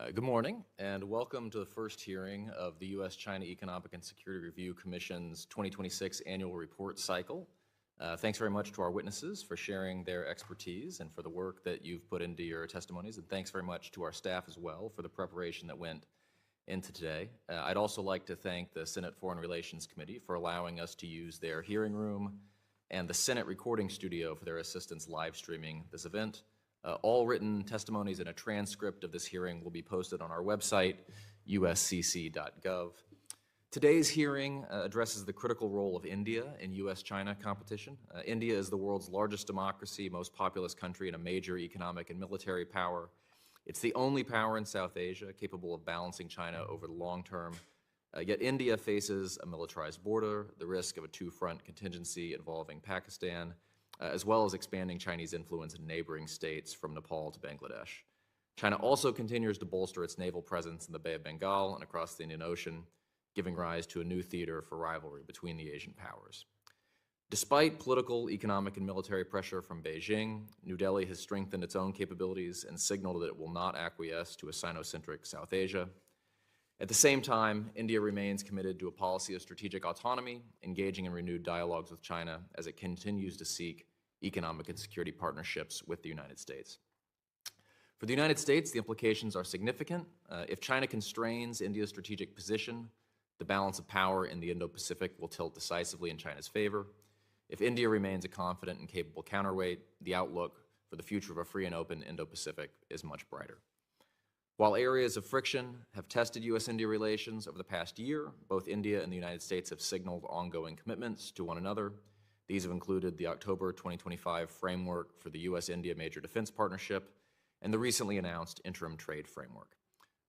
Good morning, and welcome to the first hearing of the U.S.-China Economic and Security Review Commission's 2026 annual report cycle. Thanks very much to our witnesses for sharing their expertise and for the work that you've put into your testimonies, and thanks very much to our staff as well for the preparation that went into today. I'd also like to thank the Senate Foreign Relations Committee for allowing us to use their hearing room and the Senate recording studio for their assistance live streaming this event. All written testimonies and a transcript of this hearing will be posted on our website, uscc.gov. Today's hearing addresses the critical role of India in U.S.-China competition. India is the world's largest democracy, most populous country, and a major economic and military power. It's the only power in South Asia capable of balancing China over the long term. Yet India faces a militarized border, the risk of a two-front contingency involving Pakistan, as well as expanding Chinese influence in neighboring states from Nepal to Bangladesh. China also continues to bolster its naval presence in the Bay of Bengal and across the Indian Ocean, giving rise to a new theater for rivalry between the Asian powers. Despite political, economic, and military pressure from Beijing, New Delhi has strengthened its own capabilities and signaled that it will not acquiesce to a Sino-centric South Asia. At the same time, India remains committed to a policy of strategic autonomy, engaging in renewed dialogues with China as it continues to seek economic and security partnerships with the United States. For the United States, the implications are significant. If China constrains India's strategic position, the balance of power in the Indo-Pacific will tilt decisively in China's favor. If India remains a confident and capable counterweight, the outlook for the future of a free and open Indo-Pacific is much brighter. While areas of friction have tested U.S.-India relations over the past year, both India and the United States have signaled ongoing commitments to one another. These have included the October 2025 framework for the U.S.-India Major Defense Partnership and the recently announced interim trade framework.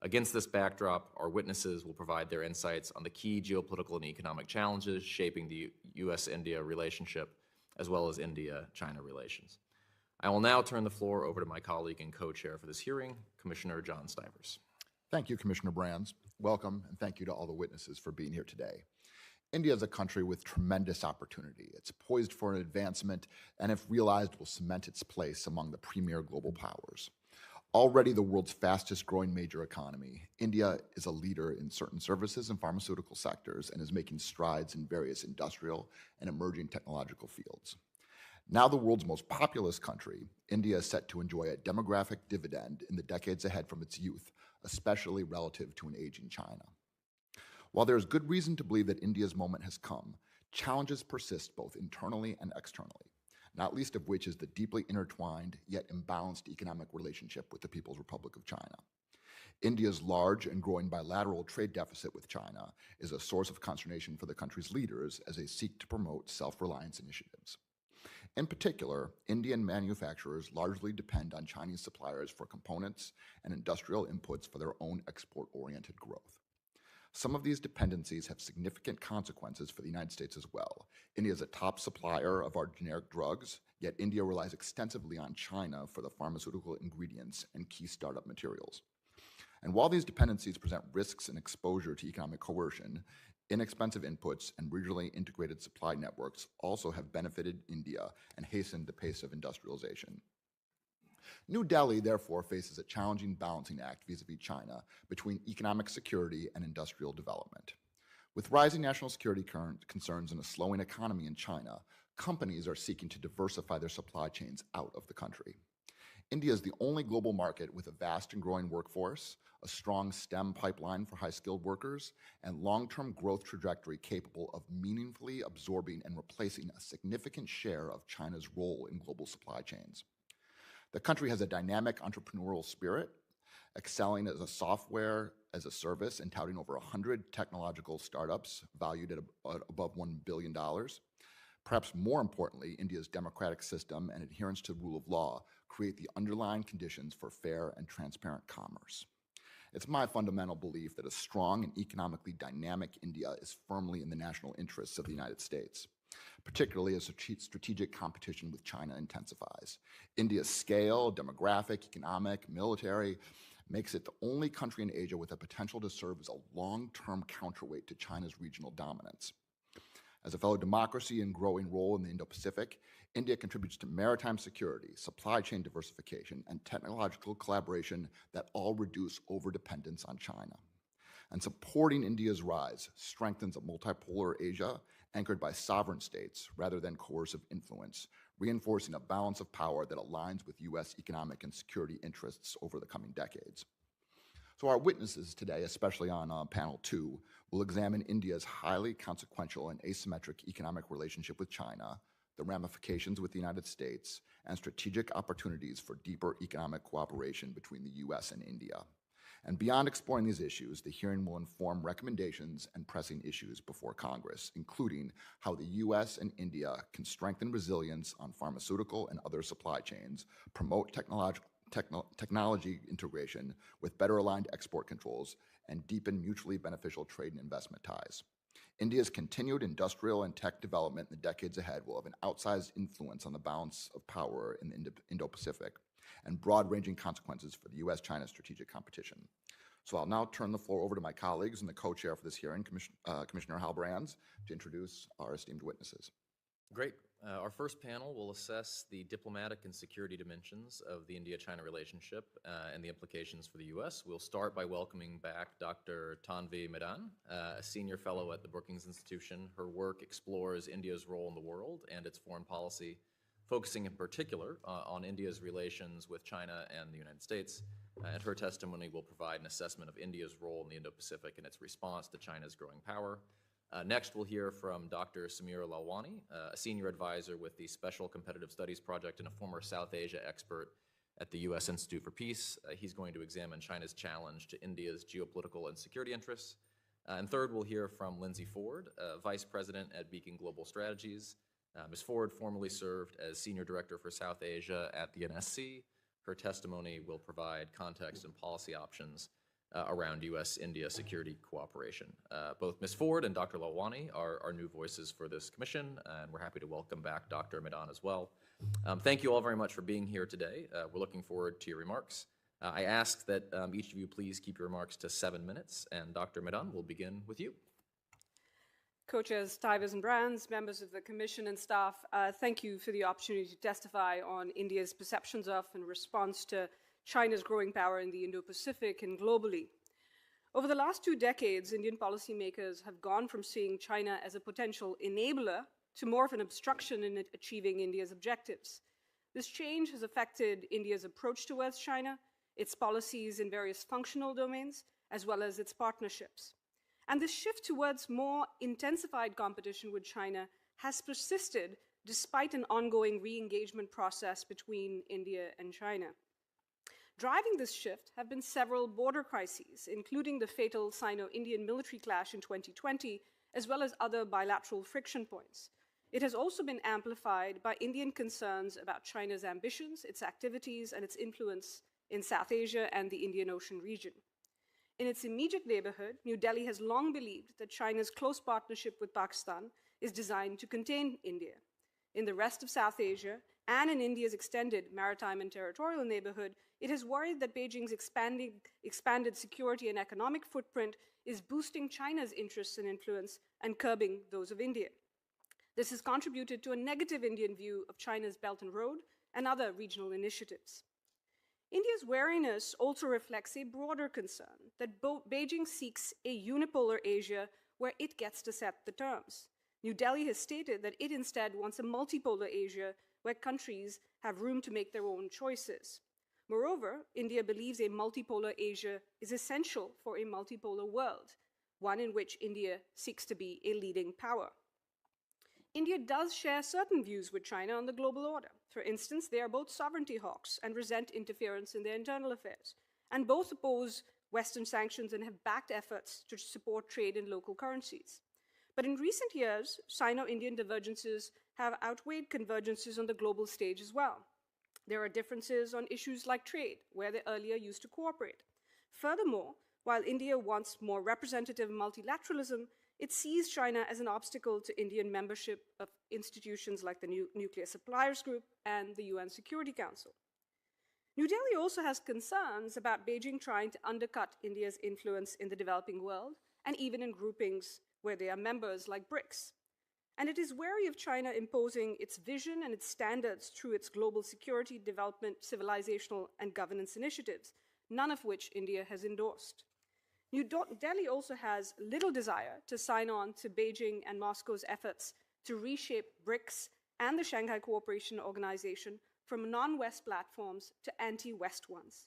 Against this backdrop, our witnesses will provide their insights on the key geopolitical and economic challenges shaping the U.S.-India relationship, as well as India-China relations. I will now turn the floor over to my colleague and co-chair for this hearing, Commissioner John Stivers. Thank you, Commissioner Brands. Welcome, and thank you to all the witnesses for being here today. India is a country with tremendous opportunity. It's poised for an advancement, and if realized, will cement its place among the premier global powers. Already the world's fastest growing major economy, India is a leader in certain services and pharmaceutical sectors and is making strides in various industrial and emerging technological fields. Now the world's most populous country, India is set to enjoy a demographic dividend in the decades ahead from its youth, especially relative to an aging China. While there is good reason to believe that India's moment has come, challenges persist both internally and externally, not least of which is the deeply intertwined yet imbalanced economic relationship with the People's Republic of China. India's large and growing bilateral trade deficit with China is a source of consternation for the country's leaders as they seek to promote self-reliance initiatives. In particular, Indian manufacturers largely depend on Chinese suppliers for components and industrial inputs for their own export-oriented growth. Some of these dependencies have significant consequences for the United States as well. India is a top supplier of our generic drugs, yet India relies extensively on China for the pharmaceutical ingredients and key startup materials. And while these dependencies present risks and exposure to economic coercion, inexpensive inputs and regionally integrated supply networks also have benefited India and hastened the pace of industrialization. New Delhi, therefore, faces a challenging balancing act vis-à-vis China between economic security and industrial development. With rising national security concerns and a slowing economy in China, companies are seeking to diversify their supply chains out of the country. India is the only global market with a vast and growing workforce, a strong STEM pipeline for high-skilled workers, and long-term growth trajectory capable of meaningfully absorbing and replacing a significant share of China's role in global supply chains. The country has a dynamic entrepreneurial spirit, excelling as a software as a service and touting over 100 technological startups valued at above $1 billion. Perhaps more importantly, India's democratic system and adherence to the rule of law create the underlying conditions for fair and transparent commerce. It's my fundamental belief that a strong and economically dynamic India is firmly in the national interests of the United States, particularly as strategic competition with China intensifies. India's scale, demographic, economic, military, makes it the only country in Asia with the potential to serve as a long-term counterweight to China's regional dominance. As a fellow democracy and growing role in the Indo-Pacific, India contributes to maritime security, supply chain diversification, and technological collaboration that all reduce overdependence on China. And supporting India's rise strengthens a multipolar Asia anchored by sovereign states rather than coercive influence, reinforcing a balance of power that aligns with U.S. economic and security interests over the coming decades. So our witnesses today, especially on panel 2, will examine India's highly consequential and asymmetric economic relationship with China, the ramifications with the United States, and strategic opportunities for deeper economic cooperation between the U.S. and India. And beyond exploring these issues, the hearing will inform recommendations and pressing issues before Congress, including how the U.S. and India can strengthen resilience on pharmaceutical and other supply chains, promote technology integration with better aligned export controls, and deepen mutually beneficial trade and investment ties. India's continued industrial and tech development in the decades ahead will have an outsized influence on the balance of power in the Indo-Pacific and broad-ranging consequences for the U.S.-China strategic competition. So I'll now turn the floor over to my colleagues and the co-chair for this hearing, Commissioner Hal Brands, to introduce our esteemed witnesses. Great. Our first panel will assess the diplomatic and security dimensions of the India-China relationship and the implications for the U.S. We'll start by welcoming back Dr. Tanvi Medan, a senior fellow at the Brookings Institution. Her work explores India's role in the world and its foreign policy, focusing in particular on India's relations with China and the United States. And her testimony will provide an assessment of India's role in the Indo-Pacific and its response to China's growing power. Next, we'll hear from Dr. Samir Lalwani, a senior advisor with the Special Competitive Studies Project and a former South Asia expert at the U.S. Institute for Peace. He's going to examine China's challenge to India's geopolitical and security interests. And third, we'll hear from Lindsay Ford, Vice President at Beacon Global Strategies. Ms. Ford formerly served as Senior Director for South Asia at the NSC. Her testimony will provide context and policy options around U.S.-India security cooperation. Both Ms. Ford and Dr. Lalwani are new voices for this commission, and we're happy to welcome back Dr. Medan as well. Thank you all very much for being here today. We're looking forward to your remarks. I ask that each of you please keep your remarks to 7 minutes, and Dr. Medan, we'll begin with you. Co-chairs Stivers and Brands, members of the Commission and staff, thank you for the opportunity to testify on India's perceptions of and response to China's growing power in the Indo-Pacific and globally. Over the last 2 decades, Indian policymakers have gone from seeing China as a potential enabler to more of an obstruction in achieving India's objectives. This change has affected India's approach towards China, its policies in various functional domains, as well as its partnerships. And this shift towards more intensified competition with China has persisted despite an ongoing re-engagement process between India and China. Driving this shift have been several border crises, including the fatal Sino-Indian military clash in 2020, as well as other bilateral friction points. It has also been amplified by Indian concerns about China's ambitions, its activities, and its influence in South Asia and the Indian Ocean region. In its immediate neighborhood, New Delhi has long believed that China's close partnership with Pakistan is designed to contain India. In the rest of South Asia, and in India's extended maritime and territorial neighborhood, it has worried that Beijing's expanded security and economic footprint is boosting China's interests and influence and curbing those of India. This has contributed to a negative Indian view of China's Belt and Road and other regional initiatives. India's wariness also reflects a broader concern that Beijing seeks a unipolar Asia where it gets to set the terms. New Delhi has stated that it instead wants a multipolar Asia where countries have room to make their own choices. Moreover, India believes a multipolar Asia is essential for a multipolar world, one in which India seeks to be a leading power. India does share certain views with China on the global order. For instance, they are both sovereignty hawks and resent interference in their internal affairs, and both oppose Western sanctions and have backed efforts to support trade in local currencies. But in recent years, Sino-Indian divergences have outweighed convergences on the global stage as well. There are differences on issues like trade, where they earlier used to cooperate. Furthermore, while India wants more representative multilateralism, it sees China as an obstacle to Indian membership of institutions like the Nuclear Suppliers Group and the UN Security Council. New Delhi also has concerns about Beijing trying to undercut India's influence in the developing world and even in groupings where they are members like BRICS. And it is wary of China imposing its vision and its standards through its global security, development, civilizational, and governance initiatives, none of which India has endorsed. New Delhi also has little desire to sign on to Beijing and Moscow's efforts to reshape BRICS and the Shanghai Cooperation Organization from non-West platforms to anti-West ones.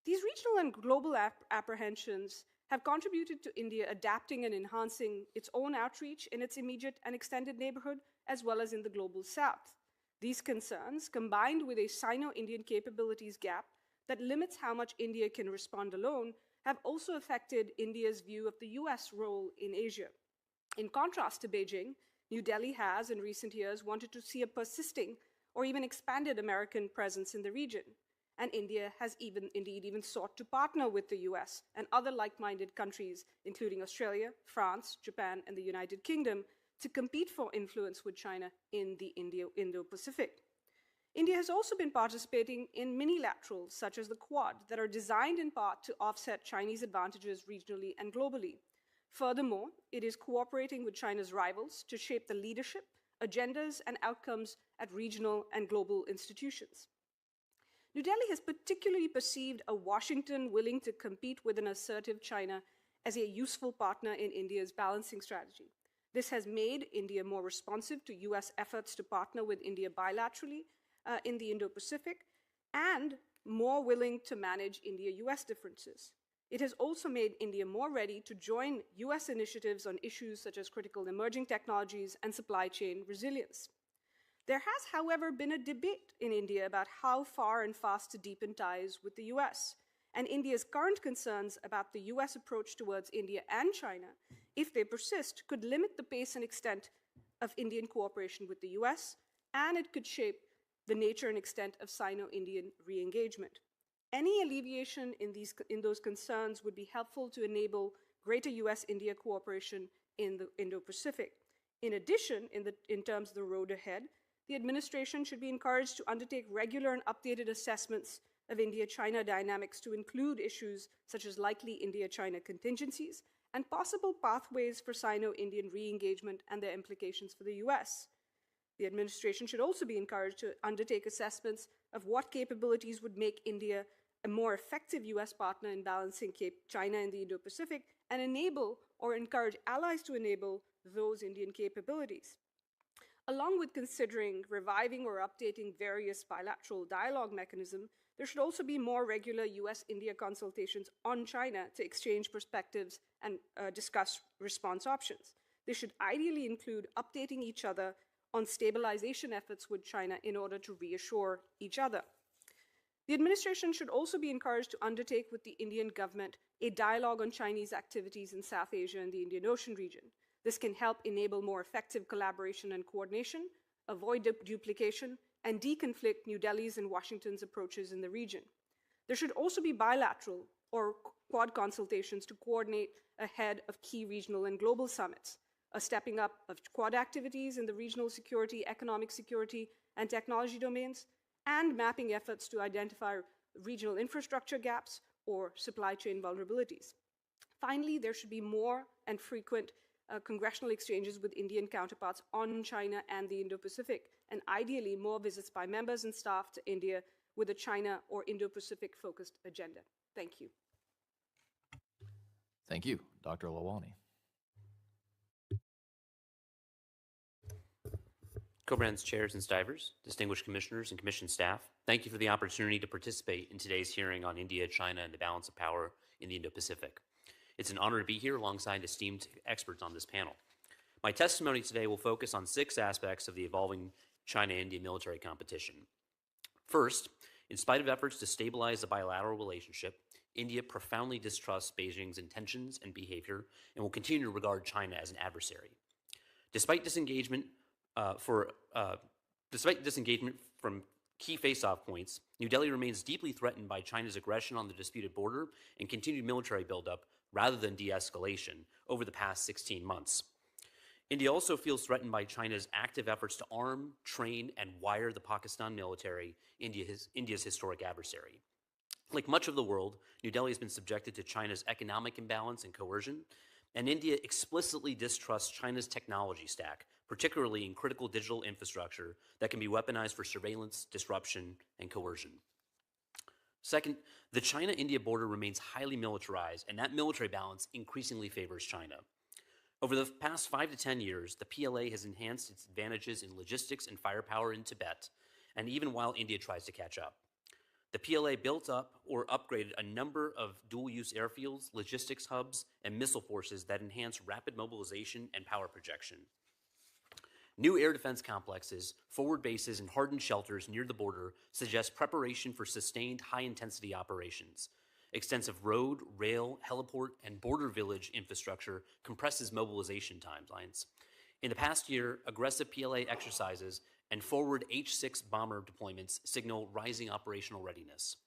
These regional and global apprehensions have contributed to India adapting and enhancing its own outreach in its immediate and extended neighborhood, as well as in the global south. These concerns, combined with a Sino-Indian capabilities gap that limits how much India can respond alone, have also affected India's view of the US role in Asia. In contrast to Beijing, New Delhi has, in recent years, wanted to see a persisting or even expanded American presence in the region. And India has indeed even sought to partner with the US and other like-minded countries, including Australia, France, Japan, and the United Kingdom, to compete for influence with China in the Indo-Pacific. India has also been participating in minilaterals, such as the Quad, that are designed in part to offset Chinese advantages regionally and globally. Furthermore, it is cooperating with China's rivals to shape the leadership, agendas, and outcomes at regional and global institutions. New Delhi has particularly perceived a Washington willing to compete with an assertive China as a useful partner in India's balancing strategy. This has made India more responsive to US efforts to partner with India bilaterally in the Indo-Pacific and more willing to manage India-US differences. It has also made India more ready to join US initiatives on issues such as critical emerging technologies and supply chain resilience. There has, however, been a debate in India about how far and fast to deepen ties with the US, and India's current concerns about the US approach towards India and China, if they persist, could limit the pace and extent of Indian cooperation with the US, and it could shape the nature and extent of Sino-Indian re-engagement. Any alleviation in those concerns would be helpful to enable greater US-India cooperation in the Indo-Pacific. In addition, in terms of the road ahead, the administration should be encouraged to undertake regular and updated assessments of India-China dynamics to include issues such as likely India-China contingencies and possible pathways for Sino-Indian re-engagement and their implications for the US. The administration should also be encouraged to undertake assessments of what capabilities would make India a more effective US partner in balancing China in the Indo-Pacific and enable or encourage allies to enable those Indian capabilities. Along with considering reviving or updating various bilateral dialogue mechanisms, there should also be more regular US-India consultations on China to exchange perspectives and discuss response options. This should ideally include updating each other on stabilization efforts with China in order to reassure each other. The administration should also be encouraged to undertake with the Indian government a dialogue on Chinese activities in South Asia and the Indian Ocean region. This can help enable more effective collaboration and coordination, avoid duplication, and deconflict New Delhi's and Washington's approaches in the region. There should also be bilateral or Quad consultations to coordinate ahead of key regional and global summits, a stepping up of Quad activities in the regional security, economic security, and technology domains, and mapping efforts to identify regional infrastructure gaps or supply chain vulnerabilities. Finally, there should be more and frequent congressional exchanges with Indian counterparts on China and the Indo-Pacific, and ideally more visits by members and staff to India with a China or Indo-Pacific focused agenda. Thank you. Thank you, Dr. Lawani. Co-Brands chairs and stivers, distinguished commissioners and commission staff, thank you for the opportunity to participate in today's hearing on India, China, and the balance of power in the Indo-Pacific. It's an honor to be here alongside esteemed experts on this panel. My testimony today will focus on 6 aspects of the evolving China-India military competition. First, in spite of efforts to stabilize the bilateral relationship, India profoundly distrusts Beijing's intentions and behavior and will continue to regard China as an adversary. Despite disengagement from key face-off points, New Delhi remains deeply threatened by China's aggression on the disputed border and continued military buildup rather than de-escalation over the past 16 months. India also feels threatened by China's active efforts to arm, train, and wire the Pakistan military, India's historic adversary. Like much of the world, New Delhi has been subjected to China's economic imbalance and coercion, and India explicitly distrusts China's technology stack, particularly in critical digital infrastructure that can be weaponized for surveillance, disruption, and coercion. Second, the China-India border remains highly militarized, and that military balance increasingly favors China. Over the past 5 to 10 years, the PLA has enhanced its advantages in logistics and firepower in Tibet, and even while India tries to catch up. The PLA built up or upgraded a number of dual-use airfields, logistics hubs, and missile forces that enhance rapid mobilization and power projection. New air defense complexes, forward bases, and hardened shelters near the border suggest preparation for sustained high-intensity operations. Extensive road, rail, heliport, and border village infrastructure compresses mobilization timelines. In the past year, aggressive PLA exercises and forward H-6 bomber deployments signal rising operational readiness.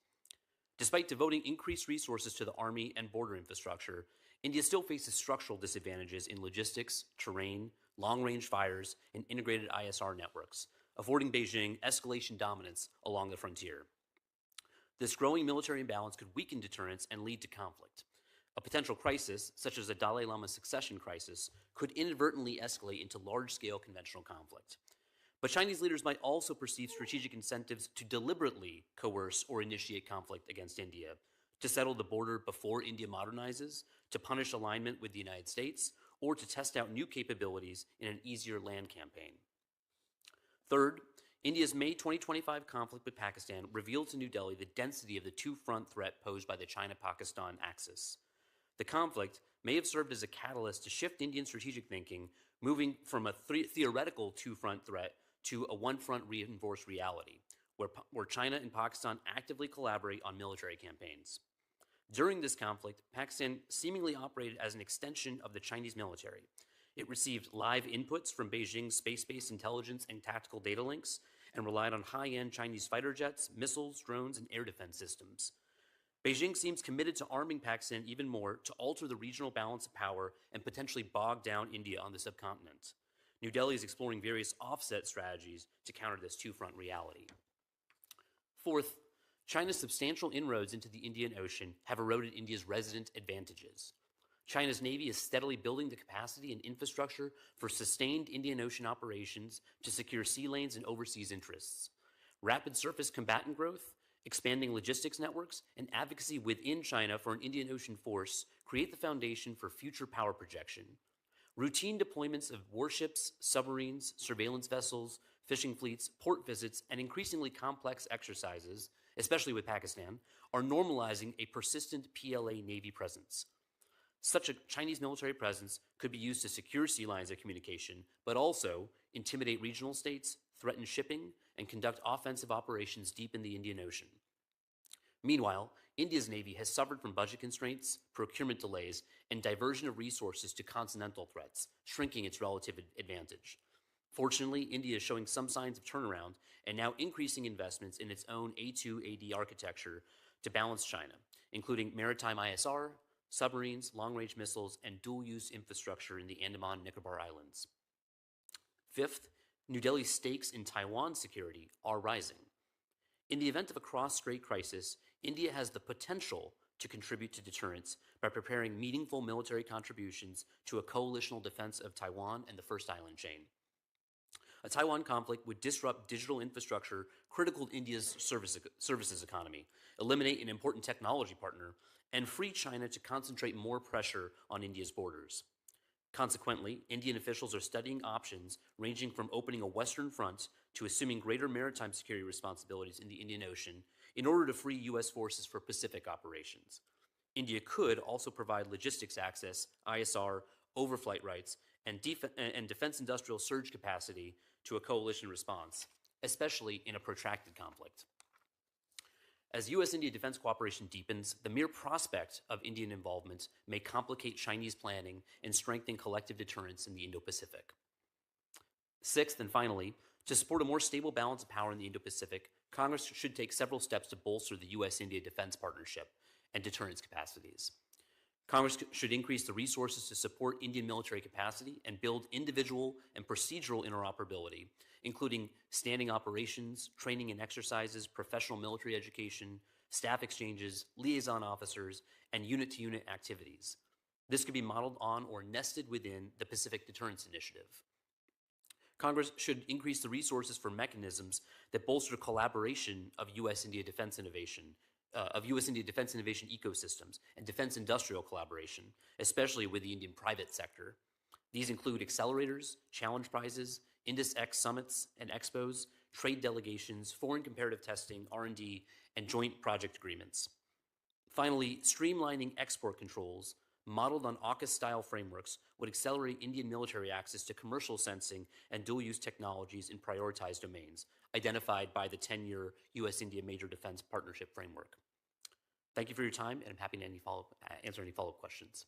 Despite devoting increased resources to the Army and border infrastructure, India still faces structural disadvantages in logistics, terrain, long-range fires, and integrated ISR networks, affording Beijing escalation dominance along the frontier. This growing military imbalance could weaken deterrence and lead to conflict. A potential crisis, such as the Dalai Lama succession crisis, could inadvertently escalate into large-scale conventional conflict. But Chinese leaders might also perceive strategic incentives to deliberately coerce or initiate conflict against India, to settle the border before India modernizes, to punish alignment with the United States, or to test out new capabilities in an easier land campaign. Third, India's May 2025 conflict with Pakistan revealed to New Delhi the density of the two-front threat posed by the China-Pakistan axis. The conflict may have served as a catalyst to shift Indian strategic thinking, moving from a theoretical two-front threat to a one-front reinforced reality, where China and Pakistan actively collaborate on military campaigns. During this conflict, Pakistan seemingly operated as an extension of the Chinese military. It received live inputs from Beijing's space-based intelligence and tactical data links and relied on high-end Chinese fighter jets, missiles, drones, and air defense systems. Beijing seems committed to arming Pakistan even more to alter the regional balance of power and potentially bog down India on the subcontinent. New Delhi is exploring various offset strategies to counter this two-front reality. Fourth, China's substantial inroads into the Indian Ocean have eroded India's resident advantages. China's Navy is steadily building the capacity and infrastructure for sustained Indian Ocean operations to secure sea lanes and overseas interests. Rapid surface combatant growth, expanding logistics networks, and advocacy within China for an Indian Ocean force create the foundation for future power projection. Routine deployments of warships, submarines, surveillance vessels, fishing fleets, port visits, and increasingly complex exercises, especially with Pakistan, are normalizing a persistent PLA Navy presence. Such a Chinese military presence could be used to secure sea lines of communication, but also intimidate regional states, threaten shipping, and conduct offensive operations deep in the Indian Ocean. Meanwhile, India's Navy has suffered from budget constraints, procurement delays, and diversion of resources to continental threats, shrinking its relative advantage. Fortunately, India is showing some signs of turnaround and now increasing investments in its own A2AD architecture to balance China, including maritime ISR, submarines, long-range missiles, and dual-use infrastructure in the Andaman and Nicobar Islands. Fifth, New Delhi's stakes in Taiwan security are rising. In the event of a cross-strait crisis, India has the potential to contribute to deterrence by preparing meaningful military contributions to a coalitional defense of Taiwan and the First Island chain. A Taiwan conflict would disrupt digital infrastructure critical to India's services economy, eliminate an important technology partner, and free China to concentrate more pressure on India's borders. Consequently, Indian officials are studying options ranging from opening a Western front to assuming greater maritime security responsibilities in the Indian Ocean in order to free U.S. forces for Pacific operations. India could also provide logistics access, ISR, overflight rights, and defense industrial surge capacity to a coalition response, especially in a protracted conflict. As U.S.-India defense cooperation deepens, the mere prospect of Indian involvement may complicate Chinese planning and strengthen collective deterrence in the Indo-Pacific. Sixth, and finally, to support a more stable balance of power in the Indo-Pacific, Congress should take several steps to bolster the U.S.-India defense partnership and deterrence capacities. Congress should increase the resources to support Indian military capacity and build individual and procedural interoperability, including standing operations, training and exercises, professional military education, staff exchanges, liaison officers, and unit-to-unit activities. This could be modeled on or nested within the Pacific Deterrence Initiative. Congress should increase the resources for mechanisms that bolster collaboration of U.S.-India defense innovation, ecosystems and defense industrial collaboration, especially with the Indian private sector. These include accelerators, challenge prizes, Indus X summits and expos, trade delegations, foreign comparative testing, R&D, and joint project agreements. Finally, streamlining export controls modeled on AUKUS-style frameworks would accelerate Indian military access to commercial sensing and dual-use technologies in prioritized domains, identified by the 10-year U.S.-India Major Defense Partnership Framework. Thank you for your time, and I'm happy to answer any follow-up questions.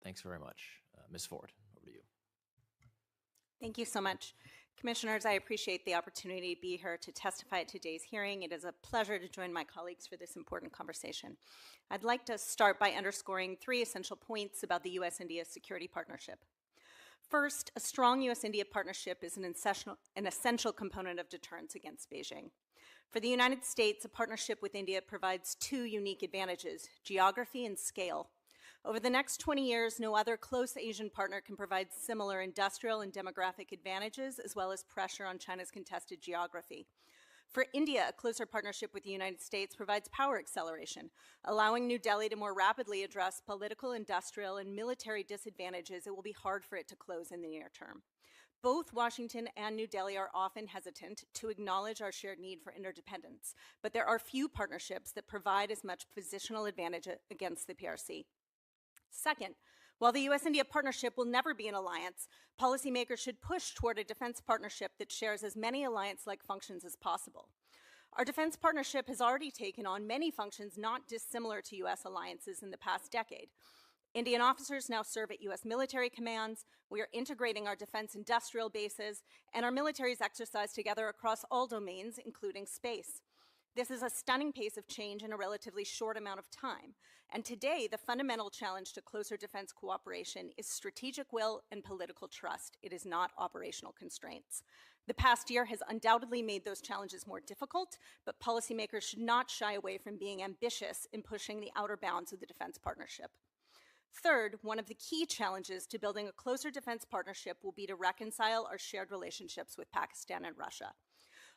Thanks very much. Ms. Ford, over to you. Thank you so much. Commissioners, I appreciate the opportunity to be here to testify at today's hearing. It is a pleasure to join my colleagues for this important conversation. I'd like to start by underscoring 3 essential points about the U.S.-India security partnership. First, a strong U.S.-India partnership is an essential component of deterrence against Beijing. For the United States, a partnership with India provides 2 unique advantages: geography and scale. Over the next 20 years, no other close Asian partner can provide similar industrial and demographic advantages, as well as pressure on China's contested geography. For India, a closer partnership with the United States provides power acceleration, allowing New Delhi to more rapidly address political, industrial, and military disadvantages it will be hard for it to close in the near term. Both Washington and New Delhi are often hesitant to acknowledge our shared need for interdependence, but there are few partnerships that provide as much positional advantage against the PRC. Second, while the U.S.-India partnership will never be an alliance, policymakers should push toward a defense partnership that shares as many alliance-like functions as possible. Our defense partnership has already taken on many functions not dissimilar to U.S. alliances in the past decade. Indian officers now serve at U.S. military commands, we are integrating our defense industrial bases, and our militaries exercise together across all domains, including space. This is a stunning pace of change in a relatively short amount of time. And today, the fundamental challenge to closer defense cooperation is strategic will and political trust. It is not operational constraints. The past year has undoubtedly made those challenges more difficult, but policymakers should not shy away from being ambitious in pushing the outer bounds of the defense partnership. Third, one of the key challenges to building a closer defense partnership will be to reconcile our shared relationships with Pakistan and Russia.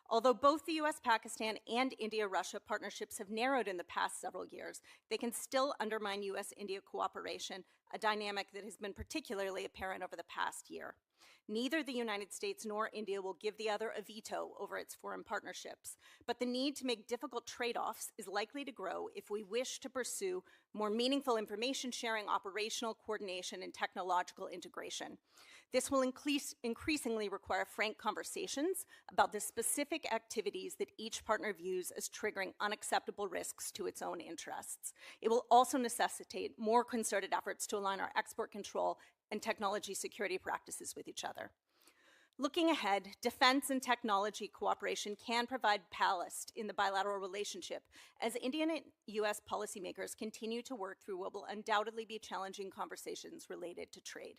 Although both the U.S.-Pakistan and India-Russia partnerships have narrowed in the past several years, they can still undermine U.S.-India cooperation, a dynamic that has been particularly apparent over the past year. Neither the United States nor India will give the other a veto over its foreign partnerships, but the need to make difficult trade-offs is likely to grow if we wish to pursue more meaningful information sharing, operational coordination, and technological integration. This will increasingly require frank conversations about the specific activities that each partner views as triggering unacceptable risks to its own interests. It will also necessitate more concerted efforts to align our export control and technology security practices with each other. Looking ahead, defense and technology cooperation can provide ballast in the bilateral relationship as Indian and U.S. policymakers continue to work through what will undoubtedly be challenging conversations related to trade.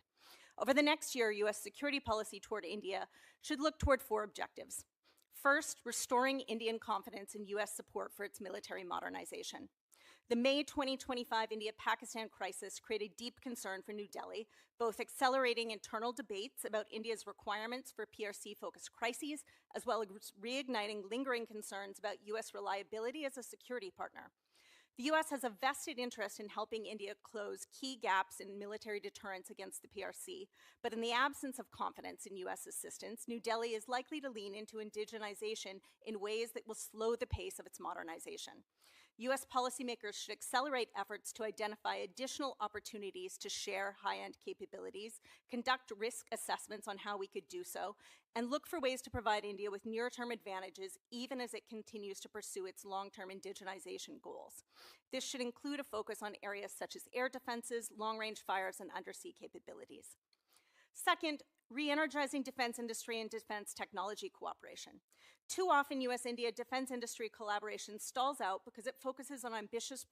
Over the next year, U.S. security policy toward India should look toward 4 objectives. First, restoring Indian confidence in U.S. support for its military modernization. The May 2025 India-Pakistan crisis created deep concern for New Delhi, both accelerating internal debates about India's requirements for PRC-focused crises, as well as reigniting lingering concerns about U.S. reliability as a security partner. The U.S. has a vested interest in helping India close key gaps in military deterrence against the PRC, but in the absence of confidence in U.S. assistance, New Delhi is likely to lean into indigenization in ways that will slow the pace of its modernization. U.S. policymakers should accelerate efforts to identify additional opportunities to share high-end capabilities, conduct risk assessments on how we could do so, and look for ways to provide India with near-term advantages even as it continues to pursue its long-term indigenization goals. This should include a focus on areas such as air defenses, long-range fires, and undersea capabilities. Second, re-energizing defense industry and defense technology cooperation. Too often, U.S.-India defense industry collaboration stalls out because it focuses on ambitious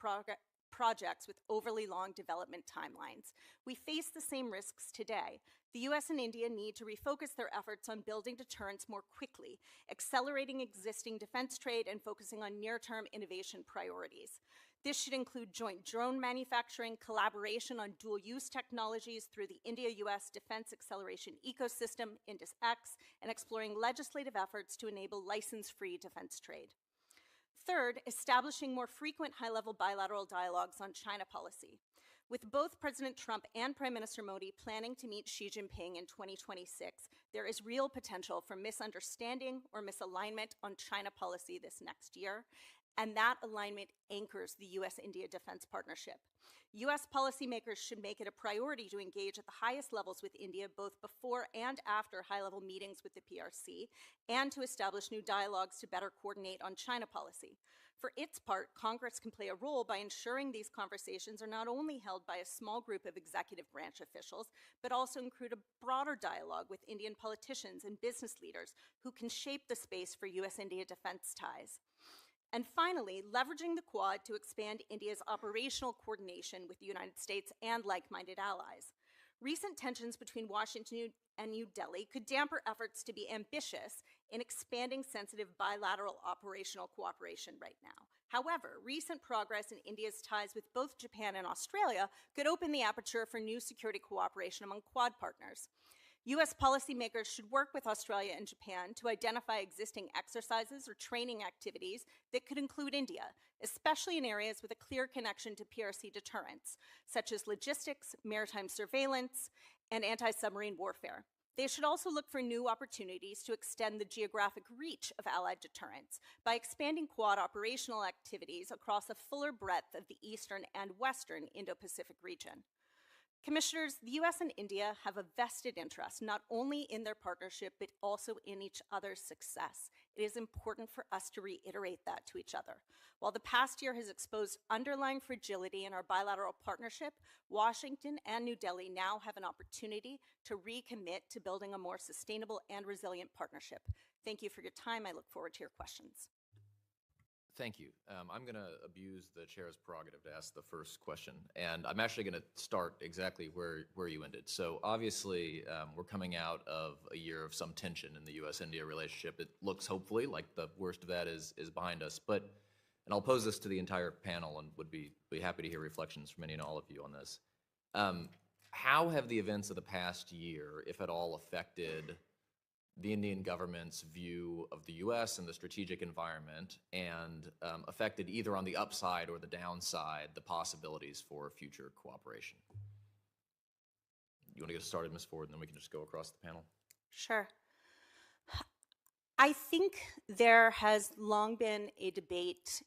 projects with overly long development timelines. We face the same risks today. The US and India need to refocus their efforts on building deterrence more quickly, accelerating existing defense trade and focusing on near-term innovation priorities. This should include joint drone manufacturing, collaboration on dual-use technologies through the India-US Defense Acceleration Ecosystem, INDUS-X, and exploring legislative efforts to enable license-free defense trade. Third, establishing more frequent high-level bilateral dialogues on China policy. With both President Trump and Prime Minister Modi planning to meet Xi Jinping in 2026, there is real potential for misunderstanding or misalignment on China policy this next year, and that alignment anchors the US-India defense partnership. US policymakers should make it a priority to engage at the highest levels with India, both before and after high-level meetings with the PRC, and to establish new dialogues to better coordinate on China policy. For its part, Congress can play a role by ensuring these conversations are not only held by a small group of executive branch officials, but also include a broader dialogue with Indian politicians and business leaders who can shape the space for US-India defense ties. And finally, leveraging the Quad to expand India's operational coordination with the United States and like-minded allies. Recent tensions between Washington and New Delhi could damper efforts to be ambitious in expanding sensitive bilateral operational cooperation right now. However, recent progress in India's ties with both Japan and Australia could open the aperture for new security cooperation among Quad partners. US policymakers should work with Australia and Japan to identify existing exercises or training activities that could include India, especially in areas with a clear connection to PRC deterrence, such as logistics, maritime surveillance, and anti-submarine warfare. They should also look for new opportunities to extend the geographic reach of allied deterrence by expanding Quad operational activities across a fuller breadth of the Eastern and Western Indo-Pacific region. Commissioners, the US and India have a vested interest not only in their partnership, but also in each other's success. It is important for us to reiterate that to each other. While the past year has exposed underlying fragility in our bilateral partnership, Washington and New Delhi now have an opportunity to recommit to building a more sustainable and resilient partnership. Thank you for your time. I look forward to your questions. Thank you. I'm going to abuse the chair's prerogative to ask the first question, and I'm actually going to start exactly where you ended. So obviously, we're coming out of a year of some tension in the U.S.-India relationship. It looks hopefully like the worst of that is behind us. But, and I'll pose this to the entire panel and would be happy to hear reflections from any and all of you on this. How have the events of the past year, if at all, affected the Indian government's view of the U.S. and the strategic environment, and affected either on the upside or the downside the possibilities for future cooperation? You want to get us started, Ms. Ford, and then we can just go across the panel? Sure. I think there has long been a debate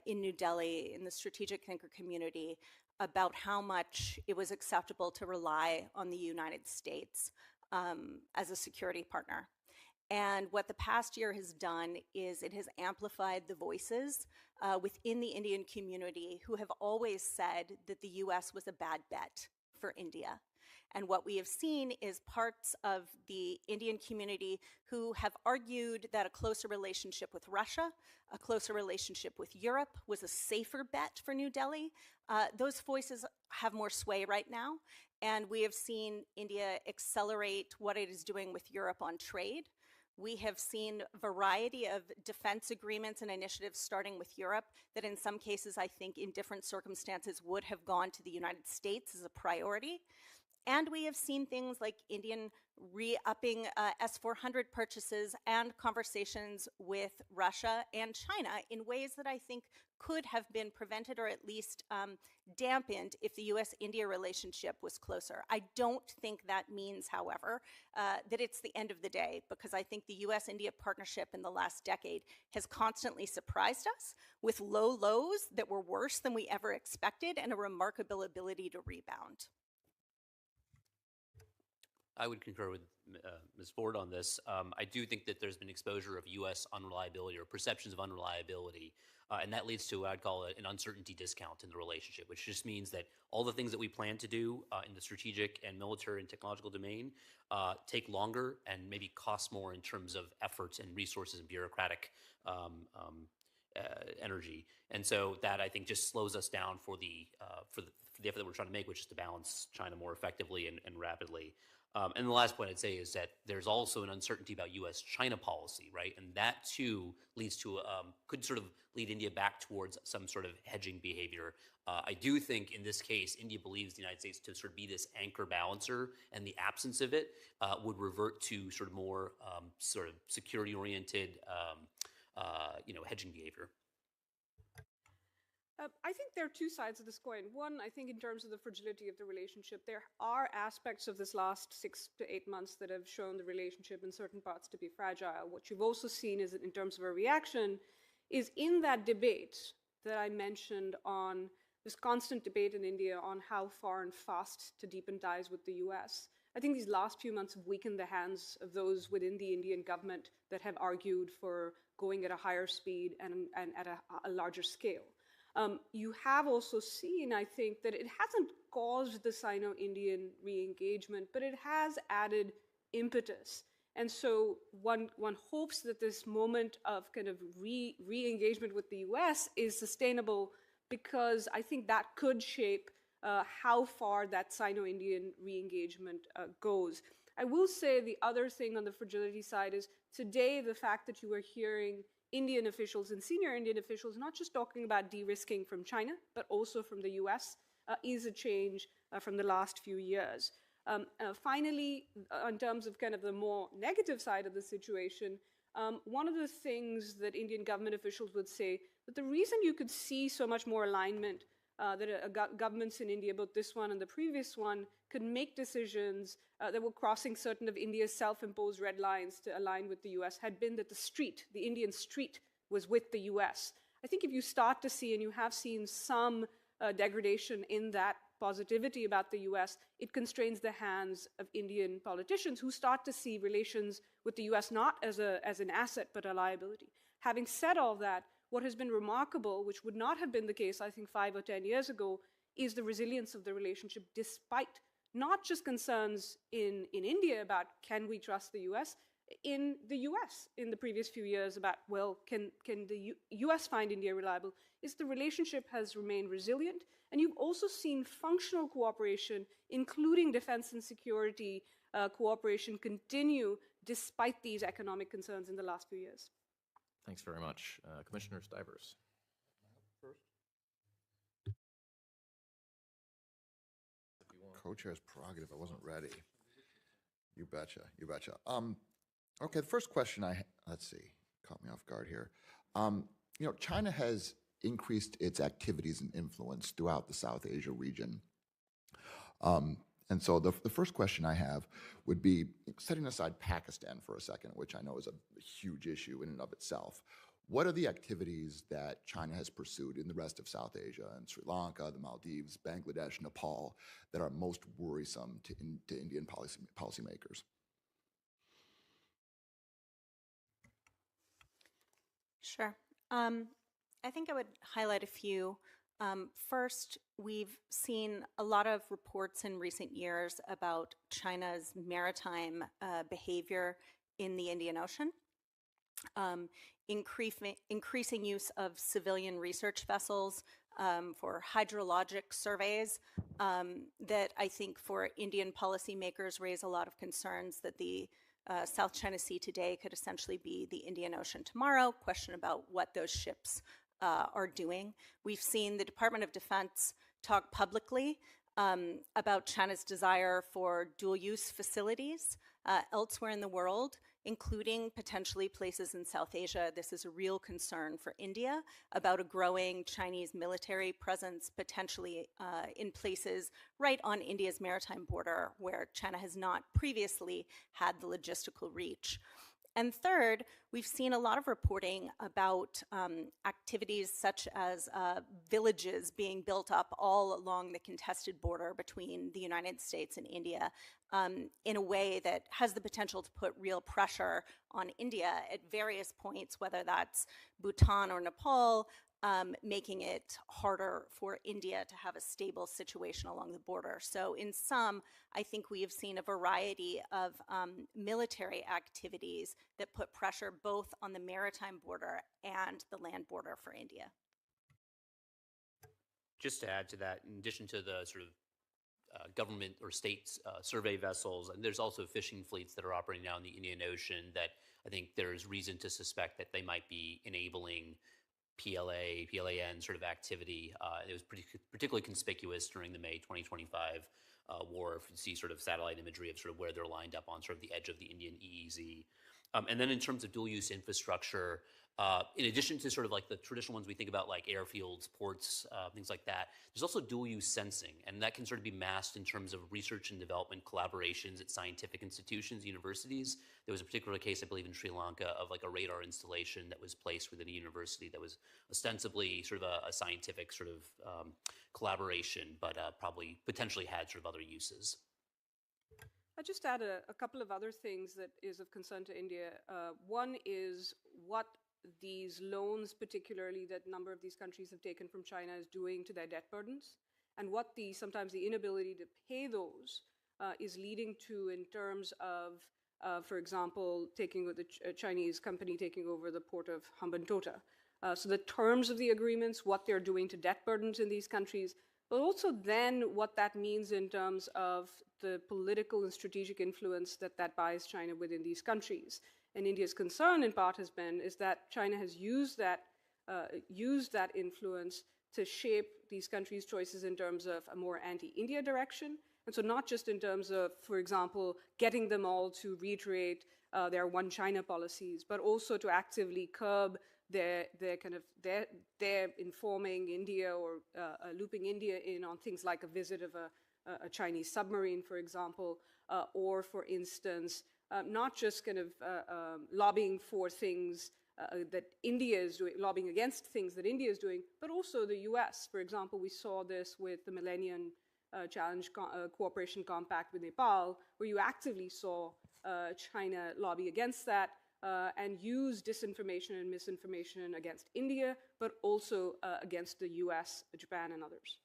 in New Delhi, in the strategic thinker community, about how much it was acceptable to rely on the United States as a security partner. And what the past year has done is it has amplified the voices within the Indian community who have always said that the US was a bad bet for India. And what we have seen is parts of the Indian community who have argued that a closer relationship with Russia, a closer relationship with Europe was a safer bet for New Delhi. Those voices have more sway right now. And we have seen India accelerate what it is doing with Europe on trade. We have seen a variety of defense agreements and initiatives starting with Europe that in some cases, I think in different circumstances would have gone to the United States as a priority. And we have seen things like Indian re-upping S-400 purchases and conversations with Russia and China in ways that I think could have been prevented or at least dampened if the US-India relationship was closer. I don't think that means, however, that it's the end of the day, because I think the US-India partnership in the last decade has constantly surprised us with low lows that were worse than we ever expected and a remarkable ability to rebound. I would concur with Ms. Ford on this. I do think that there's been exposure of U.S. unreliability or perceptions of unreliability, and that leads to what I'd call an uncertainty discount in the relationship, which just means that all the things that we plan to do in the strategic and military and technological domain take longer and maybe cost more in terms of efforts and resources and bureaucratic energy. And so that, I think, just slows us down for the effort that we're trying to make, which is to balance China more effectively and rapidly. And the last point I'd say is that there's also an uncertainty about U.S.-China policy, right? And that too leads to could sort of lead India back towards some sort of hedging behavior. I do think in this case, India believes the United States to sort of be this anchor balancer, and the absence of it would revert to sort of more sort of security-oriented, hedging behavior. I think there are two sides of this coin. One, I think in terms of the fragility of the relationship, there are aspects of this last 6 to 8 months that have shown the relationship in certain parts to be fragile. What you've also seen is, in terms of a reaction, is in that debate that I mentioned on this constant debate in India on how far and fast to deepen ties with the US. I think these last few months have weakened the hands of those within the Indian government that have argued for going at a higher speed and at a larger scale. You have also seen, I think, that it hasn't caused the Sino-Indian re-engagement, but it has added impetus. And so one hopes that this moment of kind of re-engagement with the US is sustainable, because I think that could shape how far that Sino-Indian re-engagement goes. I will say the other thing on the fragility side is today the fact that you are hearing Indian officials and senior Indian officials not just talking about de-risking from China, but also from the US, is a change from the last few years. Finally, in terms of kind of the more negative side of the situation, one of the things that Indian government officials would say, that the reason you could see so much more alignment, that governments in India, both this one and the previous one, could make decisions that were crossing certain of India's self-imposed red lines to align with the US, had been that the Indian street was with the US. I think if you start to see, and you have seen some degradation in that positivity about the US, it constrains the hands of Indian politicians who start to see relations with the US not as an asset, but a liability. Having said all that, what has been remarkable, which would not have been the case, I think, 5 or 10 years ago, is the resilience of the relationship, despite not just concerns in India about can we trust the US, in the US in the previous few years about, well, can the US find India reliable, is the relationship has remained resilient. And you've also seen functional cooperation, including defense and security cooperation, continue despite these economic concerns in the last few years. Thanks very much. Commissioner Stivers. Co-chair's prerogative. I wasn't ready. You betcha. You betcha. Okay, the first question let's see, caught me off guard here. China has increased its activities and influence throughout the South Asia region. And so the first question I have would be, setting aside Pakistan for a second, which I know is a huge issue in and of itself, what are the activities that China has pursued in the rest of South Asia, and Sri Lanka, the Maldives, Bangladesh, Nepal, that are most worrisome to Indian policymakers? Sure. I think I would highlight a few. First, we've seen a lot of reports in recent years about China's maritime behavior in the Indian Ocean, increasing use of civilian research vessels for hydrologic surveys that I think for Indian policymakers raise a lot of concerns that the South China Sea today could essentially be the Indian Ocean tomorrow. Question about what those ships are doing. We've seen the Department of Defense talk publicly about China's desire for dual-use facilities elsewhere in the world, including potentially places in South Asia. This is a real concern for India about a growing Chinese military presence, potentially in places right on India's maritime border where China has not previously had the logistical reach. And third, we've seen a lot of reporting about activities such as villages being built up all along the contested border between the United States and India in a way that has the potential to put real pressure on India at various points, whether that's Bhutan or Nepal, making it harder for India to have a stable situation along the border. So in sum, I think we have seen a variety of military activities that put pressure both on the maritime border and the land border for India. Just to add to that, in addition to the sort of government or state survey vessels, and there's also fishing fleets that are operating now in the Indian Ocean that I think there's reason to suspect that they might be enabling PLA/PLAN sort of activity. It was particularly conspicuous during the May 2025 war. If you see sort of satellite imagery of sort of where they're lined up on sort of the edge of the Indian EEZ. And then in terms of dual-use infrastructure, in addition to sort of like the traditional ones we think about like airfields, ports, things like that, there's also dual-use sensing, and that can sort of be masked in terms of research and development collaborations at scientific institutions, universities. There was a particular case, I believe, in Sri Lanka of like a radar installation that was placed within a university that was ostensibly sort of a scientific sort of collaboration, but probably potentially had sort of other uses. I'll just add a couple of other things that is of concern to India. One is what these loans, particularly that a number of these countries have taken from China, is doing to their debt burdens, and what sometimes the inability to pay those is leading to in terms of, for example, the Chinese company taking over the port of Hambantota. So the terms of the agreements, what they're doing to debt burdens in these countries, but also then what that means in terms of the political and strategic influence that buys China within these countries. And India's concern in part is that China has used that influence to shape these countries' choices in terms of a more anti-India direction. And so not just in terms of, for example, getting them all to reiterate their one China policies, but also to actively curb their informing India or looping India in on things like a visit of a Chinese submarine, for example, or for instance, not just lobbying for things that India is doing, lobbying against things that India is doing, but also the US. For example, we saw this with the Millennium Challenge Cooperation Compact with Nepal, where you actively saw China lobby against that and use disinformation and misinformation against India, but also against the US, Japan, and others.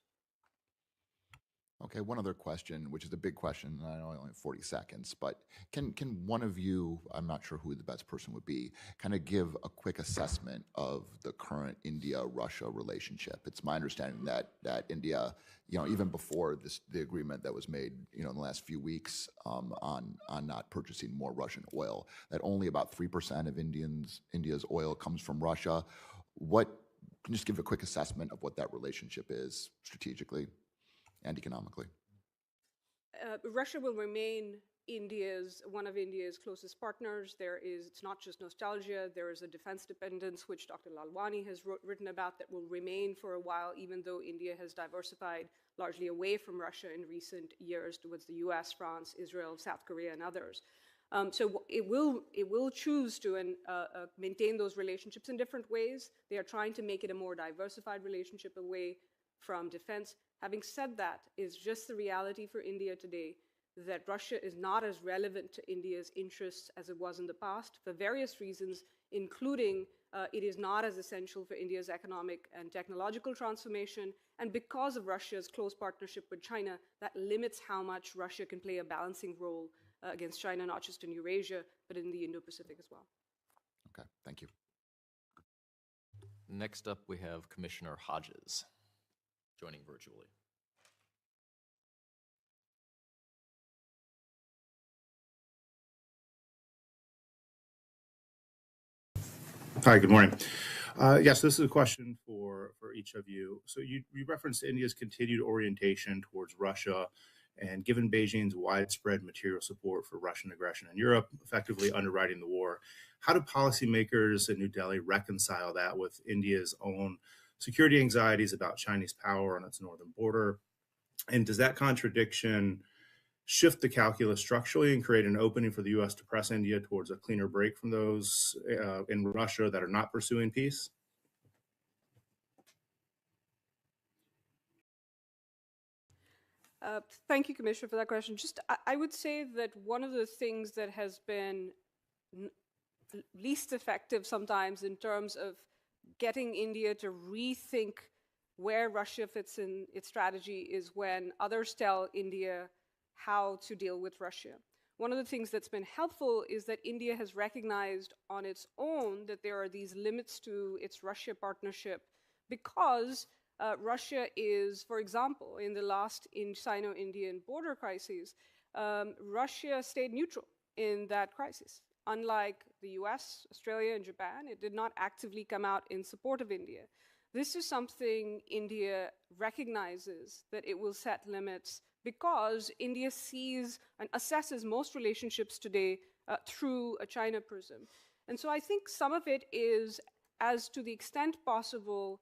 Okay, one other question, which is a big question, and I know I only have 40 seconds, but can one of you, I'm not sure who the best person would be, kind of give a quick assessment of the current India-Russia relationship? It's my understanding that India, even before the agreement that was made, in the last few weeks on not purchasing more Russian oil, that only about 3% of India's oil comes from Russia. Can you just give a quick assessment of what that relationship is strategically and economically? Russia will remain one of India's closest partners. It's not just nostalgia, there is a defense dependence, which Dr. Lalwani has written about, that will remain for a while, even though India has diversified largely away from Russia in recent years towards the US, France, Israel, South Korea, and others. So it will choose to maintain those relationships in different ways. They are trying to make it a more diversified relationship away from defense. Having said that, it's just the reality for India today that Russia is not as relevant to India's interests as it was in the past for various reasons, including it is not as essential for India's economic and technological transformation. And because of Russia's close partnership with China, that limits how much Russia can play a balancing role against China, not just in Eurasia, but in the Indo-Pacific as well. Okay, thank you. Next up, we have Commissioner Hodges joining virtually. Hi, good morning. Yes, this is a question for each of you. So you referenced India's continued orientation towards Russia, and given Beijing's widespread material support for Russian aggression in Europe, effectively underwriting the war, how do policymakers in New Delhi reconcile that with India's own security anxieties about Chinese power on its northern border? And does that contradiction shift the calculus structurally and create an opening for the U.S. to press India towards a cleaner break from those in Russia that are not pursuing peace? Thank you, Commissioner, for that question. I would say that one of the things that has been least effective sometimes in terms of getting India to rethink where Russia fits in its strategy is when others tell India how to deal with Russia. One of the things that's been helpful is that India has recognized on its own that there are these limits to its Russia partnership because Russia is, for example, in the last Sino-Indian border crisis, Russia stayed neutral in that crisis. Unlike the US, Australia, and Japan, it did not actively come out in support of India. This is something India recognizes, that it will set limits because India sees and assesses most relationships today through a China prism. And so I think some of it is, as to the extent possible,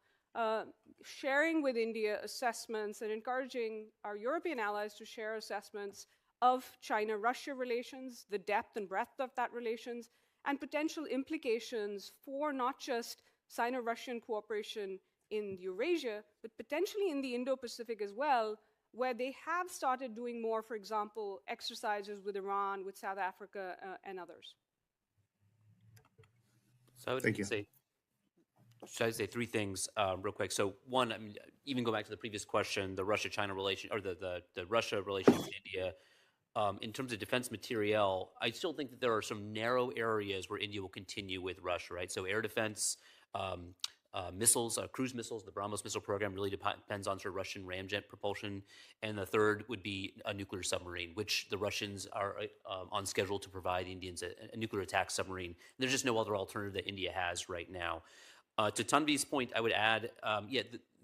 sharing with India assessments and encouraging our European allies to share assessments of China-Russia relations, the depth and breadth of that relations, and potential implications for not just Sino-Russian cooperation in Eurasia, but potentially in the Indo-Pacific as well, where they have started doing more, for example, exercises with Iran, with South Africa, and others. So I would say, should I say three things real quick? So one, I mean, even go back to the previous question, the Russia-China relation, or the Russia relation with India. In terms of defense materiel, I still think that there are some narrow areas where India will continue with Russia, right? So air defense, missiles, cruise missiles, the BrahMos missile program really depends on sort of Russian ramjet propulsion. And the third would be a nuclear submarine, which the Russians are on schedule to provide Indians a nuclear attack submarine. And there's just no other alternative that India has right now. To Tanvi's point, I would add,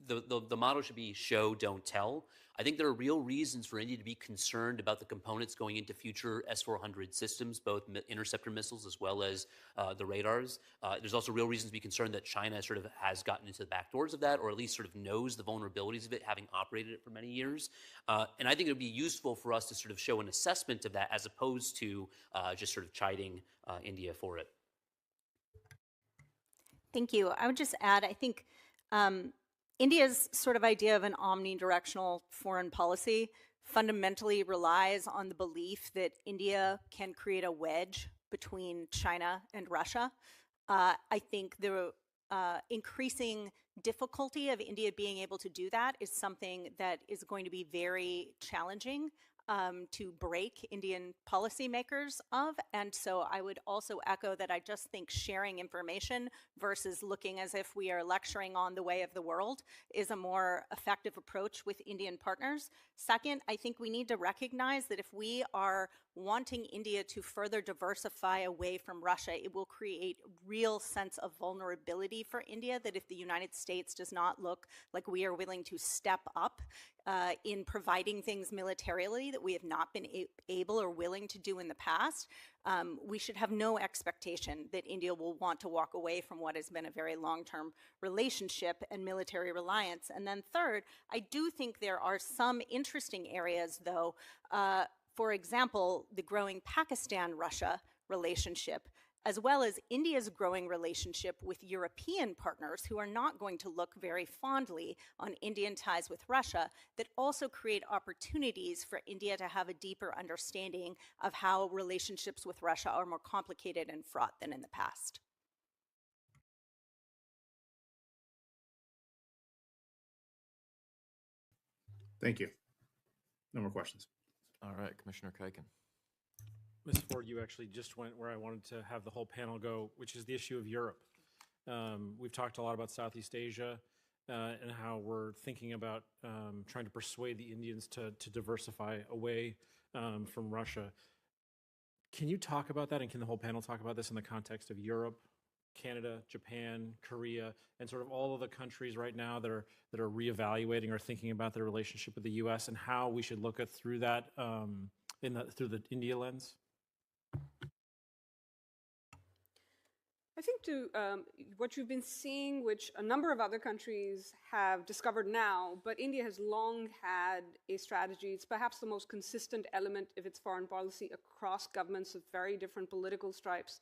the motto should be show, don't tell. I think there are real reasons for India to be concerned about the components going into future S-400 systems, both interceptor missiles as well as the radars. There's also real reasons to be concerned that China sort of has gotten into the back doors of that, or at least sort of knows the vulnerabilities of it, having operated it for many years. And I think it would be useful for us to sort of show an assessment of that as opposed to just sort of chiding India for it. Thank you. I would just add, I think India's sort of idea of an omnidirectional foreign policy fundamentally relies on the belief that India can create a wedge between China and Russia. I think the increasing difficulty of India being able to do that is something that is going to be very challenging to break Indian policymakers of. And so I would also echo that I just think sharing information versus looking as if we are lecturing on the way of the world is a more effective approach with Indian partners. Second, I think we need to recognize that if we are wanting India to further diversify away from Russia, it will create real sense of vulnerability for India, that if the United States does not look like we are willing to step up in providing things militarily that we have not been able or willing to do in the past, we should have no expectation that India will want to walk away from what has been a very long-term relationship and military reliance. And then third, I do think there are some interesting areas, though. For example, the growing Pakistan-Russia relationship, as well as India's growing relationship with European partners who are not going to look very fondly on Indian ties with Russia, that also create opportunities for India to have a deeper understanding of how relationships with Russia are more complicated and fraught than in the past. Thank you. No more questions. All right, Commissioner Kuiken. Ms. Ford, you actually just went where I wanted to have the whole panel go, which is the issue of Europe. We've talked a lot about Southeast Asia and how we're thinking about trying to persuade the Indians to diversify away from Russia. Can you talk about that, and can the whole panel talk about this in the context of Europe, Canada, Japan, Korea, and sort of all of the countries right now that are reevaluating or thinking about their relationship with the U.S. and how we should look at through that through the India lens? I think what you've been seeing, which a number of other countries have discovered now, but India has long had a strategy. It's perhaps the most consistent element of its foreign policy across governments of very different political stripes,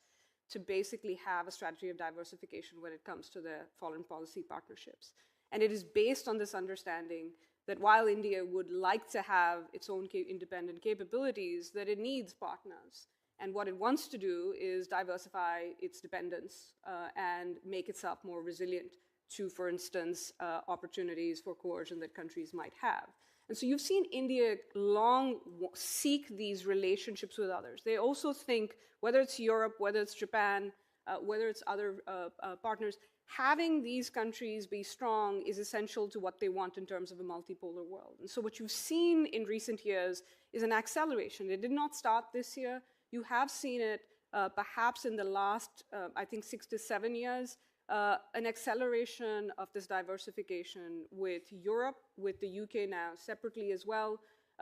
to basically have a strategy of diversification when it comes to the foreign policy partnerships. And it is based on this understanding that while India would like to have its own independent capabilities, that it needs partners. And what it wants to do is diversify its dependence and make itself more resilient to, for instance, opportunities for coercion that countries might have. And so you've seen India long seek these relationships with others. They also think, whether it's Europe, whether it's Japan, whether it's other partners, having these countries be strong is essential to what they want in terms of a multipolar world. And so what you've seen in recent years is an acceleration. It did not start this year. You have seen it perhaps in the last, I think, 6 to 7 years, an acceleration of this diversification with Europe, with the UK now separately as well.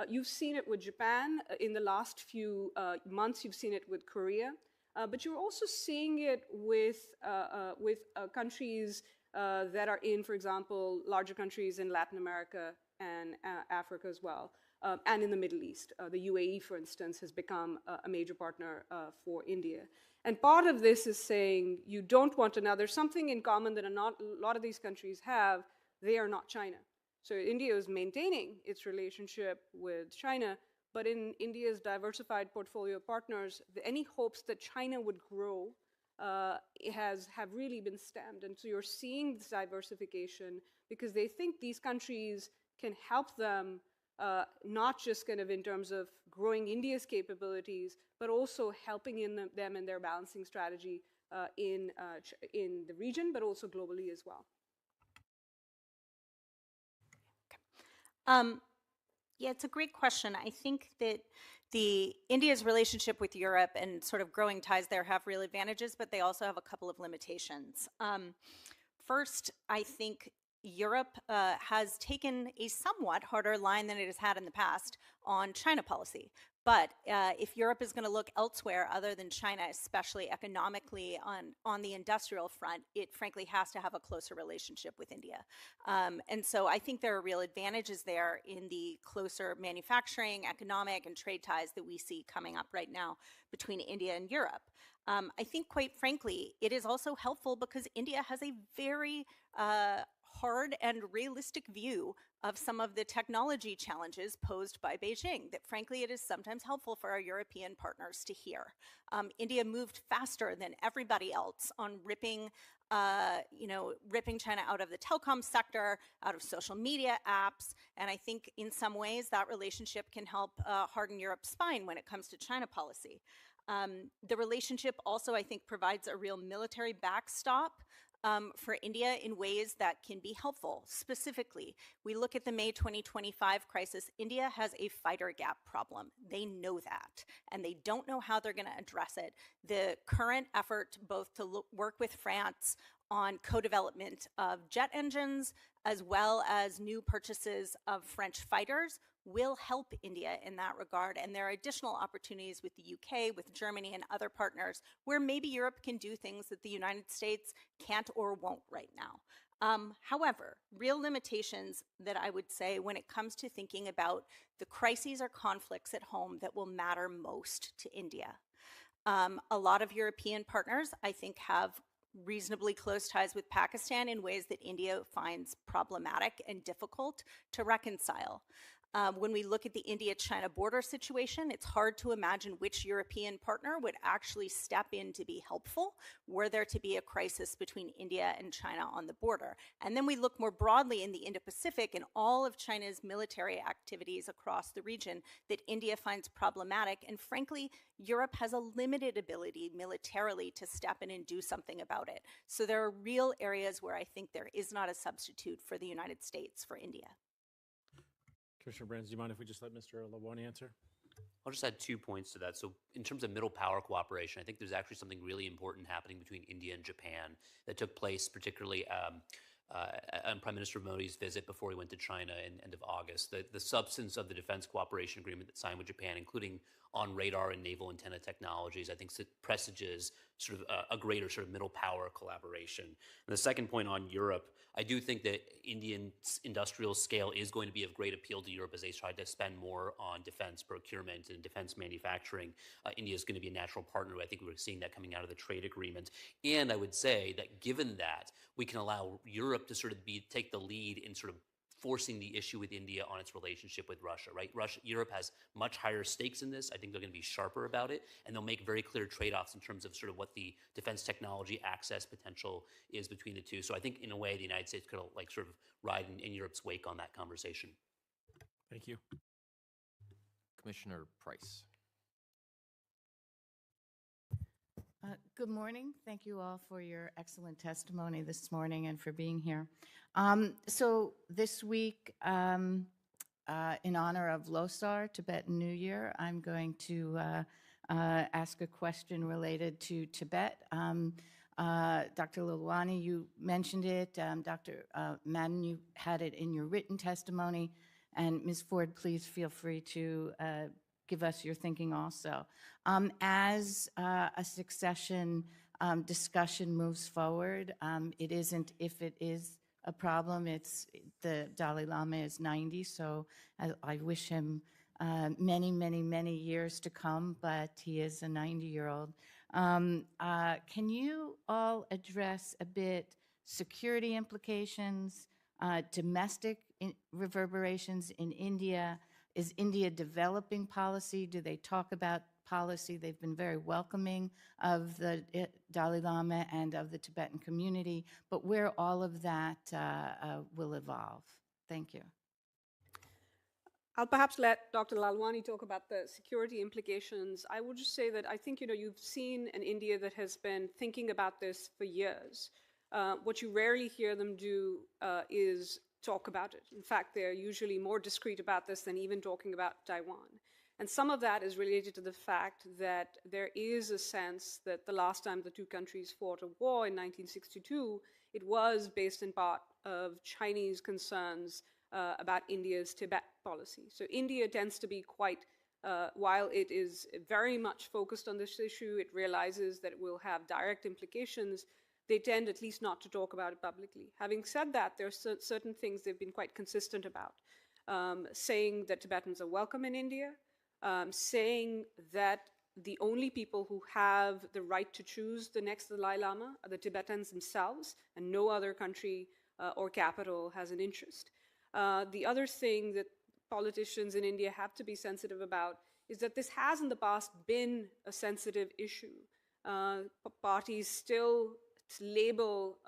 You've seen it with Japan in the last few months. You've seen it with Korea. But you're also seeing it with countries that are in, for example, larger countries in Latin America and Africa as well, and in the Middle East. The UAE, for instance, has become a major partner for India. And part of this is saying you don't want another, something in common that a lot of these countries have, they are not China. So India is maintaining its relationship with China, but in India's diversified portfolio of partners, any hopes that China would grow have really been stemmed. And so you're seeing this diversification because they think these countries can help them not just kind of in terms of growing India's capabilities, but also helping them in their balancing strategy in the region, but also globally as well. Yeah, it's a great question. I think that India's relationship with Europe and sort of growing ties there have real advantages, but they also have a couple of limitations. First, I think Europe has taken a somewhat harder line than it has had in the past on China policy. But if Europe is going to look elsewhere other than China, especially economically on the industrial front, it frankly has to have a closer relationship with India. And so I think there are real advantages there in the closer manufacturing, economic, and trade ties that we see coming up right now between India and Europe. I think, quite frankly, it is also helpful because India has a very hard and realistic view of some of the technology challenges posed by Beijing that, frankly, it is sometimes helpful for our European partners to hear. India moved faster than everybody else on ripping China out of the telecom sector, out of social media apps, and I think in some ways that relationship can help harden Europe's spine when it comes to China policy. The relationship also, I think, provides a real military backstop for India in ways that can be helpful. Specifically, we look at the May 2025 crisis. India has a fighter gap problem. They know that, and they don't know how they're going to address it. The current effort both to work with France on co-development of jet engines as well as new purchases of French fighters will help India in that regard. And there are additional opportunities with the UK, with Germany, and other partners where maybe Europe can do things that the United States can't or won't right now. However, real limitations that I would say when it comes to thinking about the crises or conflicts at home that will matter most to India. A lot of European partners, I think, have reasonably close ties with Pakistan in ways that India finds problematic and difficult to reconcile. When we look at the India-China border situation, it's hard to imagine which European partner would actually step in to be helpful were there to be a crisis between India and China on the border. And then we look more broadly in the Indo-Pacific and all of China's military activities across the region that India finds problematic. And frankly, Europe has a limited ability militarily to step in and do something about it. So there are real areas where I think there is not a substitute for the United States for India. Commissioner Brands, do you mind if we just let Mr. Lawani answer? I'll just add 2 points to that. So in terms of middle power cooperation, I think there's actually something really important happening between India and Japan that took place particularly on Prime Minister Modi's visit before he went to China in end of August. The substance of the defense cooperation agreement that's signed with Japan, including on radar and naval antenna technologies, I think presages sort of a greater sort of middle power collaboration. And the second point on Europe, I do think that Indian industrial scale is going to be of great appeal to Europe as they try to spend more on defense procurement and defense manufacturing. India is going to be a natural partner. I think we're seeing that coming out of the trade agreement. And I would say that given that, we can allow Europe to sort of take the lead in sort of forcing the issue with India on its relationship with Russia, right? Europe has much higher stakes in this. I think they're going to be sharper about it, and they'll make very clear trade-offs in terms of sort of what the defense technology access potential is between the two. So I think, in a way, the United States could like sort of ride in Europe's wake on that conversation. Thank you. Commissioner Price. Good morning. Thank you all for your excellent testimony this morning and for being here. So this week, in honor of Losar, Tibetan New Year, I'm going to ask a question related to Tibet. Dr. Lalwani, you mentioned it. Dr. Madden, you had it in your written testimony. And Ms. Ford, please feel free to give us your thinking also. As a succession discussion moves forward, it isn't if it is a problem, it's the Dalai Lama is 90, so I wish him many, many, many years to come, but he is a 90-year-old. Can you all address a bit security implications, domestic reverberations in India? Is India developing policy? Do they talk about policy? They've been very welcoming of the Dalai Lama and of the Tibetan community, but where all of that will evolve. Thank you. I'll perhaps let Dr. Lalwani talk about the security implications. I would just say that I think, you've seen an India that has been thinking about this for years. What you rarely hear them do is talk about it. In fact, they're usually more discreet about this than even talking about Taiwan. And some of that is related to the fact that there is a sense that the last time the two countries fought a war in 1962, it was based in part of Chinese concerns about India's Tibet policy. So India tends to be quite, while it is very much focused on this issue, it realizes that it will have direct implications. They tend at least not to talk about it publicly. Having said that, there are certain things they've been quite consistent about, saying that Tibetans are welcome in India, saying that the only people who have the right to choose the next Dalai Lama are the Tibetans themselves, and no other country or capital has an interest. The other thing that politicians in India have to be sensitive about is that this has in the past been a sensitive issue. Parties still label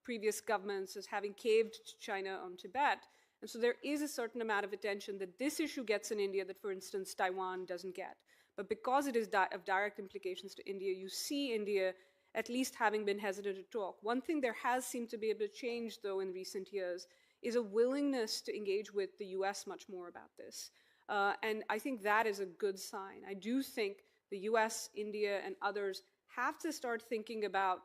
previous governments as having caved to China on Tibet. And so there is a certain amount of attention that this issue gets in India that, for instance, Taiwan doesn't get. But because it is of direct implications to India, you see India at least having been hesitant to talk. One thing there has seemed to be a bit of change, though, in recent years is a willingness to engage with the US much more about this. And I think that is a good sign. I do think the US, India, and others have to start thinking about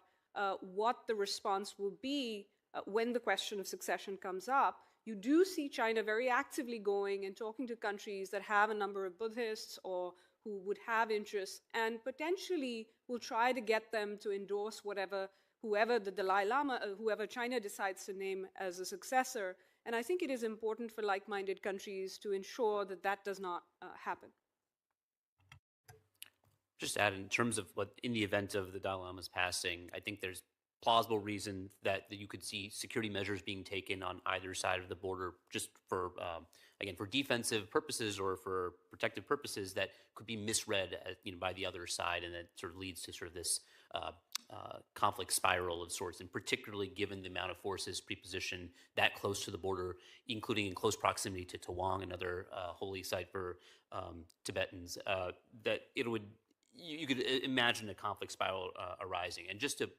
what the response will be when the question of succession comes up. You do see China very actively going and talking to countries that have a number of Buddhists or who would have interests, and potentially will try to get them to endorse whoever the Dalai Lama, whoever China decides to name as a successor. And I think it is important for like-minded countries to ensure that that does not happen. Just add, in terms of what, in the event of the Dalai Lama's passing, I think there's plausible reason that you could see security measures being taken on either side of the border, just for, again, for defensive purposes or for protective purposes that could be misread, by the other side, and that sort of leads to sort of this conflict spiral of sorts, and particularly given the amount of forces prepositioned that close to the border, including in close proximity to Tawang, another holy site for Tibetans, that you could imagine a conflict spiral arising. And just to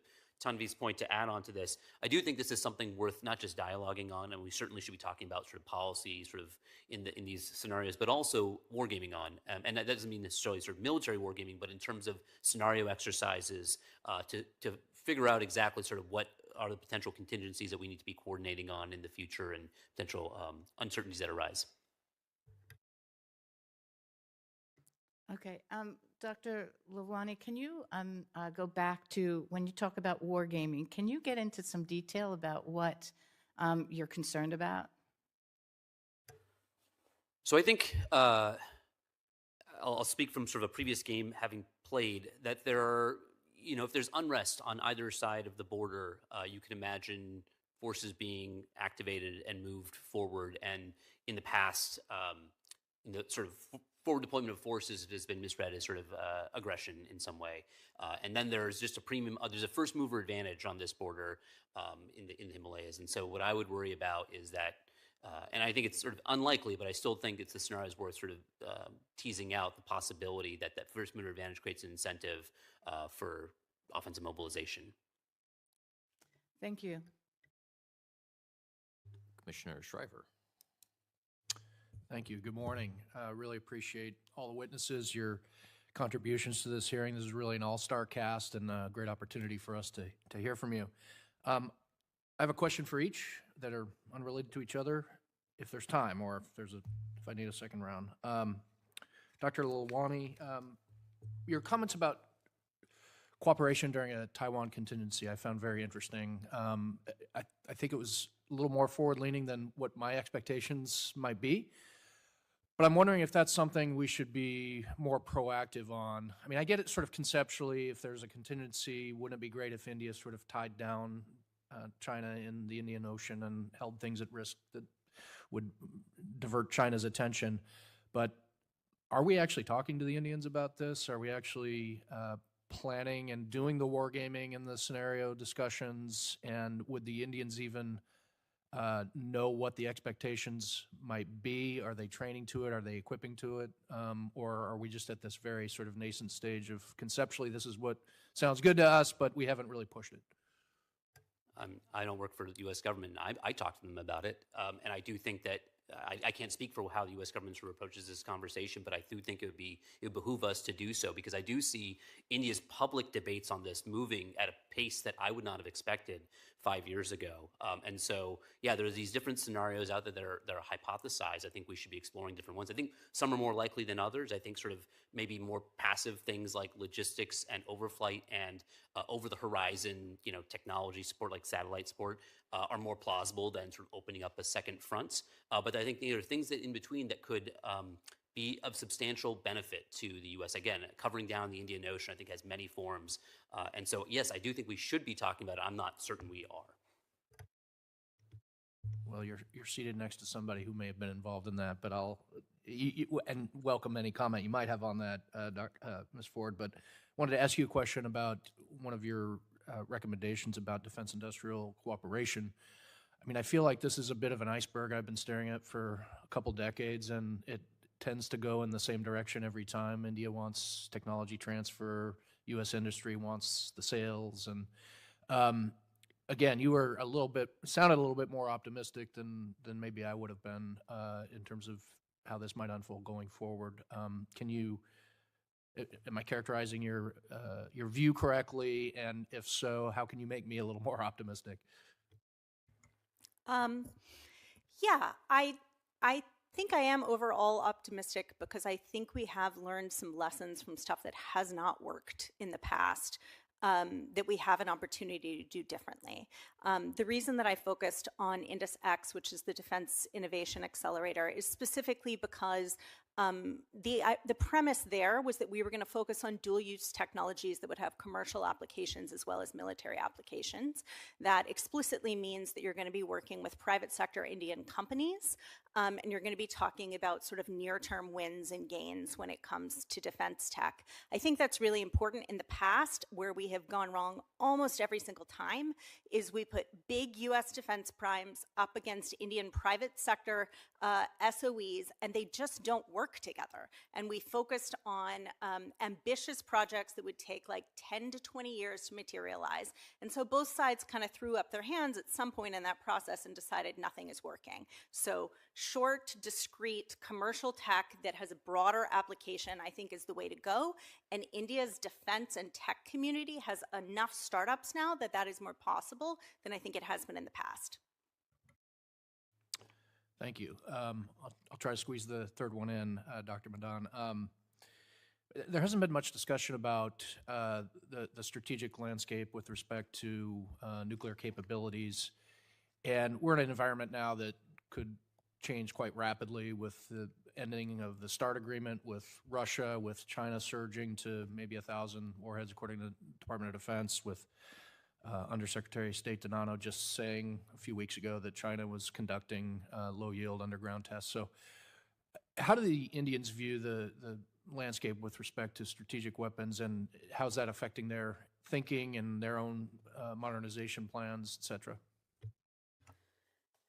Tanvi's point, to add on to this, I do think this is something worth not just dialoguing on, and we certainly should be talking about sort of policy sort of in these scenarios, but also wargaming on. And that doesn't mean necessarily sort of military wargaming, but in terms of scenario exercises to figure out exactly sort of what are the potential contingencies that we need to be coordinating on in the future and potential uncertainties that arise. Okay. Dr. Lalwani, can you go back to when you talk about wargaming, can you get into some detail about what you're concerned about? So I think I'll speak from sort of a previous game having played, that there are, if there's unrest on either side of the border, you can imagine forces being activated and moved forward. And in the past, in the sort of forward deployment of forces, it has been misread as sort of aggression in some way. And then there's just a premium, there's a first mover advantage on this border in the Himalayas. And so what I would worry about is that, and I think it's sort of unlikely, but I still think it's the scenario is worth sort of teasing out the possibility that that first mover advantage creates an incentive for offensive mobilization. Thank you. Commissioner Shriver. Thank you. Good morning. Really appreciate all the witnesses, your contributions to this hearing. This is really an all-star cast and a great opportunity for us to hear from you. I have a question for each that are unrelated to each other, if there's time, or if I need a second round. Dr. Lalwani, your comments about cooperation during a Taiwan contingency I found very interesting. I think it was a little more forward-leaning than what my expectations might be. But I'm wondering if that's something we should be more proactive on. I mean, I get it sort of conceptually. If there's a contingency, wouldn't it be great if India sort of tied down China in the Indian Ocean and held things at risk that would divert China's attention? But are we actually talking to the Indians about this? Are we actually planning and doing the wargaming and the scenario discussions? And would the Indians even know what the expectations might be? Are they training to it? Are they equipping to it? Or are we just at this very sort of nascent stage of conceptually this is what sounds good to us, but we haven't really pushed it? I don't work for the U.S. government. I talk to them about it, and I do think that I can't speak for how the U.S. government sort of approaches this conversation, but I do think it would behoove us to do so, because I do see India's public debates on this moving at a pace that I would not have expected 5 years ago. And so, yeah, there's these different scenarios out there that are hypothesized. I think we should be exploring different ones. I think some are more likely than others. I think sort of maybe more passive things like logistics and overflight and over the horizon, technology support like satellite support are more plausible than sort of opening up a second front. But I think there are things that in between that could be of substantial benefit to the U.S. Again, covering down the Indian Ocean, I think, has many forms. And so, yes, I do think we should be talking about it. I'm not certain we are. Well, you're seated next to somebody who may have been involved in that, but and welcome any comment you might have on that, Ms. Ford. But wanted to ask you a question about one of your recommendations about defense industrial cooperation. I mean, I feel like this is a bit of an iceberg I've been staring at for a couple decades, and it tends to go in the same direction every time. India wants technology transfer, U.S. industry wants the sales, and again, you were sounded a little bit more optimistic than maybe I would have been in terms of how this might unfold going forward. Am I characterizing your view correctly? And if so, how can you make me a little more optimistic? Yeah, I think I am overall optimistic because I think we have learned some lessons from stuff that has not worked in the past that we have an opportunity to do differently. The reason that I focused on Indus X, which is the Defense Innovation Accelerator, is specifically because the premise there was that we were going to focus on dual-use technologies that would have commercial applications as well as military applications. That explicitly means that you're going to be working with private sector Indian companies, and you're going to be talking about sort of near-term wins and gains when it comes to defense tech. I think that's really important. In the past, where we have gone wrong almost every single time is we put big U.S. defense primes up against Indian private sector SOEs, and they just don't work together. And we focused on ambitious projects that would take like 10 to 20 years to materialize. And so both sides kind of threw up their hands at some point in that process and decided nothing is working. So short, discrete, commercial tech that has a broader application, I think, is the way to go. And India's defense and tech community has enough startups now that that is more possible than I think it has been in the past. Thank you. I'll try to squeeze the third one in, Dr. Madan. There hasn't been much discussion about the strategic landscape with respect to nuclear capabilities. And we're in an environment now that could change quite rapidly with the ending of the START agreement with Russia, with China surging to maybe 1,000 warheads, according to the Department of Defense, with Undersecretary of State Donato just saying a few weeks ago that China was conducting low-yield underground tests. So how do the Indians view the landscape with respect to strategic weapons, and how's that affecting their thinking and their own modernization plans, et cetera?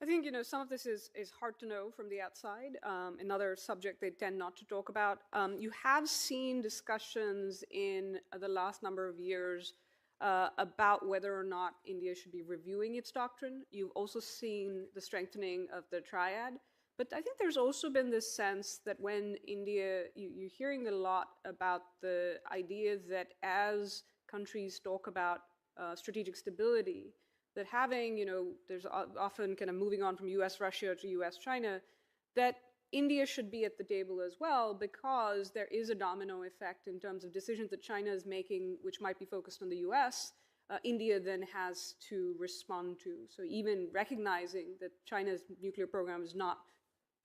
I think, some of this is hard to know from the outside. Another subject they tend not to talk about. You have seen discussions in the last number of years about whether or not India should be reviewing its doctrine. You've also seen the strengthening of the triad. But I think there's also been this sense that when India, you're hearing a lot about the idea that as countries talk about strategic stability, that having, there's often kind of moving on from US-Russia to US-China, that India should be at the table as well, because there is a domino effect in terms of decisions that China is making, which might be focused on the US, India then has to respond to. So even recognizing that China's nuclear program is not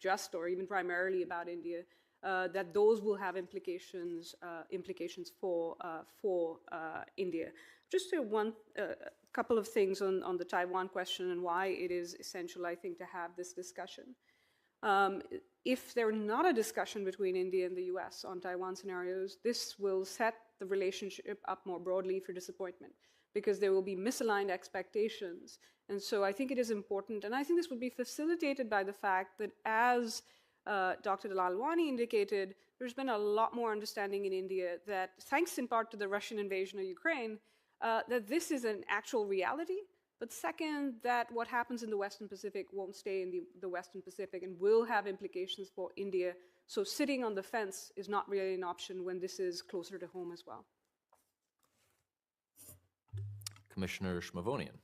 just or even primarily about India, that those will have implications for India. Just one couple of things on the Taiwan question and why it is essential, I think, to have this discussion. If there's not a discussion between India and the US on Taiwan scenarios, this will set the relationship up more broadly for disappointment, because there will be misaligned expectations. And so I think it is important, and I think this would be facilitated by the fact that, as Dr. Lalwani indicated, there's been a lot more understanding in India that, thanks in part to the Russian invasion of Ukraine, that this is an actual reality. But second, that what happens in the Western Pacific won't stay in the Western Pacific and will have implications for India. So sitting on the fence is not really an option when this is closer to home as well. Commissioner Shmavonian.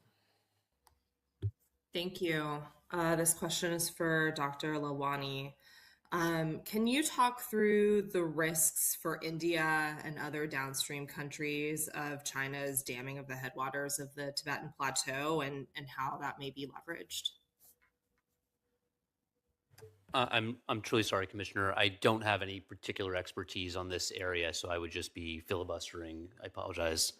Thank you. This question is for Dr. Lalwani. Can you talk through the risks for India and other downstream countries of China's damming of the headwaters of the Tibetan Plateau and how that may be leveraged? I'm truly sorry, Commissioner. I don't have any particular expertise on this area, so I would just be filibustering. I apologize.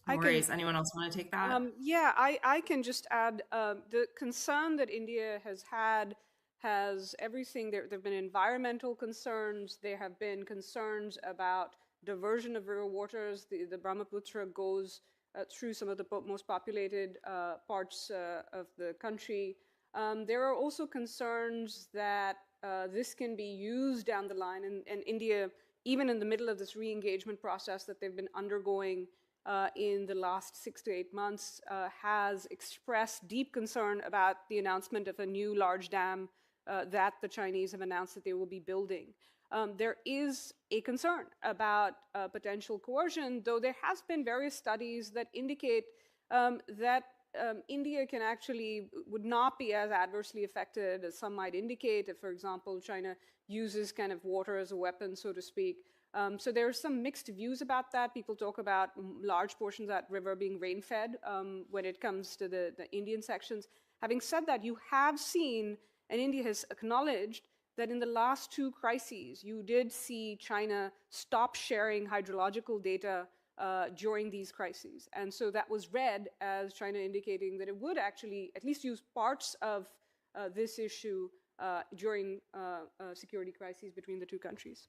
No worries. Anyone else want to take that? Yeah, I can just add the concern that India has had has everything. There have been environmental concerns. There have been concerns about diversion of river waters. The Brahmaputra goes through some of the most populated parts of the country. There are also concerns that this can be used down the line, and India, even in the middle of this re-engagement process that they've been undergoing in the last 6 to 8 months, has expressed deep concern about the announcement of a new large dam that the Chinese have announced that they will be building. There is a concern about potential coercion, though there has been various studies that indicate that India can actually would not be as adversely affected as some might indicate if, for example, China uses kind of water as a weapon, so to speak. So there are some mixed views about that. People talk about large portions of that river being rain-fed when it comes to the Indian sections. Having said that, you have seen, and India has acknowledged, that in the last 2 crises, you did see China stop sharing hydrological data during these crises. And so that was read as China indicating that it would actually at least use parts of this issue during security crises between the 2 countries.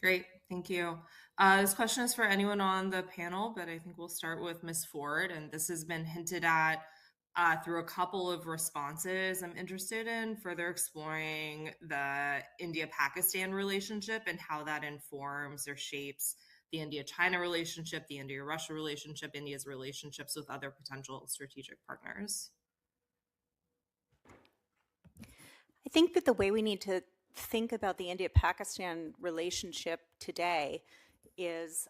Great, thank you. This question is for anyone on the panel, but I think we'll start with Ms. Ford, and this has been hinted at through a couple of responses. I'm interested in further exploring the India-Pakistan relationship and how that informs or shapes the India-China relationship, the India-Russia relationship, India's relationships with other potential strategic partners. I think that the way we need to think about the India-Pakistan relationship today is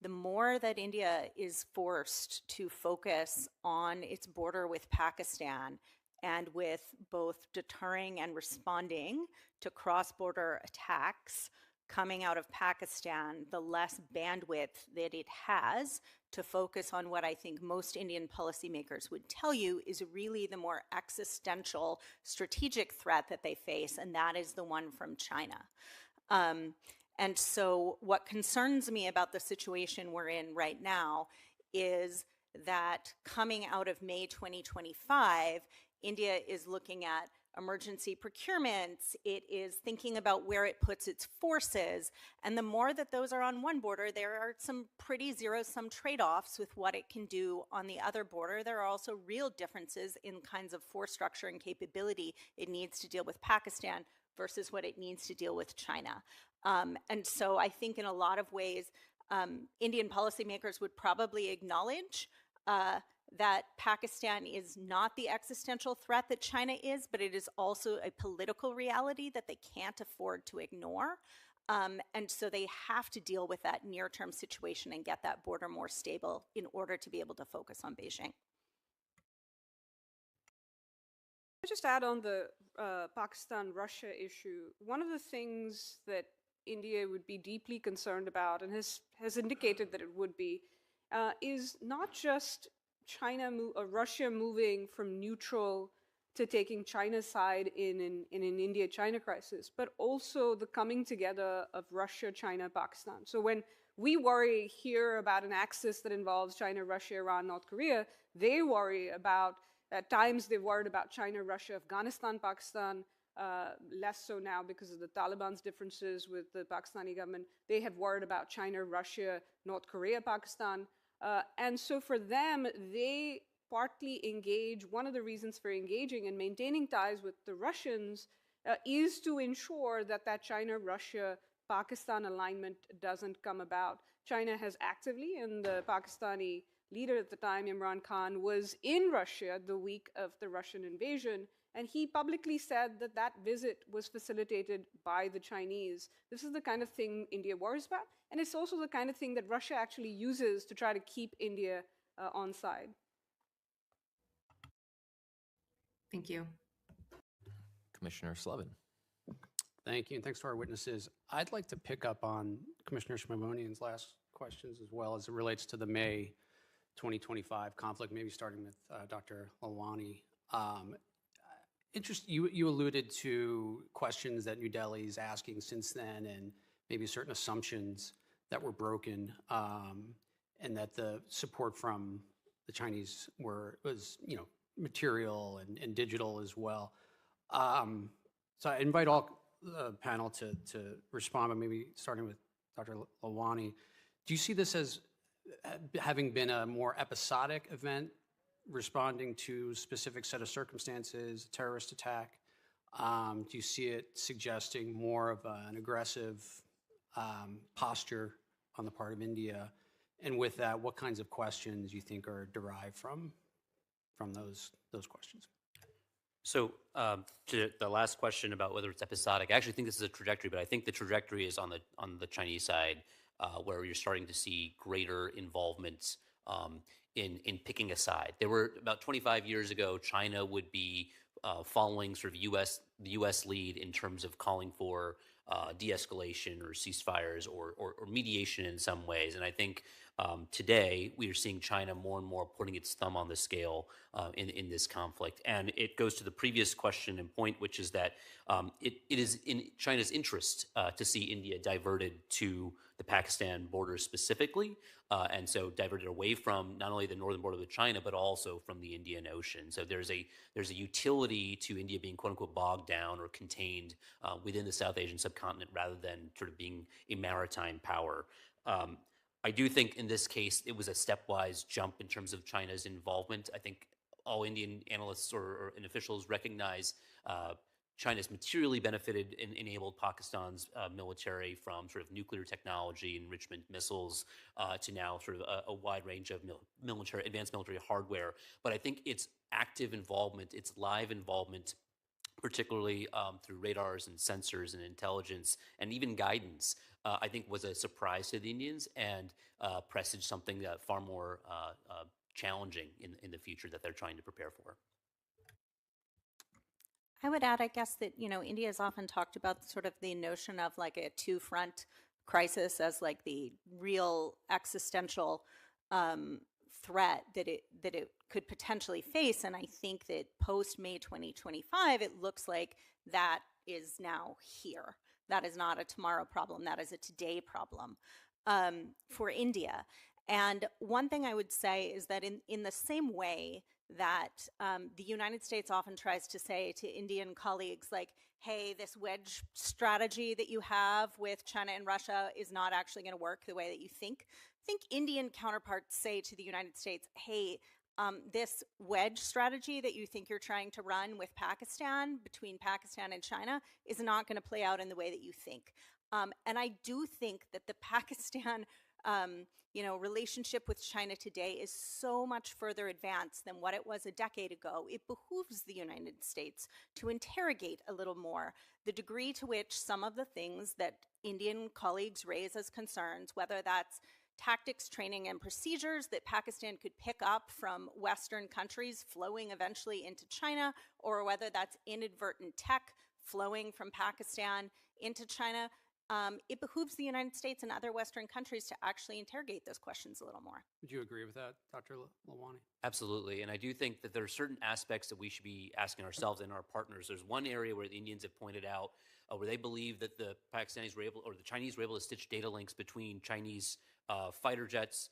the more that India is forced to focus on its border with Pakistan and with both deterring and responding to cross-border attacks coming out of Pakistan, the less bandwidth that it has to focus on what I think most Indian policymakers would tell you is really the more existential strategic threat that they face, and that is the one from China. And so what concerns me about the situation we're in right now is that coming out of May 2025, India is looking at emergency procurements, it is thinking about where it puts its forces, and the more that those are on one border, there are some pretty zero-sum trade-offs with what it can do on the other border. There are also real differences in kinds of force structure and capability it needs to deal with Pakistan versus what it needs to deal with China. And so I think in a lot of ways, Indian policymakers would probably acknowledge that Pakistan is not the existential threat that China is, but it is also a political reality that they can't afford to ignore. And so they have to deal with that near-term situation and get that border more stable in order to be able to focus on Beijing. I'll just add on the Pakistan-Russia issue. One of the things that India would be deeply concerned about, and has indicated that it would be, is not just Russia moving from neutral to taking China's side in an India-China crisis, but also the coming together of Russia, China, Pakistan. So when we worry here about an axis that involves China, Russia, Iran, North Korea, they worry about, at times they've worried about China, Russia, Afghanistan, Pakistan, less so now because of the Taliban's differences with the Pakistani government. They have worried about China, Russia, North Korea, Pakistan. And so for them, they partly engage, one of the reasons for engaging and maintaining ties with the Russians is to ensure that that China-Russia-Pakistan alignment doesn't come about. China has actively, and the Pakistani leader at the time, Imran Khan, was in Russia the week of the Russian invasion, and he publicly said that that visit was facilitated by the Chinese. This is the kind of thing India worries about, and it's also the kind of thing that Russia actually uses to try to keep India on side. Thank you. Commissioner Slevin. Thank you, and thanks to our witnesses. I'd like to pick up on Commissioner Shimonian's last questions as well as it relates to the May 2025 conflict, maybe starting with Dr. Lalwani. You alluded to questions that New Delhi is asking since then and maybe certain assumptions that were broken and that the support from the Chinese was material and digital as well. So I invite all the panel to respond, but maybe starting with Dr. Lalwani. Do you see this as having been a more episodic event, responding to a specific set of circumstances, a terrorist attack? Do you see it suggesting more of an aggressive posture on the part of India? And with that, what kinds of questions you think are derived from those questions? So to the last question about whether it's episodic, I actually think this is a trajectory, but I think the trajectory is on the Chinese side, where you're starting to see greater involvement in picking a side. There were about 25 years ago, China would be following sort of the U.S. lead in terms of calling for de-escalation or ceasefires or mediation in some ways. And I think today we are seeing China more and more putting its thumb on the scale in this conflict. And it goes to the previous question and point, which is that it is in China's interest to see India diverted to the Pakistan border specifically, and so diverted away from not only the northern border with China, but also from the Indian Ocean. So there's a utility to India being quote unquote bogged down or contained within the South Asian subcontinent rather than sort of being a maritime power. I do think in this case it was a stepwise jump in terms of China's involvement. I think all Indian analysts or officials recognize China's materially benefited and enabled Pakistan's military from sort of nuclear technology, enrichment missiles, to now sort of a wide range of advanced military hardware. But I think its active involvement, its live involvement, particularly through radars and sensors and intelligence and even guidance, I think was a surprise to the Indians and presaged something far more challenging in the future that they're trying to prepare for. I would add, I guess, that, India has often talked about sort of the notion of like a two-front crisis as like the real existential threat that it could potentially face. And I think that post-May 2025, it looks like that is now here. That is not a tomorrow problem. That is a today problem for India. And one thing I would say is that in the same way that the United States often tries to say to Indian colleagues, like, hey, this wedge strategy that you have with China and Russia is not actually going to work the way that you think. I think Indian counterparts say to the United States, hey, this wedge strategy that you think you're trying to run with Pakistan, between Pakistan and China, is not going to play out in the way that you think. And I do think that the Pakistan relationship with China today is so much further advanced than what it was a decade ago. It behooves the United States to interrogate a little more the degree to which some of the things that Indian colleagues raise as concerns, whether that's tactics, training, and procedures that Pakistan could pick up from Western countries flowing eventually into China, or whether that's inadvertent tech flowing from Pakistan into China, it behooves the United States and other Western countries to actually interrogate those questions a little more. Would you agree with that, Dr. Lalwani? Absolutely. And I do think that there are certain aspects that we should be asking ourselves and our partners. There's one area where the Indians have pointed out where they believe that the Pakistanis were able, or the Chinese were able to stitch data links between Chinese fighter jets,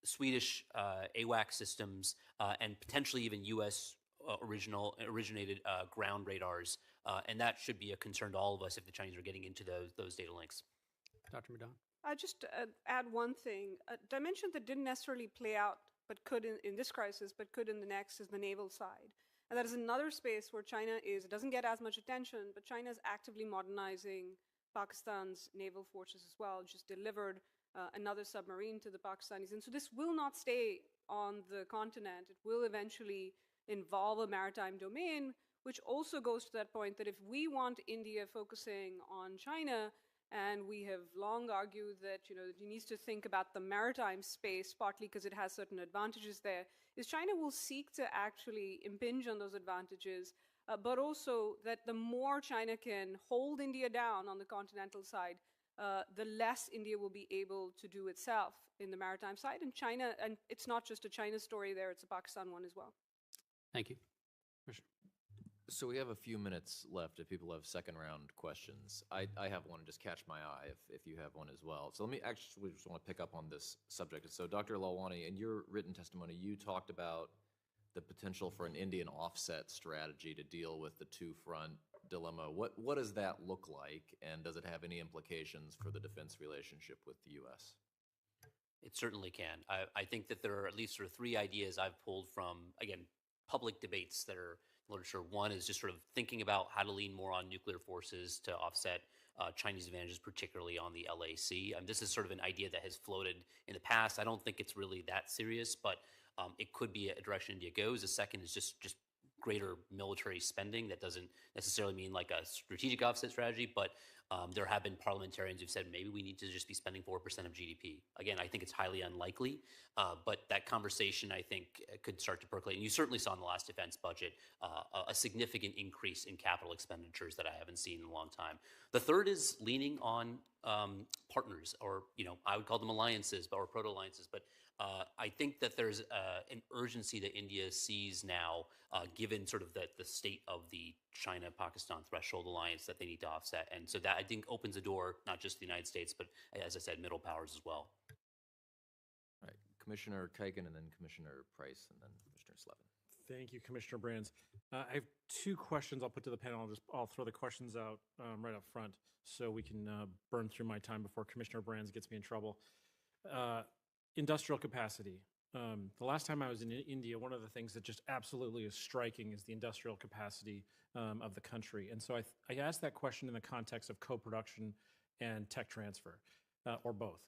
Swedish AWACS systems, and potentially even U.S. originated ground radars. And that should be a concern to all of us if the Chinese are getting into those data links. Dr. Madan? I just add one thing. A dimension that didn't necessarily play out, but could in this crisis, but could in the next, is the naval side. And that is another space where China doesn't get as much attention, but China is actively modernizing Pakistan's naval forces as well, just delivered another submarine to the Pakistanis. And so this will not stay on the continent. It will eventually involve a maritime domain, which also goes to that point that if we want India focusing on China, and we have long argued that it needs to think about the maritime space, partly because it has certain advantages there, is China will seek to actually impinge on those advantages, but also that the more China can hold India down on the continental side, the less India will be able to do itself in the maritime side. And China, and it's not just a China story there, it's a Pakistan one as well. Thank you. So we have a few minutes left if people have second round questions. I have one, just catch my eye if you have one as well. So let me actually just want to pick up on this subject. So Dr. Lalwani, in your written testimony, you talked about the potential for an Indian offset strategy to deal with the two-front dilemma. What does that look like, and does it have any implications for the defense relationship with the U.S.? It certainly can. I think that there are at least sort of three ideas I've pulled from, again, public debates that are literature. One is just sort of thinking about how to lean more on nuclear forces to offset Chinese advantages, particularly on the LAC. This is sort of an idea that has floated in the past. I don't think it's really that serious, but it could be a direction India goes. The second is just greater military spending. That doesn't necessarily mean like a strategic offset strategy, but there have been parliamentarians who've said maybe we need to just be spending 4% of GDP. Again, I think it's highly unlikely, but that conversation, I think, could start to percolate. And you certainly saw in the last defense budget a significant increase in capital expenditures that I haven't seen in a long time. The third is leaning on partners, or I would call them alliances or proto-alliances, but I think that there's an urgency that India sees now, given sort of the state of the China-Pakistan threshold alliance that they need to offset. And so that, I think, opens the door, not just the United States, but as I said, middle powers as well. All right, Commissioner Kagan, and then Commissioner Price, and then Commissioner Slevin. Thank you, Commissioner Brands. I have two questions I'll put to the panel. I'll throw the questions out right up front so we can burn through my time before Commissioner Brands gets me in trouble. Industrial capacity. The last time I was in India, one of the things that just absolutely is striking is the industrial capacity of the country. And so I asked that question in the context of co-production and tech transfer, or both.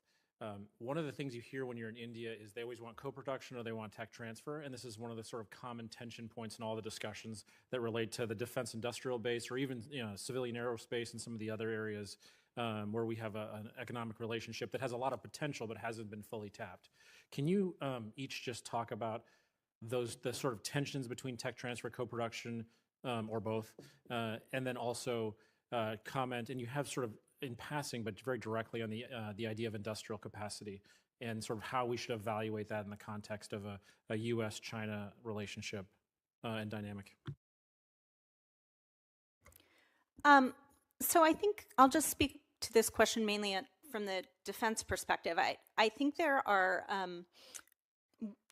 One of the things you hear when you're in India is they always want co-production or they want tech transfer, and this is one of the sort of common tension points in all the discussions that relate to the defense industrial base, or even civilian aerospace and some of the other areas where we have an economic relationship that has a lot of potential but hasn't been fully tapped. Can you each just talk about the sort of tensions between tech transfer, co-production, or both, and then also comment, and you have sort of in passing, but very directly on the idea of industrial capacity and sort of how we should evaluate that in the context of a U.S.-China relationship and dynamic. So I think I'll just speak to this question mainly defense perspective, I think there are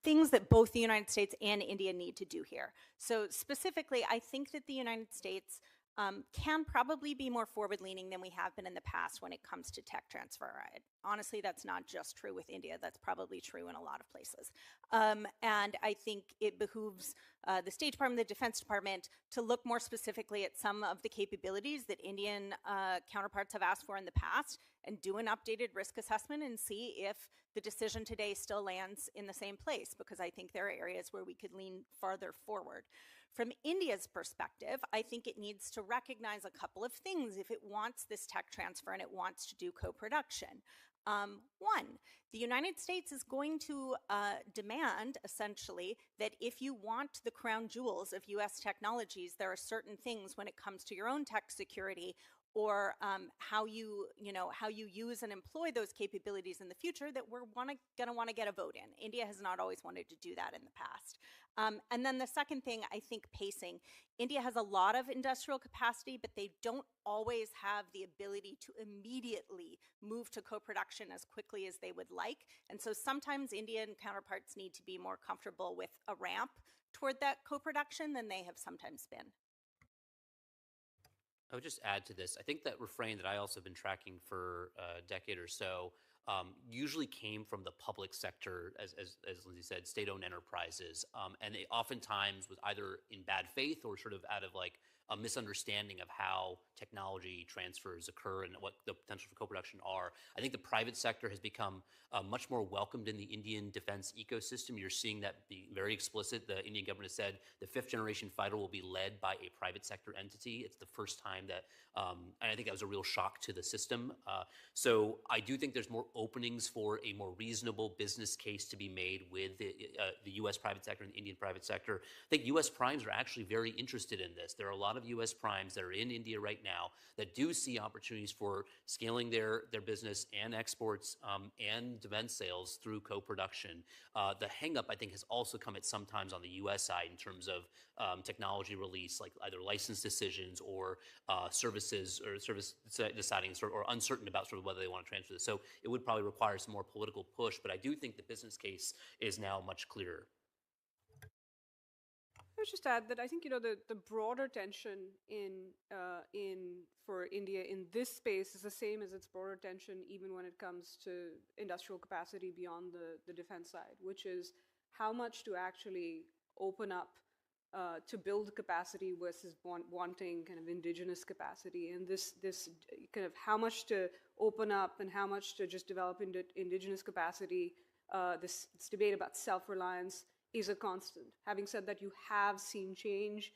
things that both the United States and India need to do here. So specifically, I think that the United States can probably be more forward-leaning than we have been in the past when it comes to tech transfer. Honestly, that's not just true with India. That's probably true in a lot of places. And I think it behooves the State Department, the Defense Department, to look more specifically at some of the capabilities that Indian counterparts have asked for in the past and do an updated risk assessment and see if the decision today still lands in the same place, because I think there are areas where we could lean farther forward. From India's perspective, I think it needs to recognize a couple of things if it wants this tech transfer and it wants to do co-production. One, the United States is going to demand, essentially, that if you want the crown jewels of US technologies, there are certain things when it comes to your own tech security or how you use and employ those capabilities in the future that we're going to want to get a vote in. India has not always wanted to do that in the past. And then the second thing, I think pacing. India has a lot of industrial capacity, but they don't always have the ability to immediately move to co-production as quickly as they would like. And so sometimes Indian counterparts need to be more comfortable with a ramp toward that co-production than they have sometimes been. I would just add to this. I think that refrain that I also have been tracking for a decade or so usually came from the public sector, as Lindsay said, state-owned enterprises. And they oftentimes was either in bad faith or sort of out of like a misunderstanding of how technology transfers occur and what the potential for co-production are. I think the private sector has become much more welcomed in the Indian defense ecosystem. You're seeing that be very explicit. The Indian government has said the 5th generation fighter will be led by a private sector entity. It's the first time that, and I think that was a real shock to the system. So I do think there's more openings for a more reasonable business case to be made with the US private sector and the Indian private sector. I think US primes are actually very interested in this. There are a lot of US primes that are in India right now that do see opportunities for scaling their business and exports and defense sales through co-production. The hang-up, I think, has also come at sometimes on the US side in terms of technology release, like either license decisions or services or service deciding or uncertain about sort of whether they want to transfer this. So it would probably require some more political push, but I do think the business case is now much clearer. I would just add that I think the broader tension for India in this space is the same as its broader tension even when it comes to industrial capacity beyond the defense side, which is how much to actually open up to build capacity versus wanting kind of indigenous capacity, and this kind of how much to open up and how much to just develop indigenous capacity. This debate about self-reliance is a constant. Having said that, you have seen change.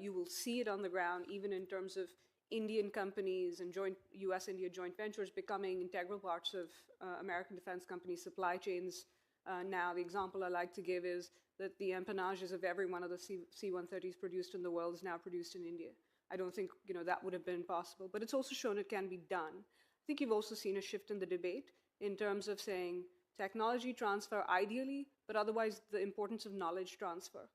You will see it on the ground, even in terms of Indian companies and US-India joint ventures becoming integral parts of American defense companies' supply chains. Now, the example I like to give is that the empennages of every one of the C-130s produced in the world is now produced in India. I don't think that would have been possible, but it's also shown it can be done. I think you've also seen a shift in the debate in terms of saying technology transfer ideally, but otherwise the importance of knowledge transfer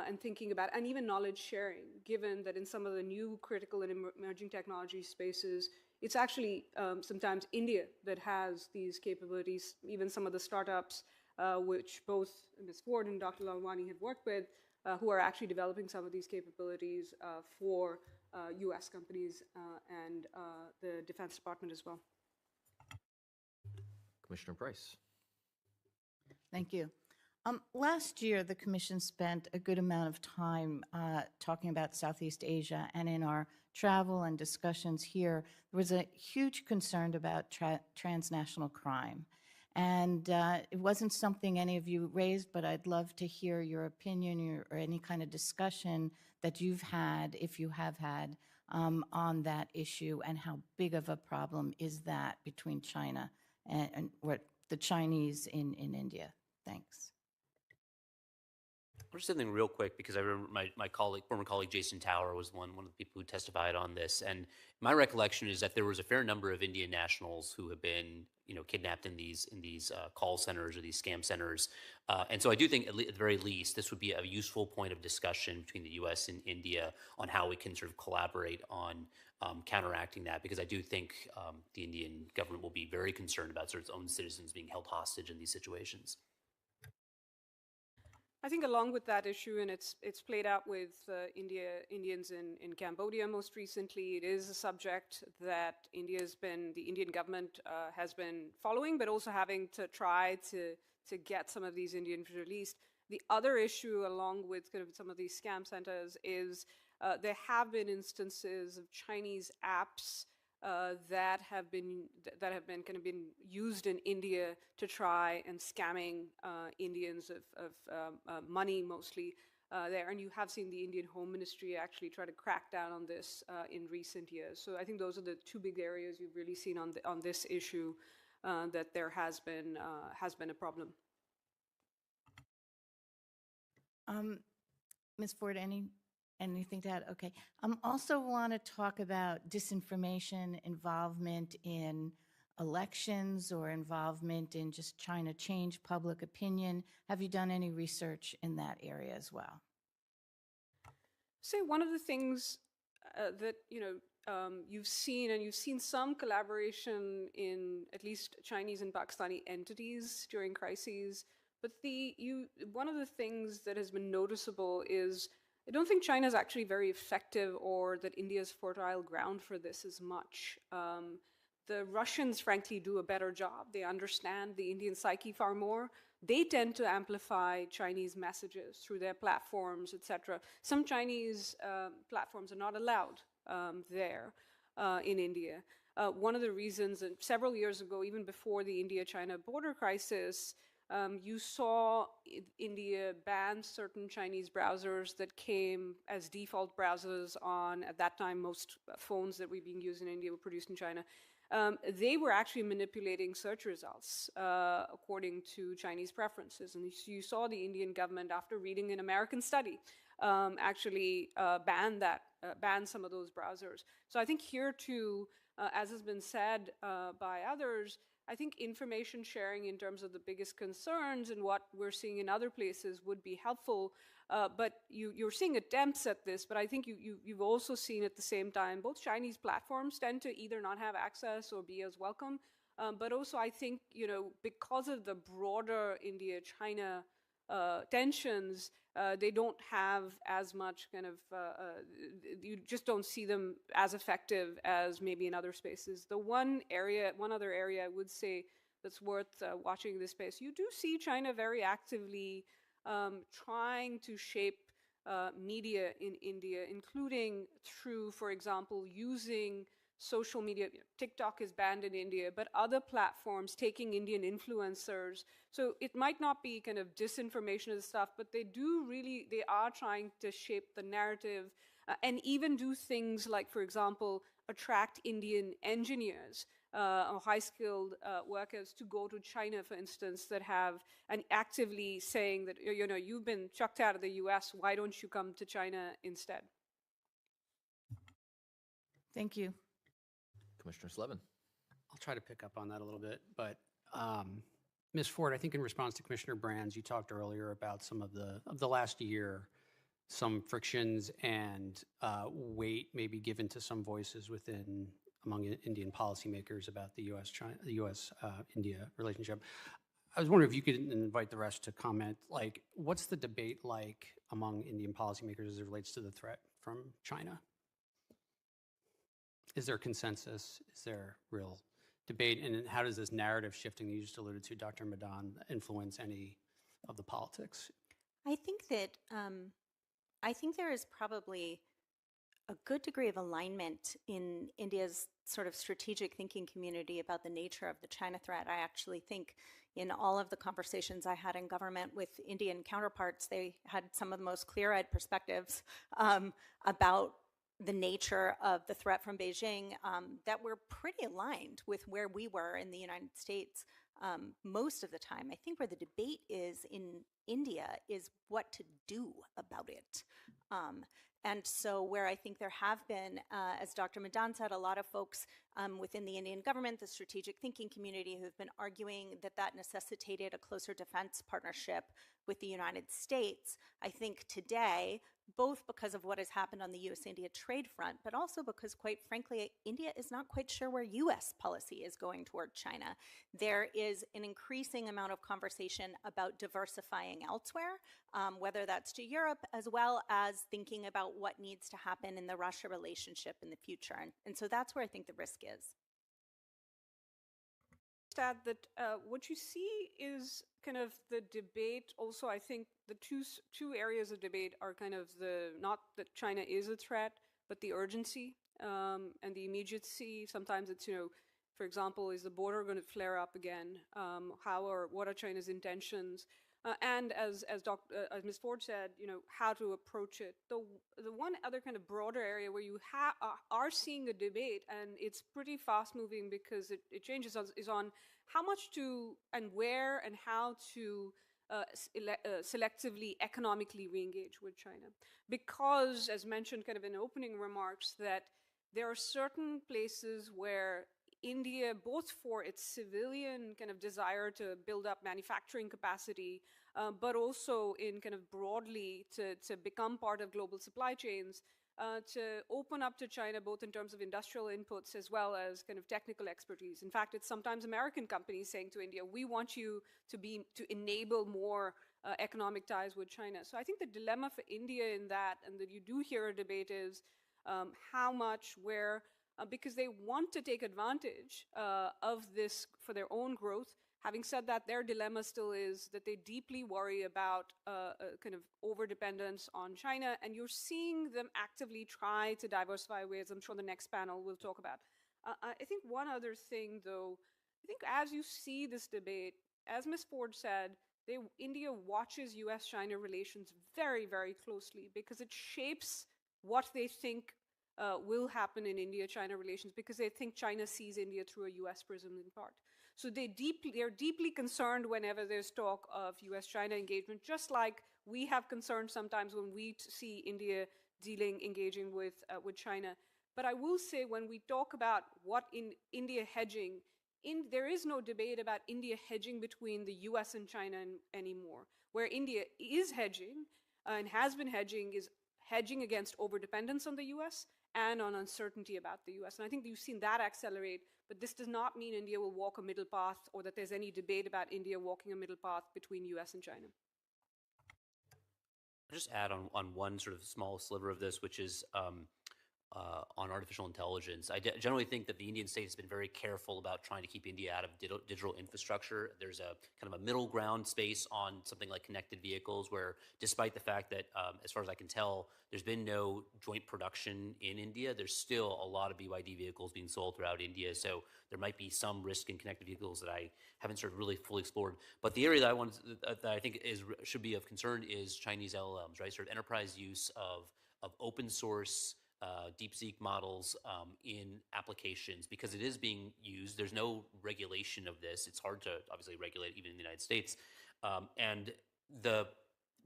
and thinking about, and even knowledge sharing, given that in some of the new critical and emerging technology spaces, it's actually sometimes India that has these capabilities, even some of the startups which both Ms. Ford and Dr. Lalwani have worked with, who are actually developing some of these capabilities for US companies and the Defense Department as well. Commissioner Price. Thank you. Last year, the Commission spent a good amount of time talking about Southeast Asia, and in our travel and discussions here, there was a huge concern about transnational crime. And it wasn't something any of you raised, but I'd love to hear your opinion or any kind of discussion that you've had, if you have had, on that issue, and how big of a problem is that between China and the Chinese in India. Thanks. I'll just say something real quick because I remember my colleague, former colleague Jason Tower was one of the people who testified on this, and my recollection is that there was a fair number of Indian nationals who have been, kidnapped in these call centers or these scam centers, and so I do think at the very least this would be a useful point of discussion between the U.S. and India on how we can sort of collaborate on counteracting that, because I do think the Indian government will be very concerned about sort of its own citizens being held hostage in these situations. I think along with that issue, and it's played out with Indians in Cambodia most recently, it is a subject that the Indian government has been following, but also having to try to get some of these Indians released. The other issue, along with kind of some of these scam centers, is there have been instances of Chinese apps that have been kind of been used in India to try and scamming Indians of money mostly there, and you have seen the Indian Home Ministry actually try to crack down on this in recent years. So I think those are the two big areas you've really seen on this issue that there has been a problem. Ms. Ford, anything to add? Okay. Also want to talk about disinformation, involvement in elections or involvement in just trying to change public opinion. Have you done any research in that area as well? So one of the things that you've seen some collaboration in at least Chinese and Pakistani entities during crises. But one of the things that has been noticeable is I don't think China is actually very effective, or that India's fertile ground for this as much. The Russians, frankly, do a better job. They understand the Indian psyche far more. They tend to amplify Chinese messages through their platforms, etc. Some Chinese platforms are not allowed there in India. One of the reasons, and several years ago, even before the India-China border crisis, you saw India ban certain Chinese browsers that came as default browsers on, at that time, most phones that were being used in India were produced in China. They were actually manipulating search results according to Chinese preferences. And you saw the Indian government, after reading an American study, actually ban some of those browsers. So I think here too, as has been said by others, I think information sharing in terms of the biggest concerns and what we're seeing in other places would be helpful. But you're seeing attempts at this, but I think you've also seen at the same time, both Chinese platforms tend to either not have access or be as welcome. But also I think, because of the broader India-China tensions, they don't have as much kind of, you just don't see them as effective as maybe in other spaces. The one other area I would say that's worth watching in this space, you do see China very actively trying to shape media in India, including through, for example, using social media. TikTok is banned in India, but other platforms taking Indian influencers. So it might not be kind of disinformation and stuff, but they are trying to shape the narrative and even do things like, for example, attract Indian engineers or high-skilled workers to go to China, for instance, that have, and actively saying that, you've been chucked out of the US, why don't you come to China instead? Thank you. Commissioner Slevin. I'll try to pick up on that a little bit, but Ms. Ford, I think in response to Commissioner Brands, you talked earlier about some of the last year, some frictions and weight maybe given to some voices among Indian policymakers about the U.S.-India relationship. I was wondering if you could invite the rest to comment, like, what's the debate like among Indian policymakers as it relates to the threat from China? Is there consensus? Is there real debate? And how does this narrative shifting that you just alluded to, Dr. Madan, influence any of the politics? I think that I think there is probably a good degree of alignment in India's sort of strategic thinking community about the nature of the China threat. I actually think in all of the conversations I had in government with Indian counterparts, they had some of the most clear-eyed perspectives about the nature of the threat from Beijing that were pretty aligned with where we were in the United States most of the time. I think where the debate is in India is what to do about it. And so where I think there have been, as Dr. Madan said, a lot of folks within the Indian government, the strategic thinking community, who've been arguing that that necessitated a closer defense partnership with the United States. I think today, both because of what has happened on the U.S.-India trade front, but also because, quite frankly, India is not quite sure where U.S. policy is going toward China. There is an increasing amount of conversation about diversifying elsewhere, whether that's to Europe, as well as thinking about what needs to happen in the Russia relationship in the future. And so that's where I think the risk is. That what you see is kind of the debate. Also, I think the two areas of debate are kind of not that China is a threat, but the urgency and the immediacy. Sometimes it's, for example, is the border going to flare up again? What are China's intentions? And as Ms. Ford said, how to approach it. The one other kind of broader area where you are seeing a debate, and it's pretty fast moving because it changes, is on how much to and where and how to selectively economically re-engage with China. Because, as mentioned kind of in opening remarks, that there are certain places where India, both for its civilian kind of desire to build up manufacturing capacity, but also in kind of broadly to become part of global supply chains, to open up to China, both in terms of industrial inputs as well as kind of technical expertise. In fact, it's sometimes American companies saying to India, we want you to enable more economic ties with China. So I think the dilemma for India in that, and that you do hear a debate, is how much, where, because they want to take advantage of this for their own growth. Having said that, their dilemma still is that they deeply worry about kind of over-dependence on China, and you're seeing them actively try to diversify away, as I'm sure the next panel will talk about. I think one other thing, though, I think as you see this debate, as Ms. Ford said, India watches U.S.-China relations very, very closely because it shapes what they think will happen in India-China relations, because they think China sees India through a U.S. prism in part. So they're deeply concerned whenever there's talk of U.S.-China engagement, just like we have concerns sometimes when we see India engaging with China. But I will say, when we talk about what in India hedging, there is no debate about India hedging between the U.S. and China anymore. Where India is hedging and has been hedging is hedging against overdependence on the U.S. and on uncertainty about the U.S. And I think you've seen that accelerate, but this does not mean India will walk a middle path, or that there's any debate about India walking a middle path between U.S. and China. I'll just add on one sort of small sliver of this, which is on artificial intelligence. I generally think that the Indian state has been very careful about trying to keep India out of digital infrastructure. There's a kind of a middle ground space on something like connected vehicles, where despite the fact that, as far as I can tell, there's been no joint production in India, there's still a lot of BYD vehicles being sold throughout India. So there might be some risk in connected vehicles that I haven't sort of really fully explored. But the area that I think should be of concern is Chinese LLMs, right? Sort of enterprise use of open source DeepSeek models in applications, because it is being used. There's no regulation of this. It's hard to obviously regulate even in the United States. And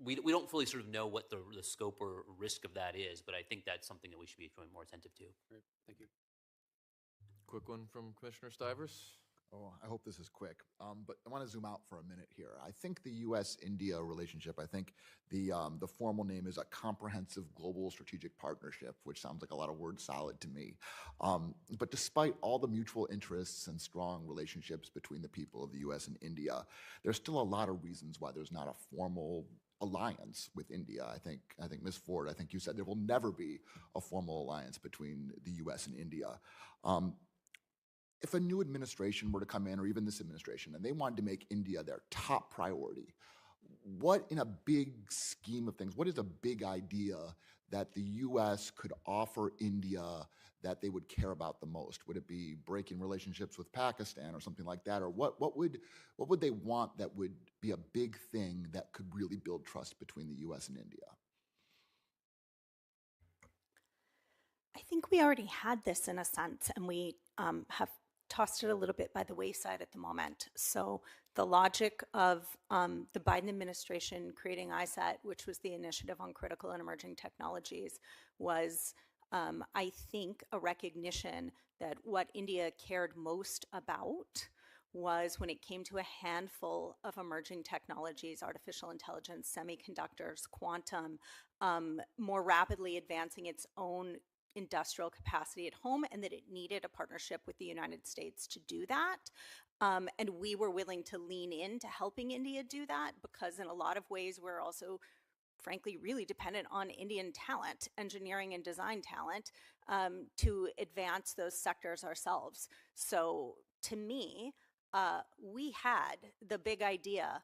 we don't fully sort of know what the scope or risk of that is, but I think that's something that we should be more attentive to. Great. Thank you. Quick one from Commissioner Stivers. Oh, I hope this is quick, but I want to zoom out for a minute here. I think the U.S.-India relationship, I think the formal name is a comprehensive global strategic partnership, which sounds like a lot of word salad to me. But despite all the mutual interests and strong relationships between the people of the U.S. and India, there's still a lot of reasons why there's not a formal alliance with India. I think Ms. Ford, I think you said there will never be a formal alliance between the U.S. and India. If a new administration were to come in, or even this administration, and they wanted to make India their top priority, what, in a big scheme of things, what is a big idea that the U.S. could offer India that they would care about the most? Would it be breaking relationships with Pakistan or something like that? Or what would they want that would be a big thing that could really build trust between the U.S. and India? I think we already had this in a sense, and we have tossed it a little bit by the wayside at the moment. So the logic of the Biden administration creating ISAT, which was the Initiative on Critical and Emerging Technologies, was, I think, a recognition that what India cared most about was when it came to a handful of emerging technologies, artificial intelligence, semiconductors, quantum, more rapidly advancing its own industrial capacity at home, and that it needed a partnership with the United States to do that. And we were willing to lean into helping India do that because in a lot of ways we're also, frankly, really dependent on Indian talent, engineering and design talent, to advance those sectors ourselves. So to me, we had the big idea,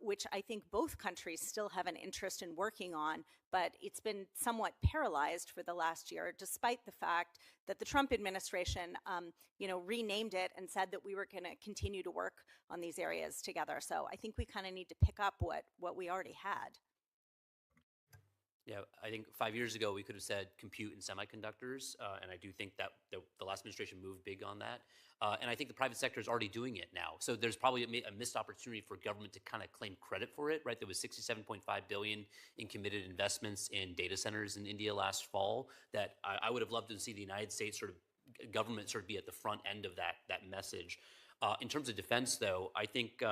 which I think both countries still have an interest in working on, but it's been somewhat paralyzed for the last year, despite the fact that the Trump administration, renamed it and said that we were going to continue to work on these areas together. So I think we kind of need to pick up what we already had. Yeah, I think 5 years ago we could have said compute and semiconductors, and I do think that the last administration moved big on that. And I think the private sector is already doing it now. So there's probably a missed opportunity for government to kind of claim credit for it, right? There was $67.5 billion in committed investments in data centers in India last fall that I would have loved to see the United States government sort of be at the front end of that message. In terms of defense, though, I think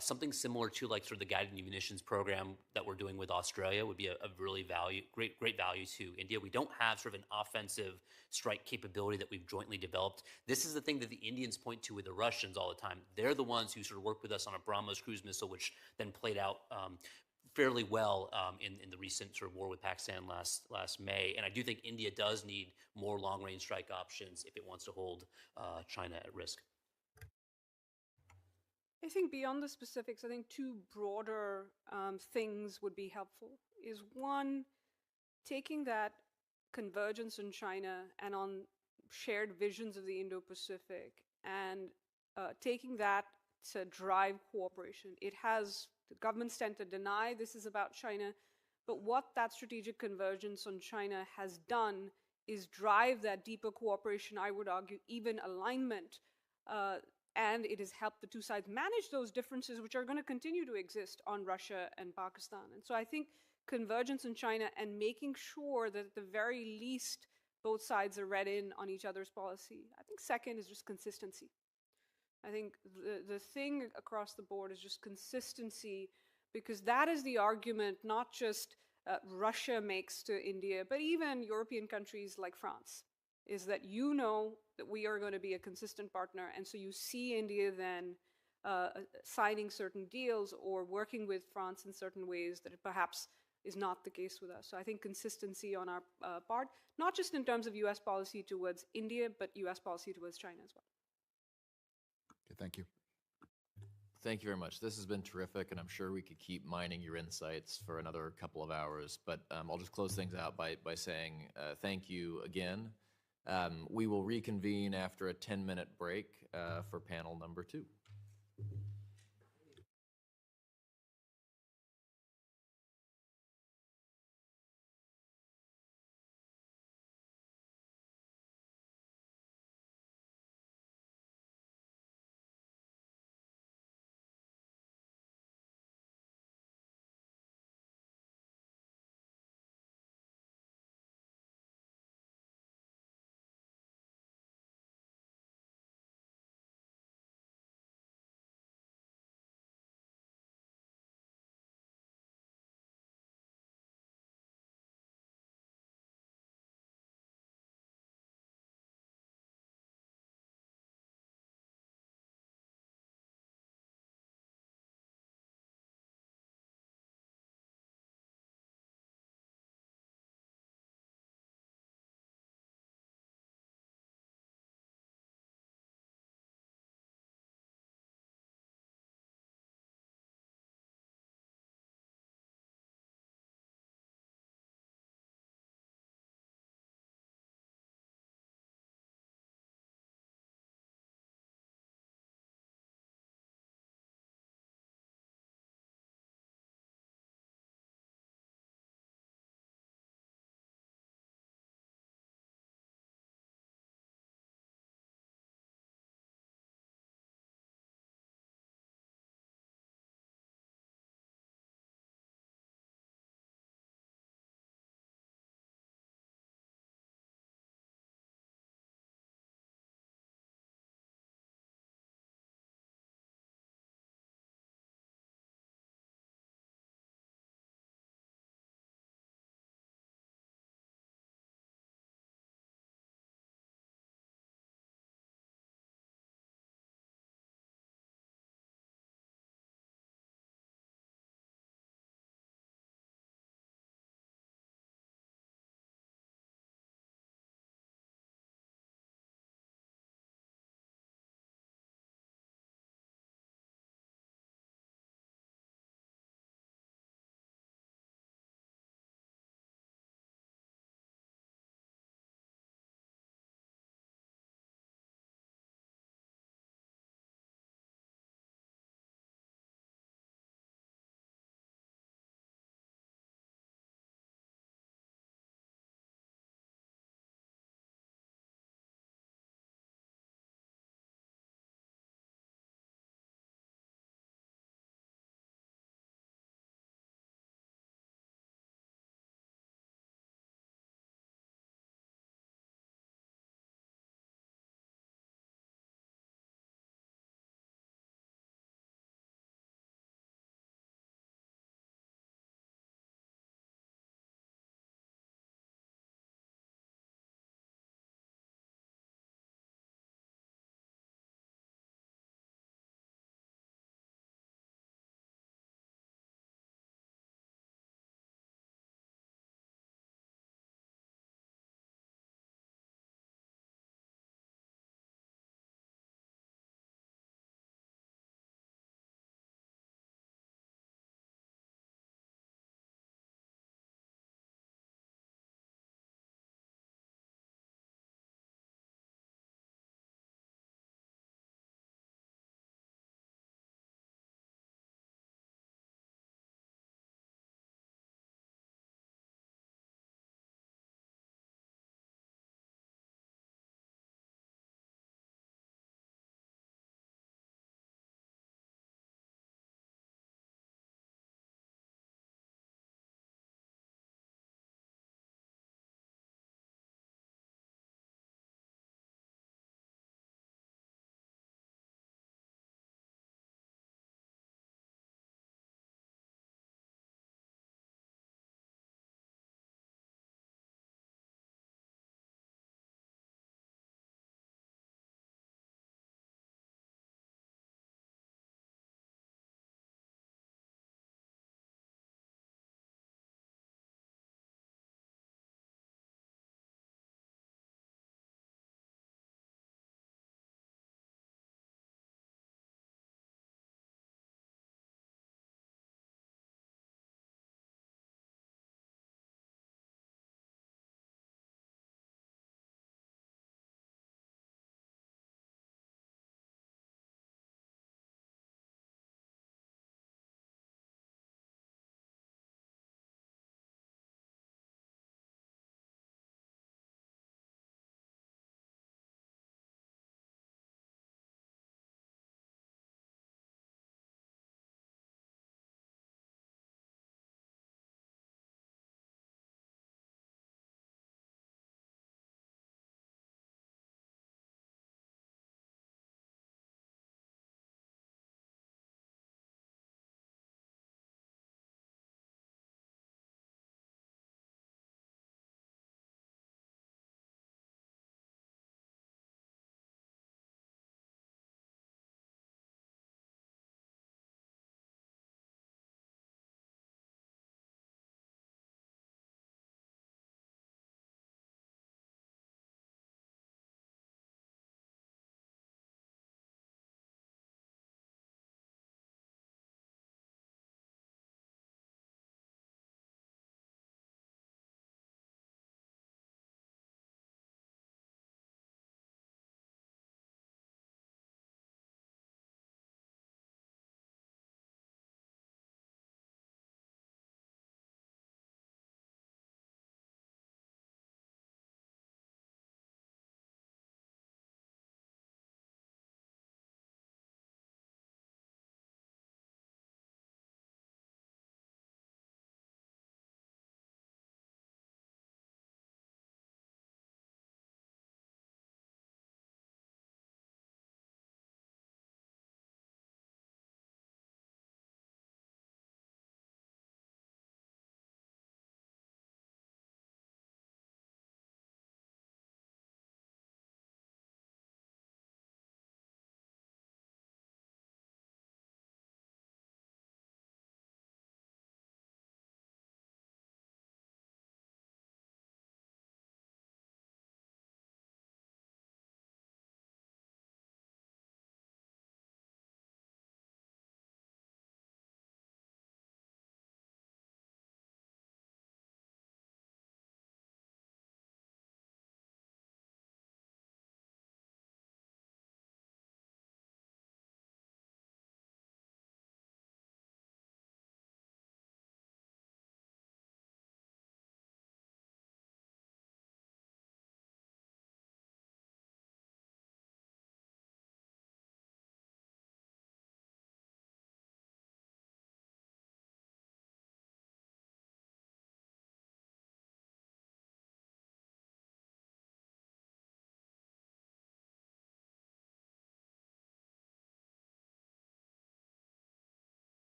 something similar to like sort of the guided munitions program that we're doing with Australia would be a really great value to India. We don't have sort of an offensive strike capability that we've jointly developed. This is the thing that the Indians point to with the Russians all the time. They're the ones who sort of worked with us on a BrahMos cruise missile, which then played out fairly well in the recent sort of war with Pakistan last May. And I do think India does need more long-range strike options if it wants to hold China at risk. I think beyond the specifics, I think two broader things would be helpful. Is one, taking that convergence in China and on shared visions of the Indo-Pacific and taking that to drive cooperation. The governments tend to deny this is about China, but what that strategic convergence on China has done is drive that deeper cooperation, I would argue, even alignment, and it has helped the two sides manage those differences, which are going to continue to exist on Russia and Pakistan. And so I think convergence in China and making sure that at the very least both sides are read in on each other's policy. I think second is just consistency. I think the thing across the board is just consistency, because that is the argument not just Russia makes to India, but even European countries like France, is that you know that we are going to be a consistent partner, and so you see India then signing certain deals or working with France in certain ways that it perhaps is not the case with us. So I think consistency on our part, not just in terms of U.S. policy towards India, but U.S. policy towards China as well. Okay, thank you. Thank you very much. This has been terrific, and I'm sure we could keep mining your insights for another couple of hours, but I'll just close things out by saying thank you again. We will reconvene after a 10-minute break for panel number 2.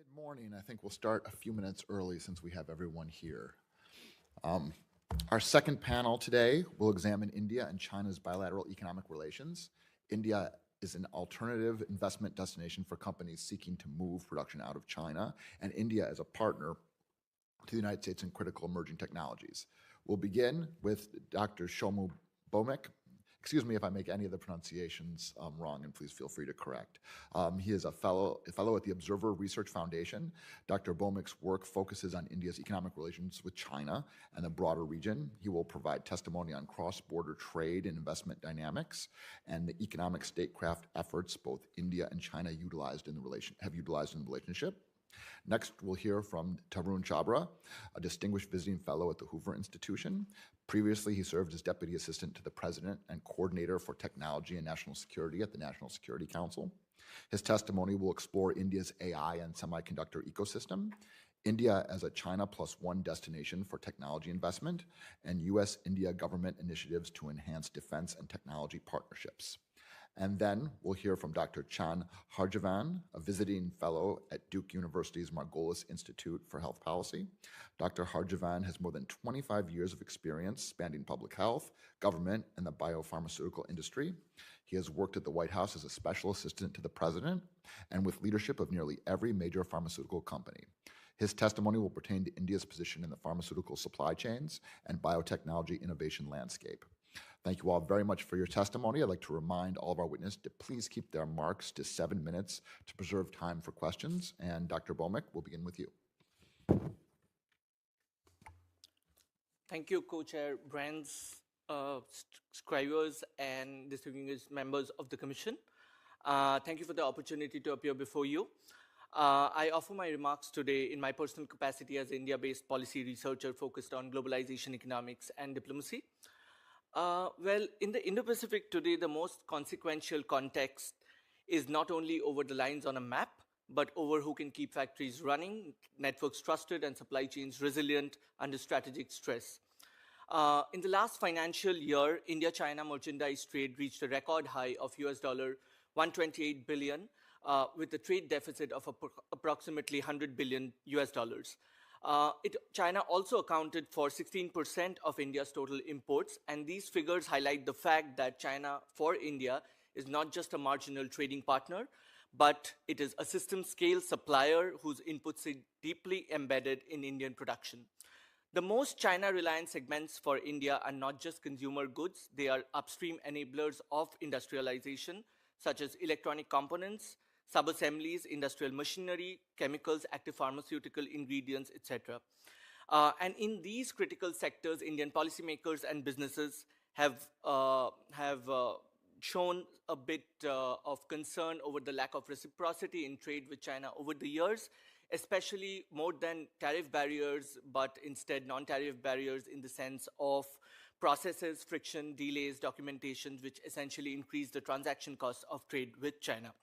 Mid-morning, I think we'll start a few minutes early since we have everyone here. Our second panel today will examine India and China's bilateral economic relations. India is an alternative investment destination for companies seeking to move production out of China, and India is a partner to the United States in critical emerging technologies. We'll begin with Dr. Shomu Bomek. Excuse me if I make any of the pronunciations wrong, and please feel free to correct. He is a fellow at the Observer Research Foundation. Dr. Bomek's work focuses on India's economic relations with China and the broader region. He will provide testimony on cross-border trade and investment dynamics and the economic statecraft efforts both India and China have utilized in the relationship. Next, we'll hear from Tarun Chabra, a distinguished visiting fellow at the Hoover Institution. Previously, he served as Deputy Assistant to the President and Coordinator for Technology and National Security at the National Security Council. His testimony will explore India's AI and semiconductor ecosystem, India as a China +1 destination for technology investment, and U.S.-India government initiatives to enhance defense and technology partnerships. And then we'll hear from Dr. Chan Harjavan, a visiting fellow at Duke University's Margolis Institute for Health Policy. Dr. Harjavan has more than 25 years of experience spanning public health, government, and the biopharmaceutical industry. He has worked at the White House as a special assistant to the president and with leadership of nearly every major pharmaceutical company. His testimony will pertain to India's position in the pharmaceutical supply chains and biotechnology innovation landscape. Thank you all very much for your testimony. I'd like to remind all of our witnesses to please keep their marks to 7 minutes to preserve time for questions. And Dr. Bomek, we'll begin with you. Thank you, Co-Chair Brands, scribers, and distinguished members of the Commission. Thank you for the opportunity to appear before you. I offer my remarks today in my personal capacity as an India-based policy researcher focused on globalization, economics, and diplomacy. Well, in the Indo-Pacific today, the most consequential context is not only over the lines on a map, but over who can keep factories running, networks trusted, and supply chains resilient under strategic stress. In the last financial year, India-China merchandise trade reached a record high of $128 billion, with a trade deficit of approximately $100 billion. China also accounted for 16% of India's total imports, and these figures highlight the fact that China, for India, is not just a marginal trading partner, but it is a system-scale supplier whose inputs are deeply embedded in Indian production. The most China-reliant segments for India are not just consumer goods, they are upstream enablers of industrialization, such as electronic components, sub-assemblies, industrial machinery, chemicals, active pharmaceutical ingredients, etc. And in these critical sectors, Indian policymakers and businesses have shown a bit of concern over the lack of reciprocity in trade with China over the years, especially more than tariff barriers, but instead non-tariff barriers in the sense of processes, friction, delays, documentations, which essentially increase the transaction costs of trade with China.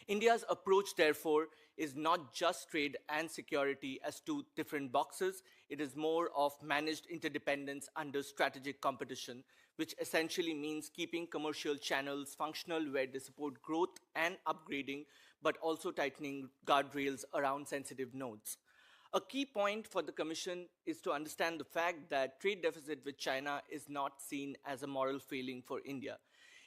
India's approach, therefore, is not just trade and security as two different boxes. It is more of managed interdependence under strategic competition, which essentially means keeping commercial channels functional where they support growth and upgrading, but also tightening guardrails around sensitive nodes. A key point for the Commission is to understand the fact that trade deficit with China is not seen as a moral failing for India.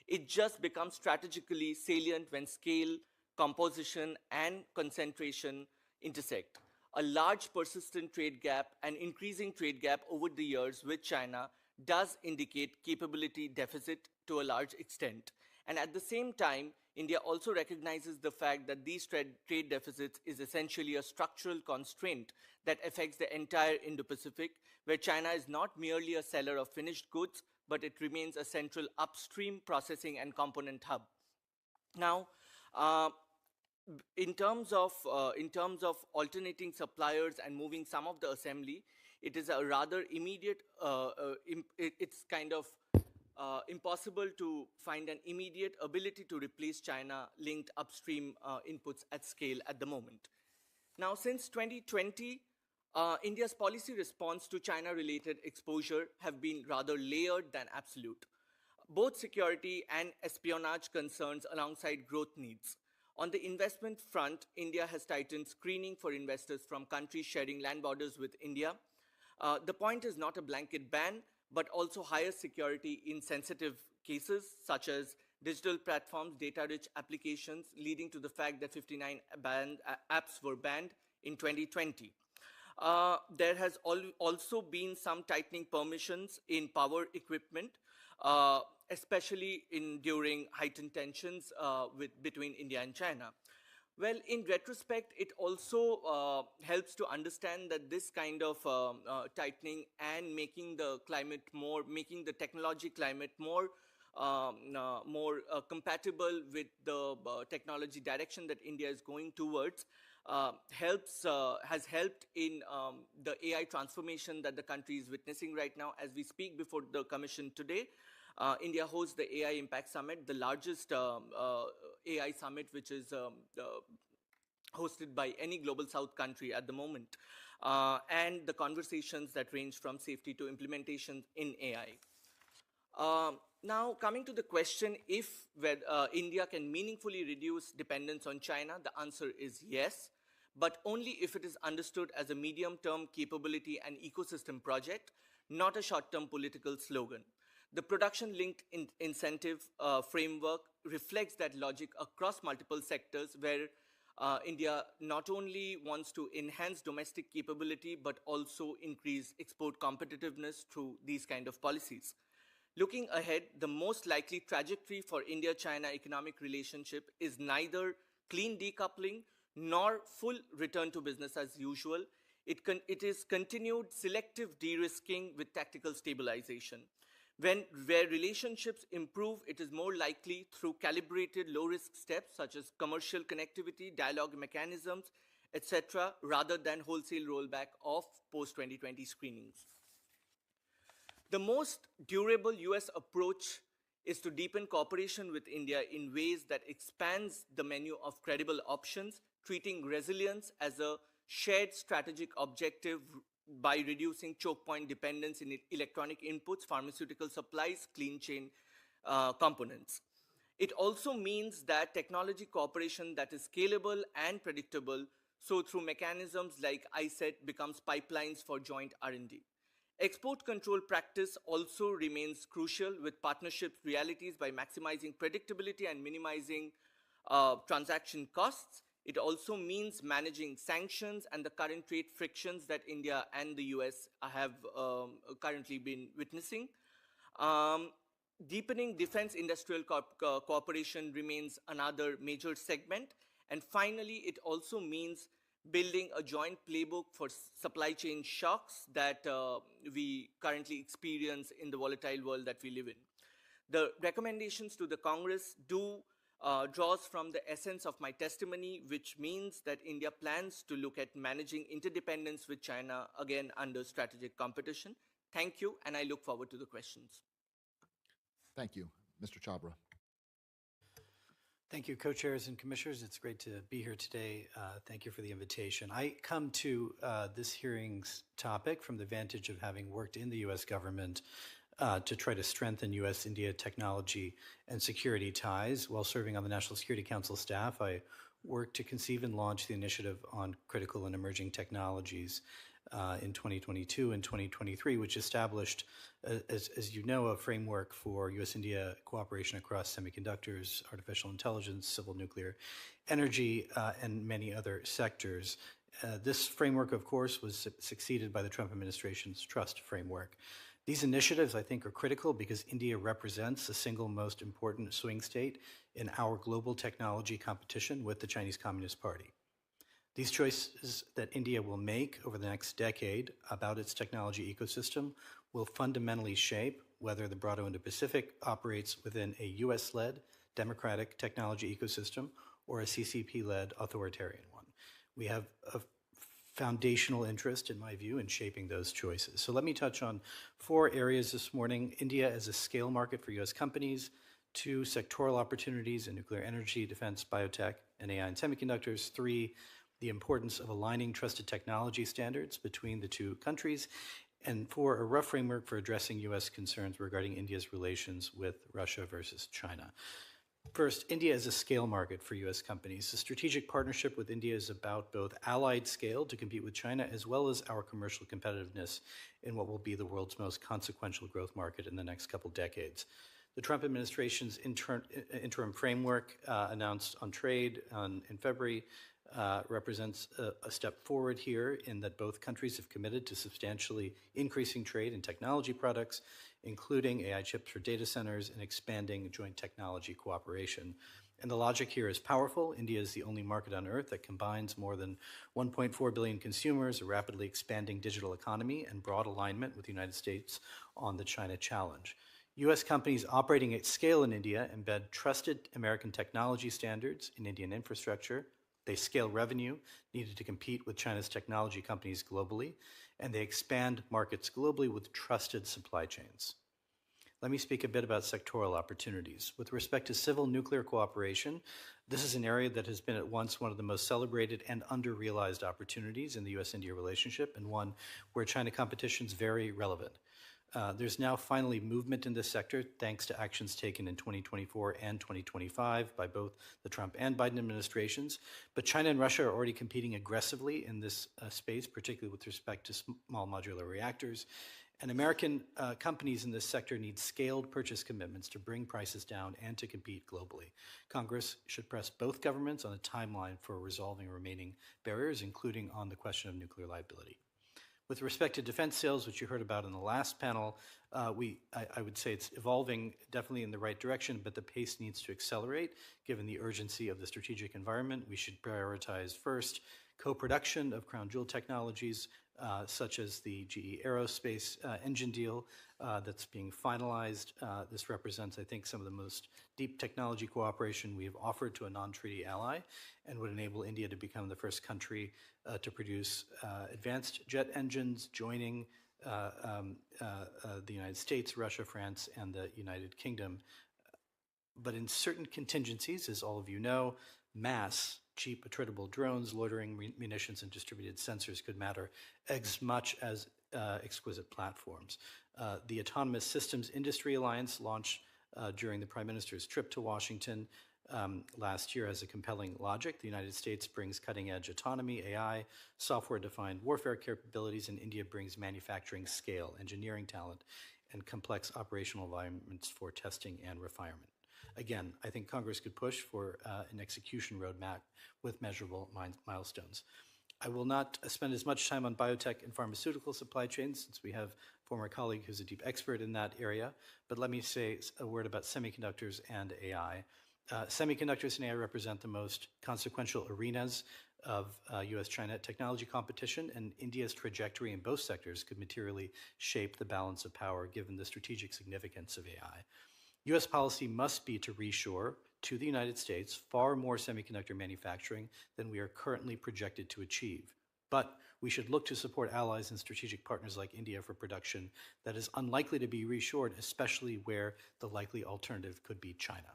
It just becomes strategically salient when scale, composition, and concentration intersect. A large persistent trade gap and increasing trade gap over the years with China does indicate capability deficit to a large extent. And at the same time, India also recognizes the fact that these trade deficits is essentially a structural constraint that affects the entire Indo-Pacific, where China is not merely a seller of finished goods, but it remains a central upstream processing and component hub. Now, in terms of alternating suppliers and moving some of the assembly, it is a rather immediate, it's kind of impossible to find an immediate ability to replace China-linked upstream inputs at scale at the moment. Now, since 2020, India's policy response to China-related exposure have been rather layered than absolute. Both security and espionage concerns alongside growth needs. On the investment front, India has tightened screening for investors from countries sharing land borders with India. The point is not a blanket ban, but also higher security in sensitive cases, such as digital platforms, data-rich applications, leading to the fact that 59 apps were banned in 2020. There has also been some tightening permissions in power equipment, especially during heightened tensions between India and China. Well, in retrospect, it also helps to understand that this kind of tightening and making the technology climate more compatible with the technology direction that India is going towards has helped in the AI transformation that the country is witnessing right now. As we speak before the Commission today, India hosts the AI Impact Summit, the largest AI summit which is hosted by any Global South country at the moment, and the conversations that range from safety to implementation in AI. Now, coming to the question if India can meaningfully reduce dependence on China, the answer is yes, but only if it is understood as a medium-term capability and ecosystem project, not a short-term political slogan. The production-linked incentive framework reflects that logic across multiple sectors where India not only wants to enhance domestic capability, but also increase export competitiveness through these kind of policies. Looking ahead, the most likely trajectory for India-China economic relationship is neither clean decoupling nor full return to business as usual. It is continued selective de-risking with tactical stabilization. Where relationships improve, it is more likely through calibrated low-risk steps such as commercial connectivity, dialogue mechanisms, etc., rather than wholesale rollback of post-2020 screenings. The most durable US approach is to deepen cooperation with India in ways that expands the menu of credible options, treating resilience as a shared strategic objective by reducing choke point dependence in electronic inputs, pharmaceutical supplies, clean chain components. It also means that technology cooperation that is scalable and predictable, so through mechanisms like ISET becomes pipelines for joint R&D. Export control practice also remains crucial with partnership realities by maximizing predictability and minimizing transaction costs. It also means managing sanctions and the current trade frictions that India and the US have currently been witnessing. Deepening defense industrial cooperation remains another major segment. And finally, it also means building a joint playbook for supply chain shocks that we currently experience in the volatile world that we live in. The recommendations to the Congress draws from the essence of my testimony, which means that India plans to look at managing interdependence with China, again, under strategic competition. Thank you, and I look forward to the questions. Thank you. Mr. Chabra. Thank you, co-chairs and commissioners. It's great to be here today. Thank you for the invitation. I come to this hearing's topic from the vantage of having worked in the U.S. government to try to strengthen U.S.-India technology and security ties. While serving on the National Security Council staff, I worked to conceive and launch the initiative on critical and emerging technologies in 2022 and 2023, which established, as you know, a framework for U.S.-India cooperation across semiconductors, artificial intelligence, civil nuclear energy, and many other sectors. This framework, of course, was succeeded by the Trump administration's Trust Framework. These initiatives, I think, are critical because India represents the single most important swing state in our global technology competition with the Chinese Communist Party. These choices that India will make over the next decade about its technology ecosystem will fundamentally shape whether the broader Indo-Pacific operates within a US-led democratic technology ecosystem or a CCP-led authoritarian one. We have a foundational interest, in my view, in shaping those choices. So let me touch on 4 areas this morning: India as a scale market for US companies, 2, sectoral opportunities in nuclear energy, defense, biotech, and AI and semiconductors, 3, the importance of aligning trusted technology standards between the 2 countries, and 4, a rough framework for addressing US concerns regarding India's relations with Russia versus China. First, India is a scale market for U.S. companies. The strategic partnership with India is about both allied scale to compete with China, as well as our commercial competitiveness in what will be the world's most consequential growth market in the next couple decades. The Trump administration's interim framework announced on trade in February represents a step forward here in that both countries have committed to substantially increasing trade in technology products, including AI chips for data centers and expanding joint technology cooperation. And the logic here is powerful. India is the only market on earth that combines more than 1.4 billion consumers, a rapidly expanding digital economy, and broad alignment with the United States on the China challenge. U.S. companies operating at scale in India embed trusted American technology standards in Indian infrastructure. They scale revenue needed to compete with China's technology companies globally, and they expand markets globally with trusted supply chains. Let me speak a bit about sectoral opportunities. With respect to civil nuclear cooperation, this is an area that has been at once one of the most celebrated and under-realized opportunities in the U.S.-India relationship, and one where China competition is very relevant. There's now finally movement in this sector thanks to actions taken in 2024 and 2025 by both the Trump and Biden administrations. But China and Russia are already competing aggressively in this space, particularly with respect to small modular reactors. And American companies in this sector need scaled purchase commitments to bring prices down and to compete globally. Congress should press both governments on a timeline for resolving remaining barriers, including on the question of nuclear liability. With respect to defense sales, which you heard about in the last panel, I would say it's evolving definitely in the right direction, but the pace needs to accelerate given the urgency of the strategic environment. We should prioritize first co-production of crown jewel technologies, such as the GE Aerospace engine deal that's being finalized. This represents, I think, some of the most deep technology cooperation we have offered to a non-treaty ally and would enable India to become the first country to produce advanced jet engines, joining the United States, Russia, France, and the United Kingdom. But in certain contingencies, as all of you know, mass, cheap, attritable drones, loitering munitions, and distributed sensors could matter as much as exquisite platforms. The Autonomous Systems Industry Alliance, launched during the Prime Minister's trip to Washington last year, has a compelling logic. The United States brings cutting-edge autonomy, AI, software-defined warfare capabilities, and India brings manufacturing scale, engineering talent, and complex operational environments for testing and refinement. Again, I think Congress could push for an execution roadmap with measurable milestones. I will not spend as much time on biotech and pharmaceutical supply chains, since we have a former colleague who's a deep expert in that area, but let me say a word about semiconductors and AI. Semiconductors and AI represent the most consequential arenas of U.S.-China technology competition, and India's trajectory in both sectors could materially shape the balance of power given the strategic significance of AI. U.S. policy must be to reshore to the United States far more semiconductor manufacturing than we are currently projected to achieve. But we should look to support allies and strategic partners like India for production that is unlikely to be reshored, especially where the likely alternative could be China.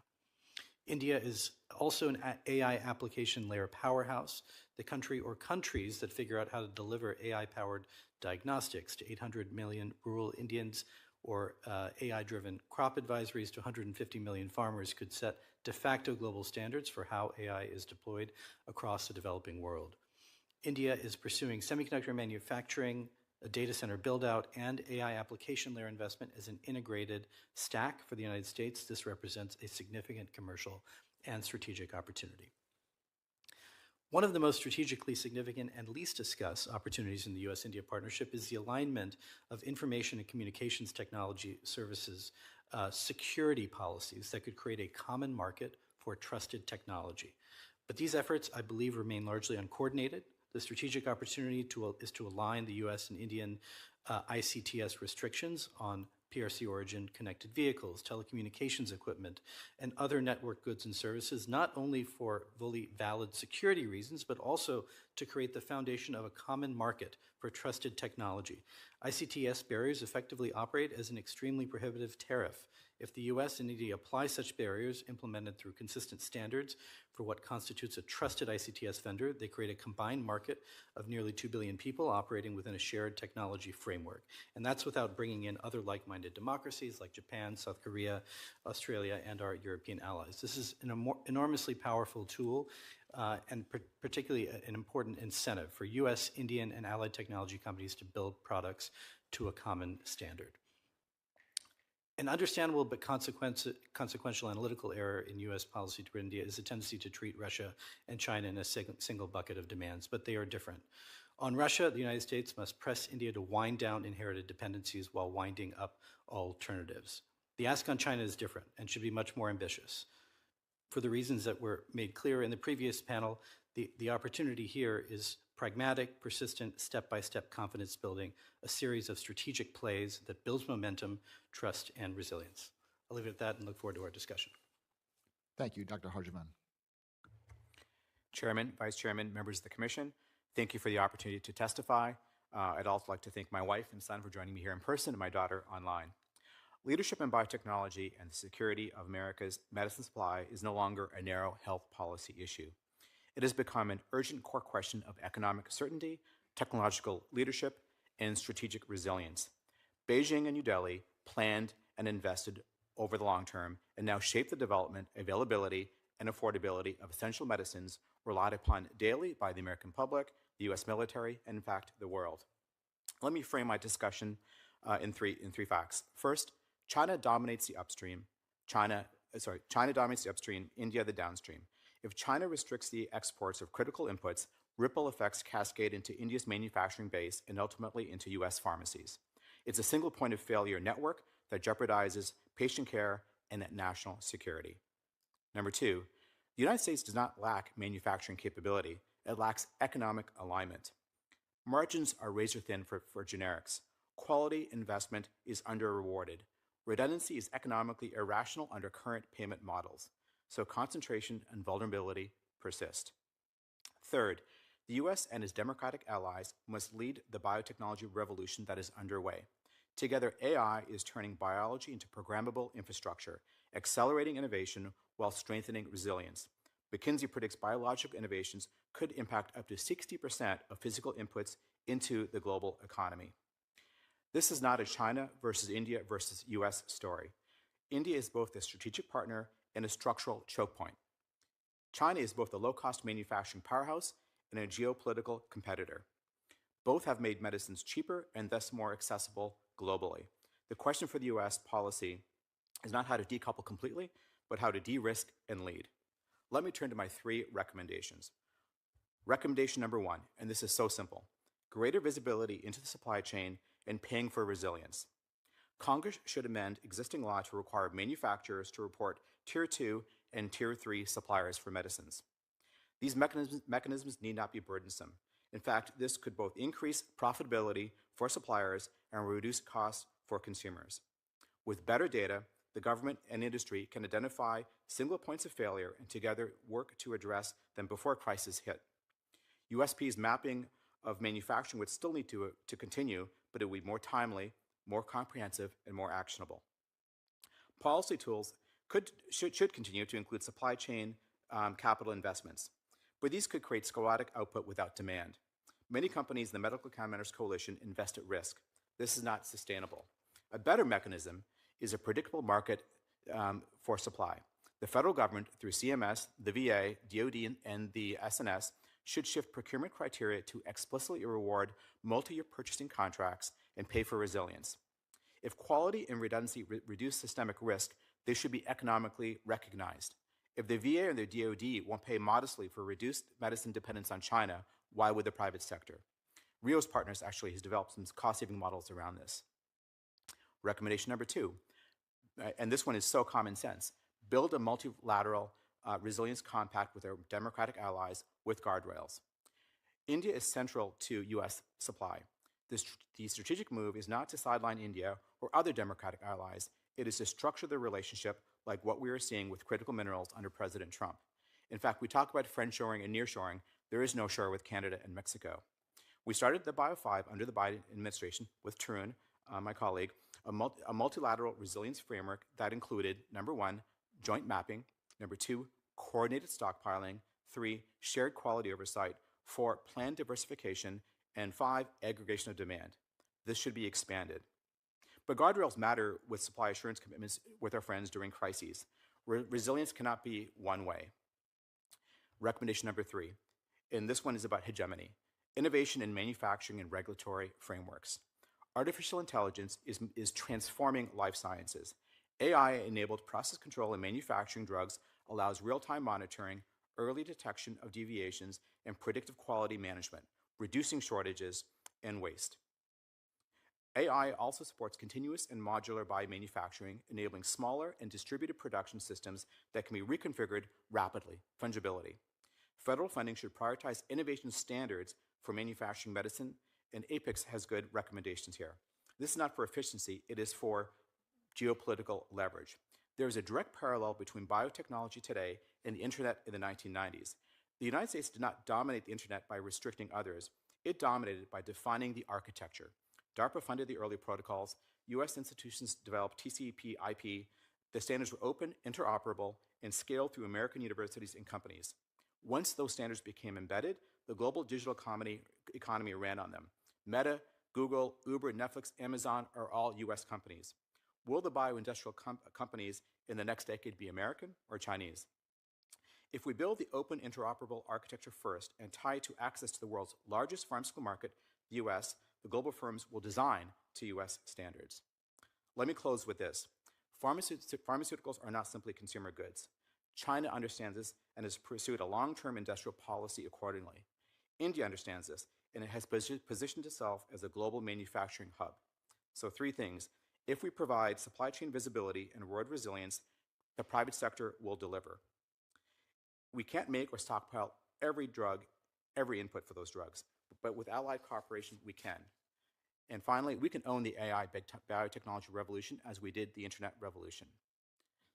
India is also an AI application layer powerhouse, the country or countries that figure out how to deliver AI-powered diagnostics to 800 million rural Indians, or AI-driven crop advisories to 150 million farmers could set de facto global standards for how AI is deployed across the developing world. India is pursuing semiconductor manufacturing, a data center build-out, and AI application layer investment as an integrated stack for the United States. This represents a significant commercial and strategic opportunity. One of the most strategically significant and least discussed opportunities in the U.S.-India partnership is the alignment of information and communications technology services security policies that could create a common market for trusted technology. But these efforts, I believe, remain largely uncoordinated. The strategic opportunity is to align the U.S. and Indian ICTS restrictions on PRC origin connected vehicles, telecommunications equipment, and other network goods and services, not only for fully valid security reasons, but also to create the foundation of a common market for trusted technology. ICTS barriers effectively operate as an extremely prohibitive tariff If the US and India apply such barriers implemented through consistent standards for what constitutes a trusted ICTS vendor, they create a combined market of nearly 2 billion people operating within a shared technology framework. And that's without bringing in other like-minded democracies like Japan, South Korea, Australia, and our European allies. This is an enormously powerful tool and particularly an important incentive for US, Indian, and allied technology companies to build products to a common standard. An understandable but consequential analytical error in US policy toward India is a tendency to treat Russia and China in a single bucket of demands, but they are different. On Russia, the United States must press India to wind down inherited dependencies while winding up alternatives. The ask on China is different and should be much more ambitious. For the reasons that were made clear in the previous panel, the opportunity here is pragmatic, persistent, step-by-step confidence building, a series of strategic plays that builds momentum, trust, and resilience. I'll leave it at that and look forward to our discussion. Thank you, Dr. Harjiman. Chairman, Vice Chairman, members of the Commission, thank you for the opportunity to testify. I'd also like to thank my wife and son for joining me here in person and my daughter online. Leadership in biotechnology and the security of America's medicine supply is no longer a narrow health policy issue. It has become an urgent core question of economic certainty, technological leadership, and strategic resilience. Beijing and New Delhi planned and invested over the long term and now shape the development, availability, and affordability of essential medicines relied upon daily by the American public, the US military, and in fact, the world. Let me frame my discussion in three facts. First, China dominates the upstream. China dominates the upstream, India the downstream. If China restricts the exports of critical inputs, ripple effects cascade into India's manufacturing base and ultimately into US pharmacies. It's a single point of failure network that jeopardizes patient care and national security. Number two, the United States does not lack manufacturing capability. It lacks economic alignment. Margins are razor thin for generics. Quality investment is under-rewarded. Redundancy is economically irrational under current payment models. So concentration and vulnerability persist. Third, the US and its democratic allies must lead the biotechnology revolution that is underway. Together, AI is turning biology into programmable infrastructure, accelerating innovation while strengthening resilience. McKinsey predicts biological innovations could impact up to 60% of physical inputs into the global economy. This is not a China versus India versus US story. India is both a strategic partner and a structural choke point. China is both a low-cost manufacturing powerhouse and a geopolitical competitor. Both have made medicines cheaper and thus more accessible globally. The question for the US policy is not how to decouple completely, but how to de-risk and lead. Let me turn to my three recommendations. Recommendation number one, and this is so simple: greater visibility into the supply chain and paying for resilience. Congress should amend existing law to require manufacturers to report Tier 2 and Tier 3 suppliers for medicines. These mechanisms need not be burdensome. In fact, this could both increase profitability for suppliers and reduce costs for consumers. With better data, the government and industry can identify single points of failure and together work to address them before crisis hit. USP's mapping of manufacturing would still need to continue, but it would be more timely, more comprehensive, and more actionable. Policy tools should continue to include supply chain capital investments, but these could create sporadic output without demand. Many companies in the Medical Countermeasures Coalition invest at risk. This is not sustainable. A better mechanism is a predictable market for supply. The federal government, through CMS, the VA, DoD, and the SNS, should shift procurement criteria to explicitly reward multi-year purchasing contracts and pay for resilience. If quality and redundancy reduce systemic risk, they should be economically recognized. If the VA and the DoD won't pay modestly for reduced medicine dependence on China, why would the private sector? Rio's Partners actually has developed some cost-saving models around this. Recommendation number two, and this one is so common sense: build a multilateral resilience compact with our democratic allies with guardrails. India is central to US supply. The strategic move is not to sideline India or other democratic allies. It is to structure the relationship like what we are seeing with critical minerals under President Trump. In fact, we talk about friendshoring and nearshoring. There is no shore with Canada and Mexico. We started the Bio 5 under the Biden administration with Tarun, my colleague, a multilateral resilience framework that included, number 1, joint mapping, number 2, coordinated stockpiling, 3, shared quality oversight, 4, planned diversification, and 5, aggregation of demand. This should be expanded. But guardrails matter with supply assurance commitments with our friends during crises. Resilience cannot be one way. Recommendation number 3, and this one is about hegemony, innovation in manufacturing and regulatory frameworks. Artificial intelligence is transforming life sciences. AI-enabled process control in manufacturing drugs allows real-time monitoring, early detection of deviations, and predictive quality management, reducing shortages and waste. AI also supports continuous and modular biomanufacturing, enabling smaller and distributed production systems that can be reconfigured rapidly, fungibility. Federal funding should prioritize innovation standards for manufacturing medicine, and APICS has good recommendations here. This is not for efficiency, it is for geopolitical leverage. There is a direct parallel between biotechnology today and the internet in the 1990s. The United States did not dominate the internet by restricting others. It dominated by defining the architecture. DARPA funded the early protocols. US institutions developed TCP IP. The standards were open, interoperable, and scaled through American universities and companies. Once those standards became embedded, the global digital economy ran on them. Meta, Google, Uber, Netflix, Amazon are all US companies. Will the bioindustrial companies in the next decade be American or Chinese? If we build the open interoperable architecture first and tie it to access to the world's largest pharmaceutical market, the US, the global firms will design to US standards. Let me close with this. Pharmaceuticals are not simply consumer goods. China understands this and has pursued a long-term industrial policy accordingly. India understands this, and it has positioned itself as a global manufacturing hub. So 3 things. If we provide supply chain visibility and world resilience, the private sector will deliver. We can't make or stockpile every drug, every input for those drugs, but with allied cooperation, we can. And finally, we can own the AI biotechnology revolution as we did the internet revolution.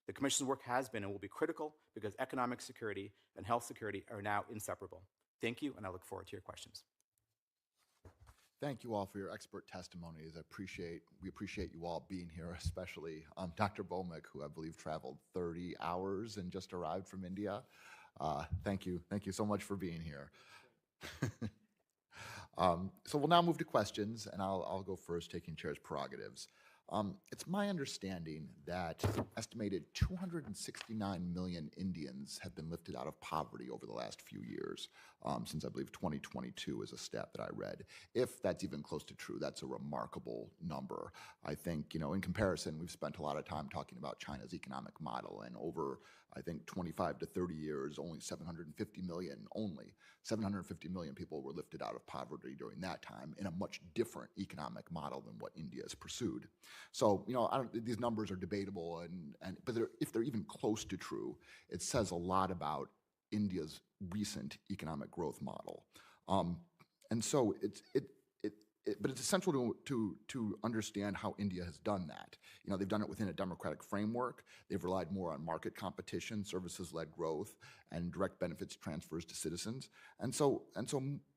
The Commission's work has been and will be critical because economic security and health security are now inseparable. Thank you, and I look forward to your questions. Thank you all for your expert testimonies. We appreciate you all being here, especially Dr. Bhowmick, who I believe traveled 30 hours and just arrived from India. Thank you so much for being here. So we'll now move to questions, and I'll go first, taking chair's prerogatives. It's my understanding that estimated 269 million Indians have been lifted out of poverty over the last few years, since I believe 2022 is a stat that I read. If that's even close to true, that's a remarkable number. I think, in comparison, we've spent a lot of time talking about China's economic model, and over, I think, 25 to 30 years, only 750 million people were lifted out of poverty during that time in a much different economic model than what India has pursued. So, these numbers are debatable, but if they're even close to true, it says a lot about India's recent economic growth model. And so but it's essential to understand how India has done that. They've done it within a democratic framework. They've relied more on market competition, services-led growth, and direct benefits transfers to citizens. And so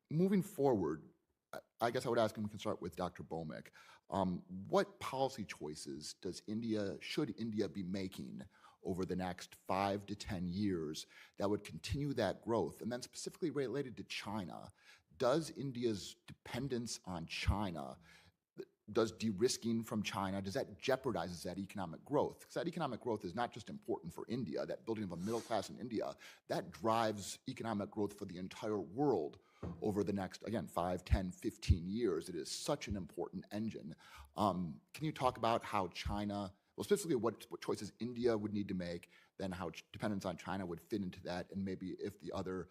moving forward, I guess I would ask, and we can start with Dr. Bhowmick, what policy choices should India be making over the next 5 to 10 years that would continue that growth? And then specifically related to China, does India's dependence on China, does de-risking from China, does that jeopardize that economic growth? Because that economic growth is not just important for India, that building of a middle class in India, that drives economic growth for the entire world over the next, again, 5, 10, 15 years. It is such an important engine. Can you talk about how China, well, specifically what choices India would need to make, then how dependence on China would fit into that, and maybe if the other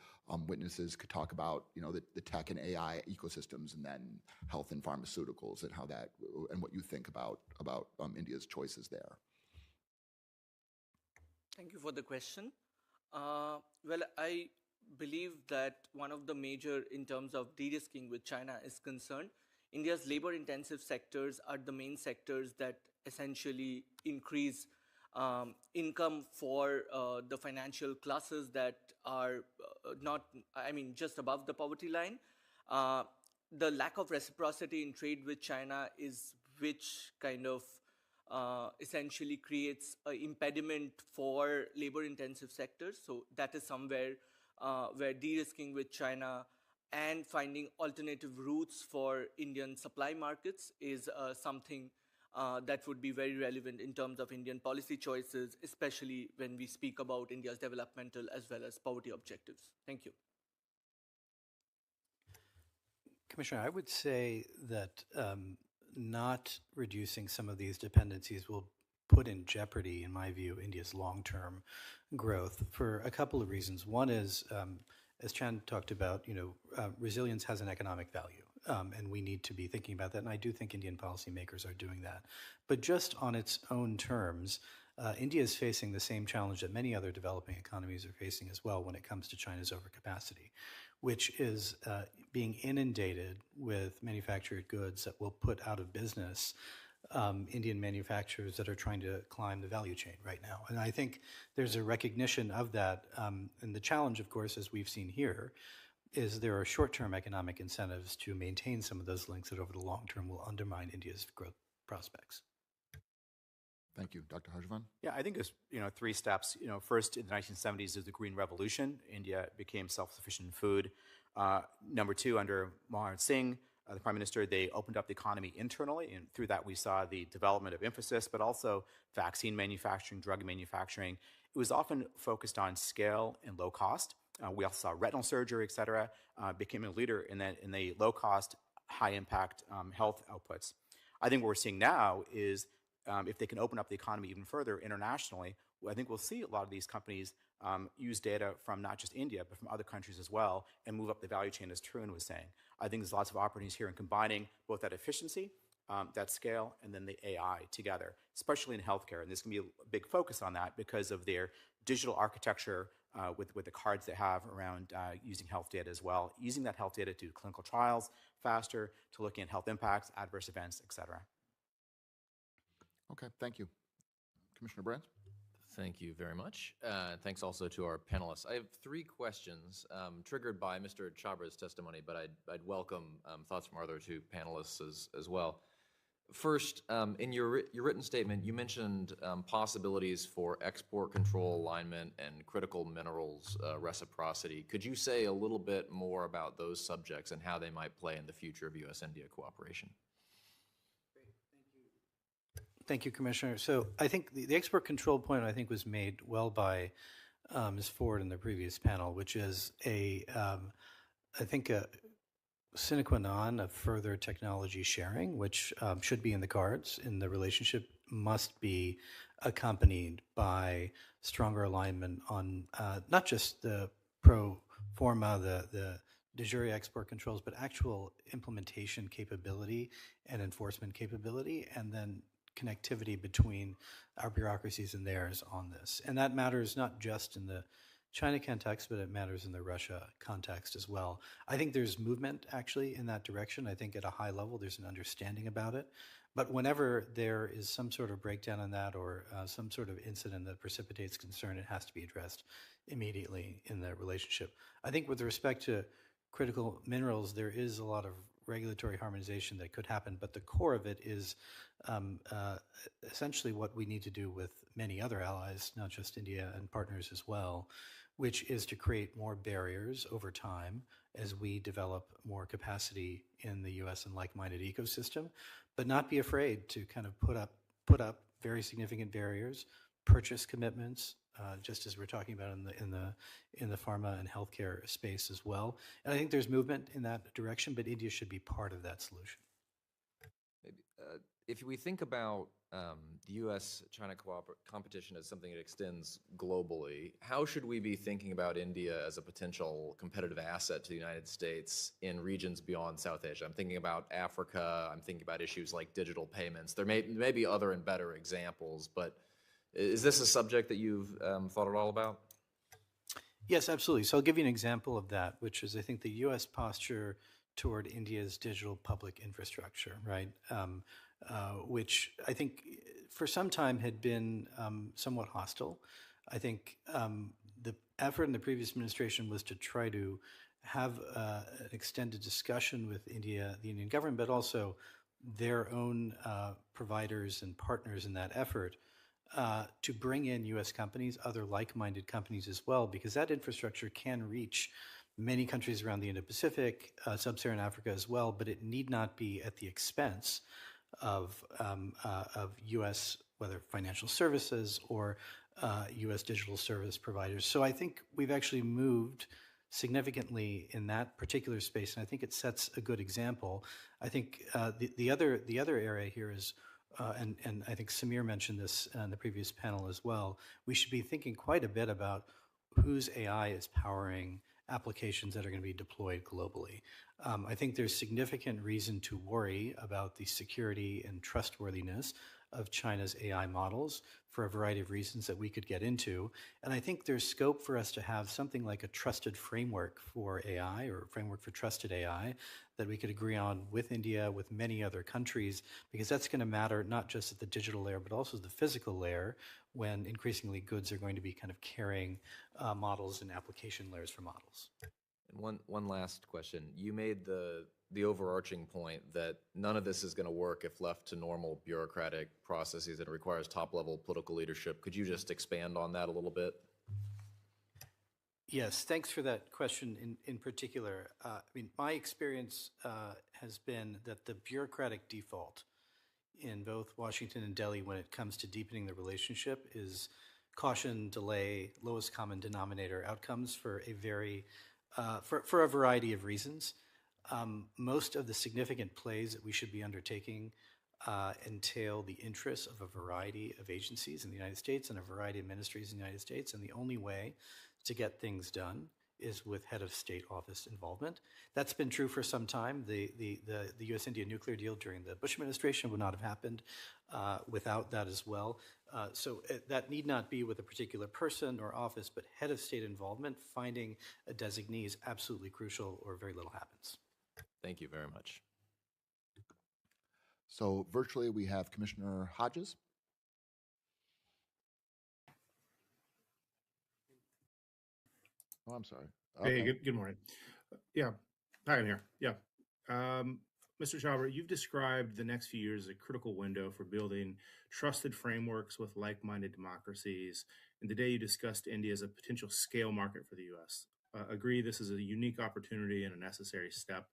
witnesses could talk about, the tech and AI ecosystems, and then health and pharmaceuticals, and how that, and what you think about India's choices there. Thank you for the question. Well, I believe that one of the major, in terms of de-risking with China is concerned, India's labor-intensive sectors are the main sectors that essentially increase income for the financial classes that are just above the poverty line. The lack of reciprocity in trade with China is which kind of essentially creates an impediment for labor-intensive sectors. So that is somewhere where de-risking with China and finding alternative routes for Indian supply markets is something that would be very relevant in terms of Indian policy choices, especially when we speak about India's developmental as well as poverty objectives. Thank you. Commissioner, I would say that not reducing some of these dependencies will put in jeopardy, in my view, India's long-term growth for a couple of reasons. One is, as Chan talked about, resilience has an economic value, and we need to be thinking about that. And I do think Indian policymakers are doing that. But just on its own terms, India is facing the same challenge that many other developing economies are facing as well when it comes to China's overcapacity, which is being inundated with manufactured goods that will put out of business Indian manufacturers that are trying to climb the value chain right now. And I think there's a recognition of that. And the challenge, of course, as we've seen here, is there are short-term economic incentives to maintain some of those links that over the long term will undermine India's growth prospects. Thank you. Dr. Harjavan? Yeah, I think there's three steps. First, in the 1970s, there's the Green Revolution. India became self-sufficient in food. Number two, under Manmohan Singh, the prime minister, they opened up the economy internally, and through that we saw the development of emphasis, but also vaccine manufacturing, drug manufacturing. It was often focused on scale and low cost. We also saw retinal surgery, et cetera, became a leader in the low cost, high impact health outputs. I think what we're seeing now is if they can open up the economy even further internationally, I think we'll see a lot of these companies use data from not just India, but from other countries as well, and move up the value chain, as Tarun was saying. I think there's lots of opportunities here in combining both that efficiency, that scale, and then the AI together, especially in healthcare. And there's going to be a big focus on that because of their digital architecture with the cards they have around using health data as well, using that health data to do clinical trials faster, to looking at health impacts, adverse events, et cetera. Okay, thank you. Commissioner Brands? Thank you very much. Thanks also to our panelists. I have three questions triggered by Mr. Chabra's testimony, but I'd welcome thoughts from our other two panelists as well. First, in your written statement, you mentioned possibilities for export control alignment and critical minerals reciprocity. Could you say a little bit more about those subjects and how they might play in the future of U.S.-India cooperation? Thank you, Commissioner. So I think the export control point, I think, was made well by Ms. Ford in the previous panel, which is I think, a sine qua non of further technology sharing, which should be in the cards, and the relationship must be accompanied by stronger alignment on not just the pro forma, the de jure export controls, but actual implementation capability and enforcement capability, and then connectivity between our bureaucracies and theirs on this. And that matters not just in the China context, but it matters in the Russia context as well. I think there's movement actually in that direction. I think at a high level there's an understanding about it. But whenever there is some sort of breakdown in that or some sort of incident that precipitates concern, it has to be addressed immediately in the relationship. I think with respect to critical minerals, there is a lot of regulatory harmonization that could happen, but the core of it is essentially what we need to do with many other allies, not just India and partners as well, which is to create more barriers over time as we develop more capacity in the U.S. and like-minded ecosystem, but not be afraid to kind of put up very significant barriers, purchase commitments, just as we're talking about in the pharma and healthcare space as well. And I think there's movement in that direction, but India should be part of that solution. Maybe, if we think about the U.S.-China competition as something that extends globally, how should we be thinking about India as a potential competitive asset to the United States in regions beyond South Asia? I'm thinking about Africa. I'm thinking about issues like digital payments. There may be other and better examples, but is this a subject that you've thought at all about? Yes, absolutely. So I'll give you an example of that, which is I think the U.S. posture toward India's digital public infrastructure, right? Which I think for some time had been somewhat hostile. I think the effort in the previous administration was to try to have an extended discussion with India, the Indian government, but also their own providers and partners in that effort to bring in U.S. companies, other like-minded companies as well, because that infrastructure can reach many countries around the Indo-Pacific, Sub-Saharan Africa as well, but it need not be at the expense of U.S., whether financial services or U.S. digital service providers. So I think we've actually moved significantly in that particular space, and I think it sets a good example. I think the other area here is, and I think Samir mentioned this in the previous panel as well, we should be thinking quite a bit about whose AI is powering applications that are going to be deployed globally. I think there's significant reason to worry about the security and trustworthiness of China's AI models for a variety of reasons that we could get into. And I think there's scope for us to have something like a trusted framework for AI, or a framework for trusted AI, that we could agree on with India, with many other countries, because that's going to matter not just at the digital layer, but also the physical layer, when increasingly goods are going to be kind of carrying models and application layers for models. And one last question. You made the overarching point that none of this is going to work if left to normal bureaucratic processes, and it requires top-level political leadership. Could you just expand on that a little bit? Yes, thanks for that question in particular. I mean, my experience has been that the bureaucratic default in both Washington and Delhi when it comes to deepening the relationship is caution, delay, lowest common denominator outcomes for a variety of reasons. Most of the significant plays that we should be undertaking entail the interests of a variety of agencies in the United States and a variety of ministries in the United States, and the only way to get things done is with head of state office involvement. That's been true for some time. The U.S.-India nuclear deal during the Bush administration would not have happened without that as well. So that need not be with a particular person or office, but head of state involvement, finding a designee is absolutely crucial, or very little happens. Thank you very much. So virtually we have Commissioner Hodges. Oh, I'm sorry. Okay. Hey, good morning. Yeah, hi, I'm here. Yeah. Mr. Chhabra, you've described the next few years as a critical window for building trusted frameworks with like-minded democracies. And today you discussed India as a potential scale market for the U.S. Agree this is a unique opportunity and a necessary step.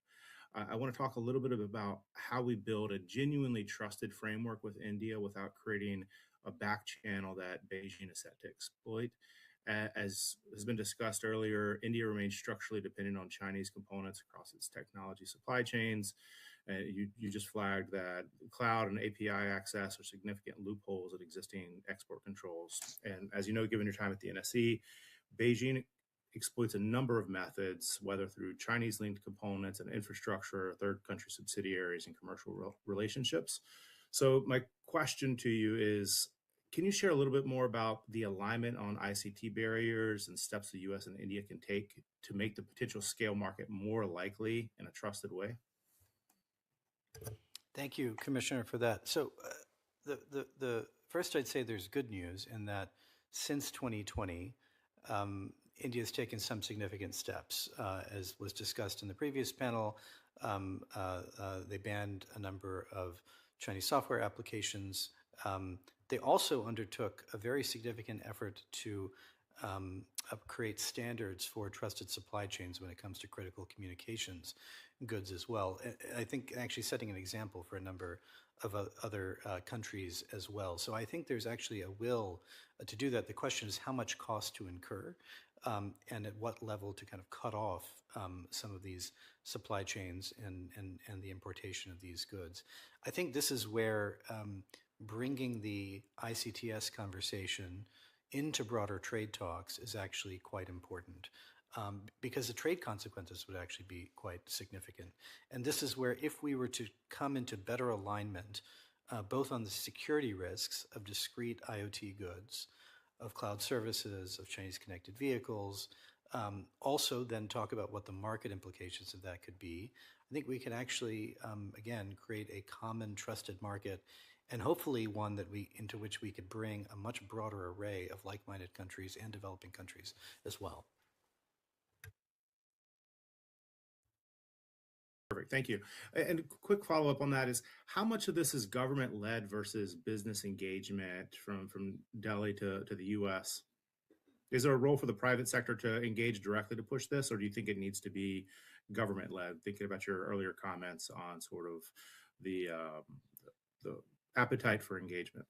I want to talk a little bit about how we build a genuinely trusted framework with India without creating a back channel that Beijing is set to exploit. As has been discussed earlier, India remains structurally dependent on Chinese components across its technology supply chains. You just flagged that cloud and API access are significant loopholes at existing export controls. And as you know, given your time at the NSC, Beijing exploits a number of methods, whether through Chinese-linked components and infrastructure, third country subsidiaries, and commercial relationships. So my question to you is, can you share a little bit more about the alignment on ICT barriers and steps the U.S. and India can take to make the potential scale market more likely in a trusted way? Thank you, Commissioner, for that. So the first, I'd say there's good news in that since 2020, India's taken some significant steps. As was discussed in the previous panel, they banned a number of Chinese software applications. They also undertook a very significant effort to create standards for trusted supply chains when it comes to critical communications goods as well. I think actually setting an example for a number of other countries as well. So I think there's actually a will to do that. The question is how much cost to incur and at what level to kind of cut off some of these supply chains and the importation of these goods. I think this is where bringing the ICTS conversation into broader trade talks is actually quite important because the trade consequences would actually be quite significant. And this is where if we were to come into better alignment, both on the security risks of discrete IoT goods, of cloud services, of Chinese connected vehicles, also then talk about what the market implications of that could be, I think we can actually, again, create a common trusted market and hopefully one that into which we could bring a much broader array of like-minded countries and developing countries as well. Perfect, thank you. And a quick follow-up on that is, how much of this is government-led versus business engagement from Delhi to the U.S.? Is there a role for the private sector to engage directly to push this, or do you think it needs to be government-led? Thinking about your earlier comments on sort of the appetite for engagement.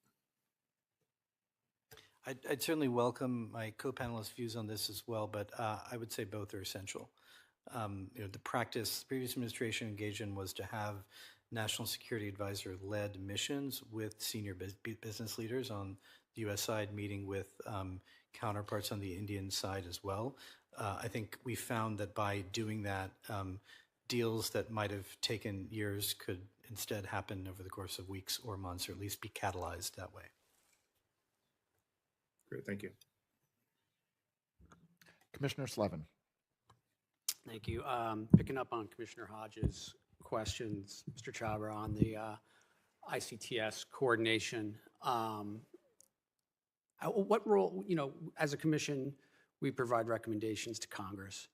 I'd certainly welcome my co-panelists' views on this as well, but I would say both are essential. The previous administration engaged in was to have national security advisor-led missions with senior business leaders on the U.S. side, meeting with counterparts on the Indian side as well. I think we found that by doing that, deals that might have taken years could instead happen over the course of weeks or months, or at least be catalyzed that way. Great, thank you. Commissioner Slevin. Thank you. Picking up on Commissioner Hodges' questions, Mr. Chabra, on the ICTS coordination. What role, as a commission, we provide recommendations to Congress.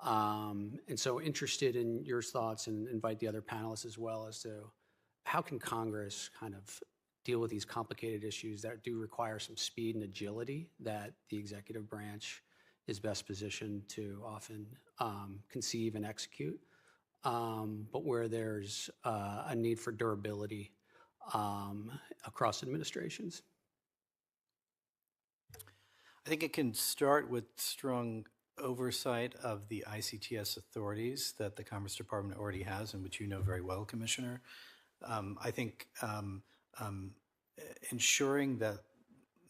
And so interested in your thoughts, and invite the other panelists as well, as to how can Congress kind of deal with these complicated issues that do require some speed and agility that the executive branch is best positioned to often conceive and execute, but where there's a need for durability across administrations? I think it can start with strong oversight of the ICTS authorities that the Commerce Department already has, and which you know very well, Commissioner. I think ensuring that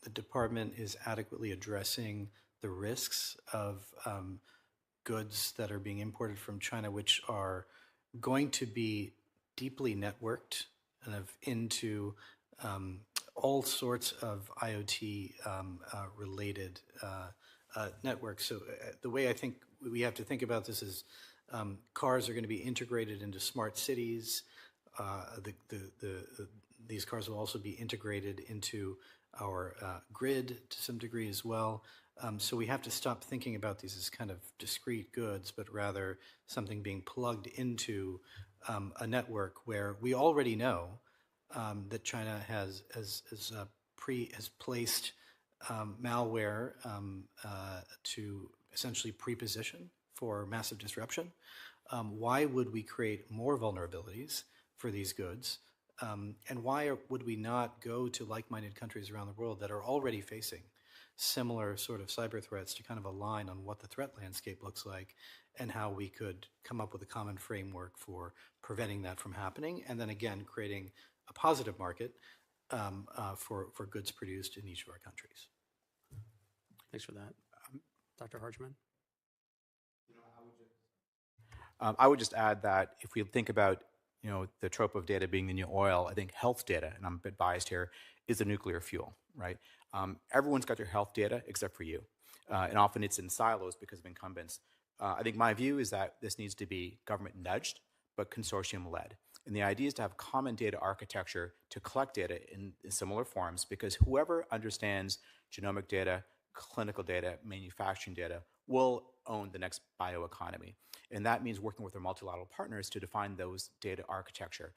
the department is adequately addressing the risks of goods that are being imported from China, which are going to be deeply networked kind of into all sorts of IoT related networks. So the way I think we have to think about this is cars are going to be integrated into smart cities. These cars will also be integrated into our grid to some degree as well. So we have to stop thinking about these as kind of discrete goods, but rather something being plugged into a network where we already know that China has placed malware to essentially pre-position for massive disruption. Why would we create more vulnerabilities for these goods? And why would we not go to like-minded countries around the world that are already facing similar sort of cyber threats to kind of align on what the threat landscape looks like and how we could come up with a common framework for preventing that from happening, and then again creating a positive market for goods produced in each of our countries. Thanks for that. Dr. Harjman? I would just add that if we think about the trope of data being the new oil, I think health data, and I'm a bit biased here, is a nuclear fuel, right? Everyone's got their health data except for you. And often it's in silos because of incumbents. I think my view is that this needs to be government nudged, but consortium led. And the idea is to have common data architecture to collect data in similar forms, because whoever understands genomic data, clinical data, manufacturing data will own the next bioeconomy. And that means working with our multilateral partners to define those data architecture.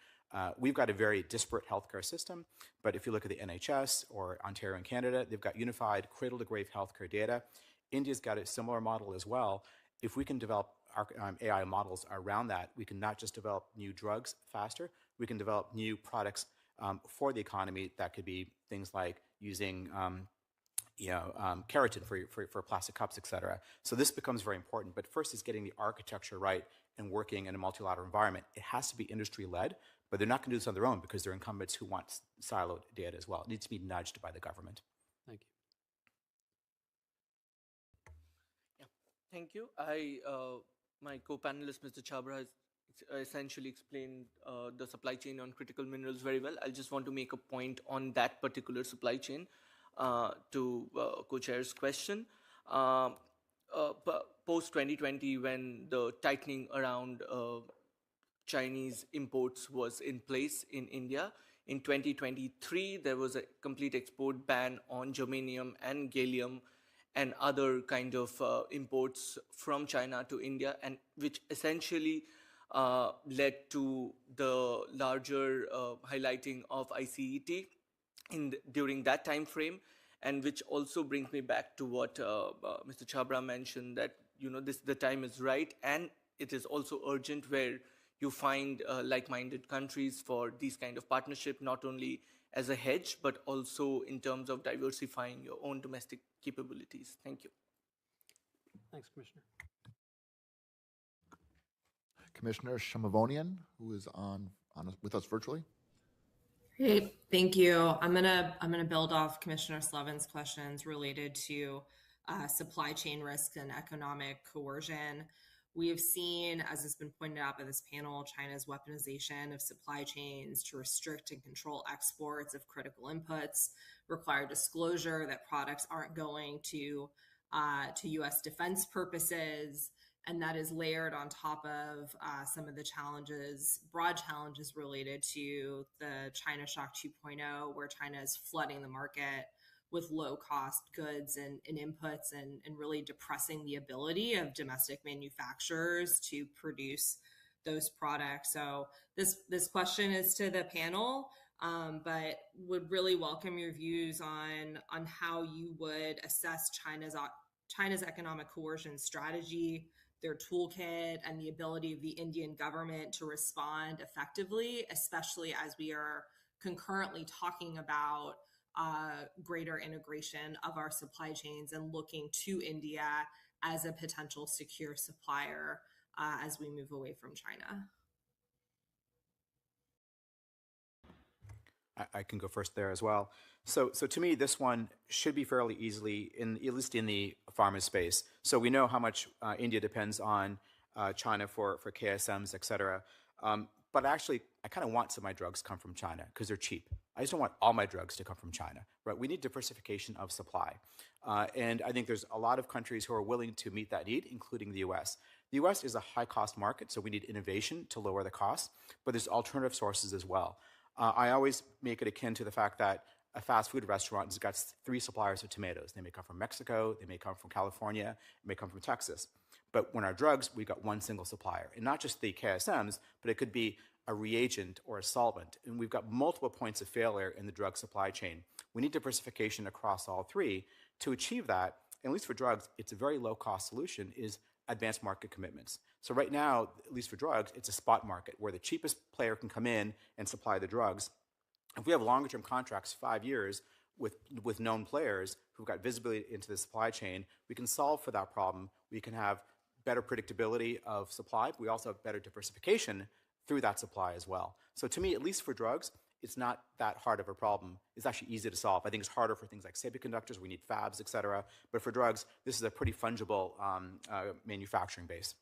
We've got a very disparate healthcare system, but if you look at the NHS or Ontario and Canada, they've got unified cradle-to-grave healthcare data. India's got a similar model as well. If we can develop our AI models around that, we can not just develop new drugs faster, we can develop new products for the economy that could be things like using keratin for plastic cups, et cetera. So this becomes very important, but first is getting the architecture right and working in a multilateral environment. It has to be industry-led, but they're not going to do this on their own because they're incumbents who want siloed data as well. It needs to be nudged by the government. Thank you. Yeah, thank you. My co-panelist, Mr. Chabra, has essentially explained the supply chain on critical minerals very well. I just want to make a point on that particular supply chain to co-chair's question. Post 2020, when the tightening around Chinese imports was in place in India, in 2023, there was a complete export ban on germanium and gallium and other kind of imports from China to India, and which essentially led to the larger highlighting of ICET during that time frame, and which also brings me back to what Mr. Chabra mentioned, that the time is right, and it is also urgent, where you find like-minded countries for these kind of partnership, not only as a hedge, but also in terms of diversifying your own domestic capabilities. Thank you. Thanks, Commissioner. Commissioner Shamavonian, who is with us virtually. Great, thank you. I'm gonna build off Commissioner Slevin's questions related to supply chain risks and economic coercion. We have seen, as has been pointed out by this panel, China's weaponization of supply chains to restrict and control exports of critical inputs, require disclosure that products aren't going to U.S. defense purposes, and that is layered on top of some of the challenges, broad challenges related to the China Shock 2.0, where China is flooding the market with low-cost goods and inputs, and really depressing the ability of domestic manufacturers to produce those products. So this question is to the panel, but would really welcome your views on how you would assess China's economic coercion strategy, their toolkit, and the ability of the Indian government to respond effectively, especially as we are concurrently talking about greater integration of our supply chains and looking to India as a potential secure supplier as we move away from China. I can go first there as well. So to me, this one should be fairly easily, at least in the pharma space. So we know how much India depends on China for KSMs, et cetera. But actually, I kind of want some of my drugs come from China because they're cheap. I just don't want all my drugs to come from China, right? We need diversification of supply. And I think there's a lot of countries who are willing to meet that need, including the US. The US is a high-cost market, so we need innovation to lower the cost, but there's alternative sources as well. I always make it akin to the fact that a fast food restaurant has got 3 suppliers of tomatoes. They may come from Mexico, they may come from California, they may come from Texas. But when our drugs, we've got one single supplier. And not just the KSMs, but it could be a reagent or a solvent. And we've got multiple points of failure in the drug supply chain. We need diversification across all 3. To achieve that, at least for drugs, it's a very low-cost solution, is advanced market commitments. So right now, at least for drugs, it's a spot market where the cheapest player can come in and supply the drugs. If we have longer-term contracts, 5 years, with known players who've got visibility into the supply chain, we can solve for that problem. We can have better predictability of supply. But we also have better diversification through that supply as well. So to me, at least for drugs, it's not that hard of a problem. It's actually easy to solve. I think it's harder for things like semiconductors. We need fabs, et cetera. But for drugs, this is a pretty fungible manufacturing base.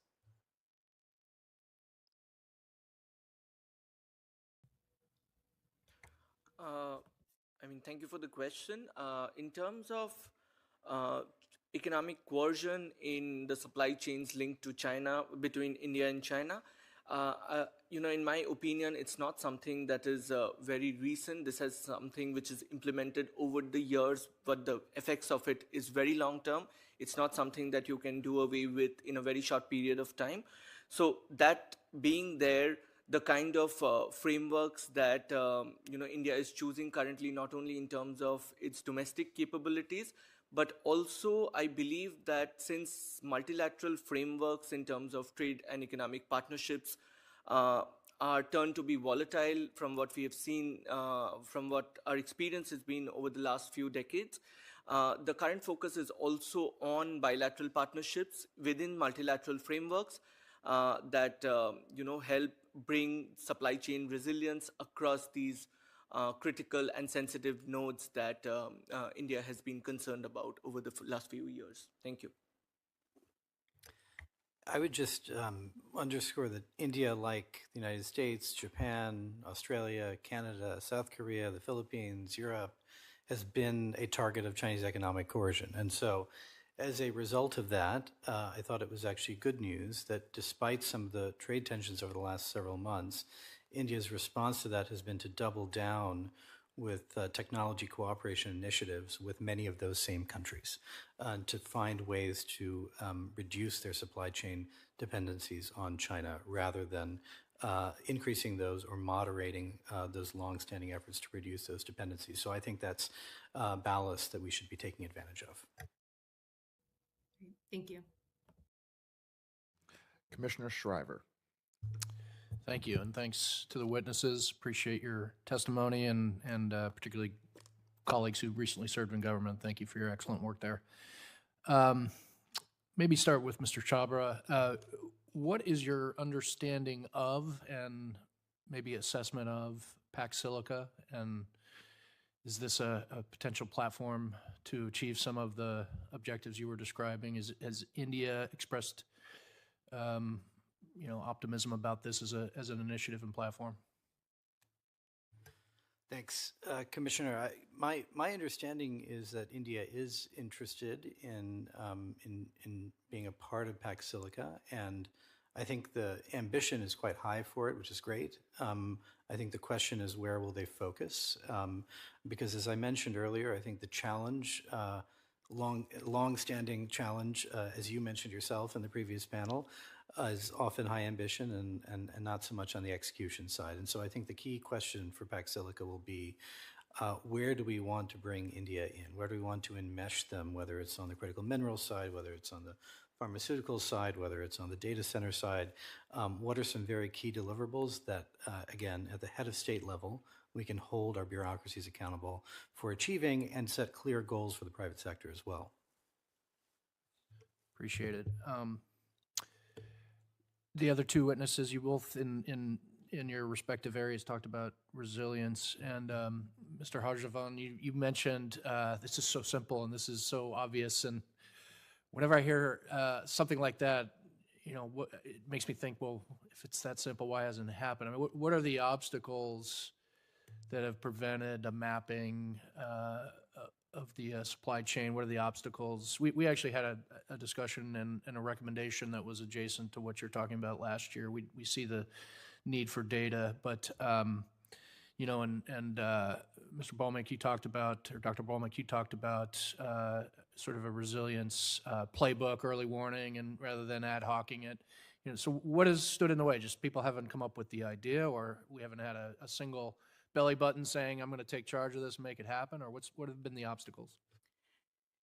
Thank you for the question. In terms of economic coercion in the supply chains linked to China, between India and China, in my opinion, it's not something that is very recent. This is something which is implemented over the years, but the effects of it is very long term. It's not something that you can do away with in a very short period of time. So that being there, the kind of frameworks that India is choosing currently, not only in terms of its domestic capabilities, but also I believe that since multilateral frameworks in terms of trade and economic partnerships are turned to be volatile from what we have seen, from what our experience has been over the last few decades, the current focus is also on bilateral partnerships within multilateral frameworks that help bring supply chain resilience across these critical and sensitive nodes that India has been concerned about over the last few years. Thank you. I would just underscore that India, like the United States, Japan, Australia, Canada, South Korea, the Philippines, Europe, has been a target of Chinese economic coercion. And so as a result of that, I thought it was actually good news that despite some of the trade tensions over the last several months, India's response to that has been to double down with technology cooperation initiatives with many of those same countries to find ways to reduce their supply chain dependencies on China rather than increasing those or moderating those longstanding efforts to reduce those dependencies. So I think that's ballast that we should be taking advantage of. Thank you. Commissioner Shriver. Thank you, and thanks to the witnesses. Appreciate your testimony and particularly colleagues who recently served in government. Thank you for your excellent work there. Maybe start with Mr. Chabra. What is your understanding of and maybe assessment of Pax Silica, and is this a potential platform to achieve some of the objectives you were describing? Has India expressed optimism about this as an initiative and platform? Thanks, Commissioner. My understanding is that India is interested in being a part of Pax Silica, and I think the ambition is quite high for it, which is great. I think the question is, where will they focus? Because as I mentioned earlier, I think the challenge, long-standing challenge, as you mentioned yourself in the previous panel, is often high ambition and not so much on the execution side. And so I think the key question for Pax Silica will be, where do we want to bring India in? Where do we want to enmesh them, whether it's on the critical mineral side, whether it's on the pharmaceutical side, whether it's on the data center side? What are some very key deliverables that, again, at the head of state level, we can hold our bureaucracies accountable for achieving and set clear goals for the private sector as well? Appreciate it. The other two witnesses, you both in your respective areas talked about resilience. And Mr. Harjavan, you mentioned this is so simple and this is so obvious. And whenever I hear something like that, it makes me think, well, if it's that simple, why hasn't it happened? I mean, what are the obstacles that have prevented a mapping of the supply chain? What are the obstacles? We actually had a discussion and a recommendation that was adjacent to what you're talking about last year. We see the need for data, but Mr. Balmick, you talked about, or Dr. Balmick, you talked about sort of a resilience playbook, early warning, and rather than ad hocing it. So what has stood in the way? Just people haven't come up with the idea, or we haven't had a single belly button saying, I'm going to take charge of this and make it happen, or what have been the obstacles?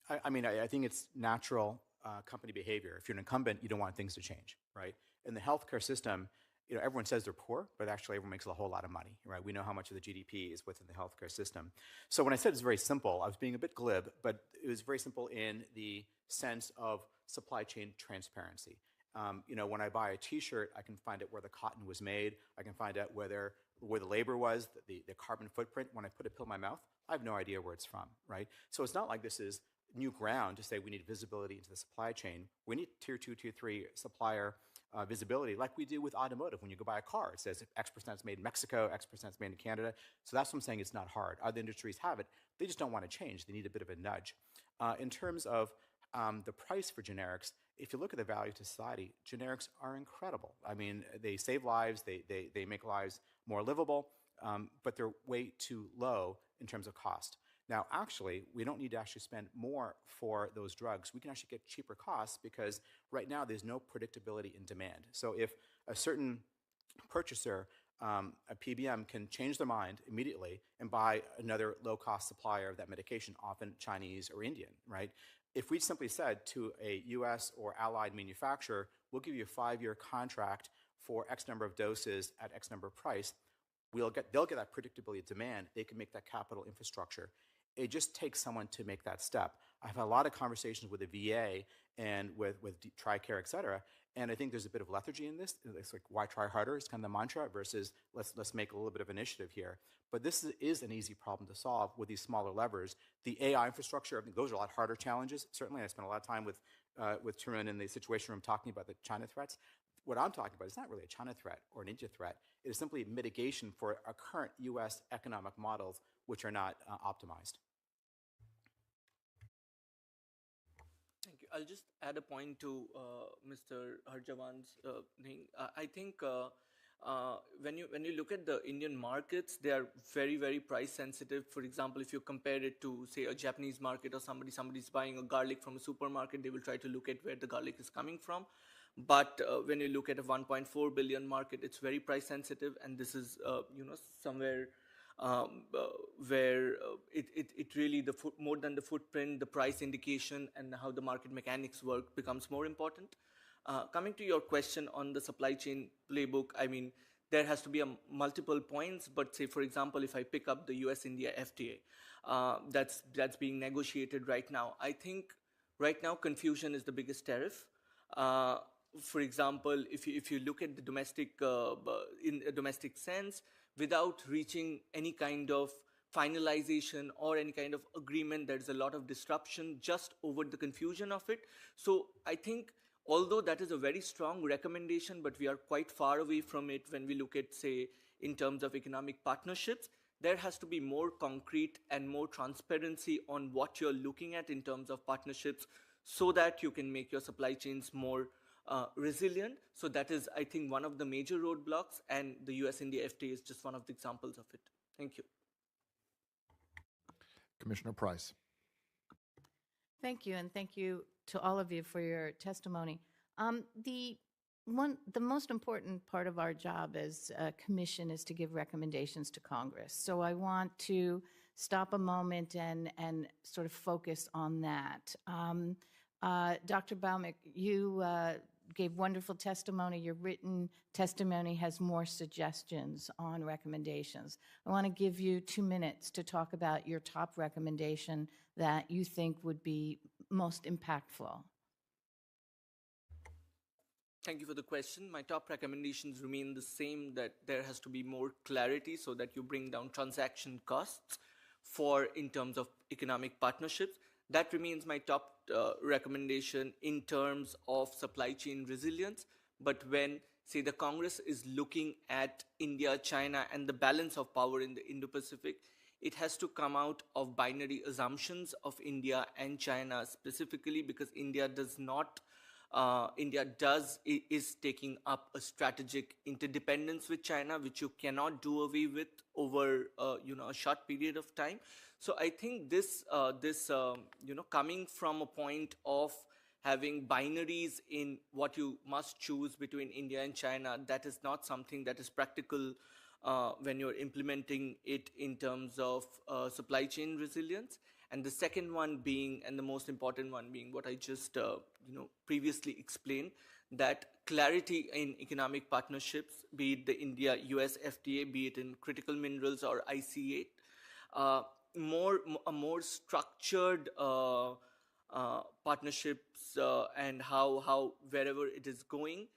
I think it's natural company behavior. If you're an incumbent, you don't want things to change, right? In the healthcare system, everyone says they're poor, but actually everyone makes a whole lot of money, right? We know how much of the GDP is within the healthcare system. So when I said it's very simple, I was being a bit glib, but it was very simple in the sense of supply chain transparency. When I buy a T-shirt, I can find out where the cotton was made. I can find out where the labor was, the carbon footprint. When I put a pill in my mouth, I have no idea where it's from, right? So it's not like this is new ground to say we need visibility into the supply chain. We need tier 2, tier 3 supplier visibility like we do with automotive. When you go buy a car, it says X% is made in Mexico, X% is made in Canada. So that's what I'm saying, it's not hard. Other industries have it. They just don't want to change. They need a bit of a nudge. In terms of the price for generics, if you look at the value to society, generics are incredible. I mean, they save lives, they make lives more livable, but they're way too low in terms of cost. Now, actually, we don't need to actually spend more for those drugs. We can actually get cheaper costs because right now there's no predictability in demand. So if a certain purchaser, a PBM, can change their mind immediately and buy another low-cost supplier of that medication, often Chinese or Indian, right? If we simply said to a US or allied manufacturer, we'll give you a 5-year contract for X number of doses at X number of price, they'll get that predictability of demand. They can make that capital infrastructure. It just takes someone to make that step. I've had a lot of conversations with the VA and with TRICARE, et cetera, and I think there's a bit of lethargy in this. It's like, why try harder? It's kind of the mantra versus let's make a little bit of initiative here. But this is an easy problem to solve with these smaller levers. The AI infrastructure, I think those are a lot harder challenges. Certainly, I spent a lot of time with Tarun in the Situation Room talking about the China threats. What I'm talking about is not really a China threat or an India threat. It is simply mitigation for our current U.S. economic models, which are not optimized. Thank you. I'll just add a point to Mr. Harjavan's thing. I think when you look at the Indian markets, they are very, very price sensitive. For example, if you compare it to, say, a Japanese market or somebody's buying a garlic from a supermarket, they will try to look at where the garlic is coming from. But when you look at a 1.4 billion market, it's very price sensitive, and this is somewhere where it really, more than the footprint, the price indication and how the market mechanics work becomes more important. Coming to your question on the supply chain playbook, I mean, there has to be multiple points, but say, for example, if I pick up the US-India FTA, that's being negotiated right now. I think right now confusion is the biggest tariff. For example, if you look at the domestic, in a domestic sense, without reaching any kind of finalization or any kind of agreement, there's a lot of disruption just over the confusion of it. So I think, although that is a very strong recommendation, but we are quite far away from it when we look at, say, in terms of economic partnerships, there has to be more concrete and more transparency on what you're looking at in terms of partnerships so that you can make your supply chains more resilient. So that is, I think, one of the major roadblocks, and the US-India FTA is just one of the examples of it. Thank you. Commissioner Price. Thank you, and thank you to all of you for your testimony. The most important part of our job as a commission is to give recommendations to Congress. So I want to stop a moment and sort of focus on that. Dr. Baumick, you gave wonderful testimony. Your written testimony has more suggestions on recommendations. I want to give you 2 minutes to talk about your top recommendation that you think would be most impactful. Thank you for the question. My top recommendations remain the same, that there has to be more clarity so that you bring down transaction costs in terms of economic partnerships. That remains my top recommendation in terms of supply chain resilience. But when, say, the Congress is looking at India, China, and the balance of power in the Indo-Pacific, it has to come out of binary assumptions of India and China specifically, because India is taking up a strategic interdependence with China, which you cannot do away with over a short period of time. So I think this coming from a point of having binaries in what you must choose between India and China, that is not something that is practical when you're implementing it in terms of supply chain resilience. And the second one being, and the most important one being, what I just previously explained, that clarity in economic partnerships, be it the India-US FTA, be it in critical minerals or IC8, a more structured partnerships and how wherever it is going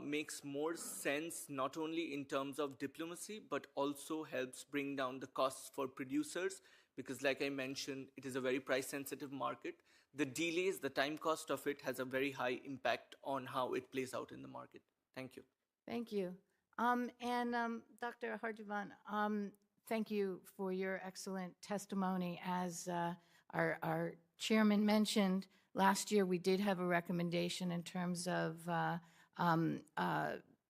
makes more sense, not only in terms of diplomacy, but also helps bring down the costs for producers, because like I mentioned, it is a very price sensitive market. The delays, the time cost of it has a very high impact on how it plays out in the market. Thank you. Thank you. Dr. Harjivan, thank you for your excellent testimony. As our chairman mentioned, last year we did have a recommendation in terms of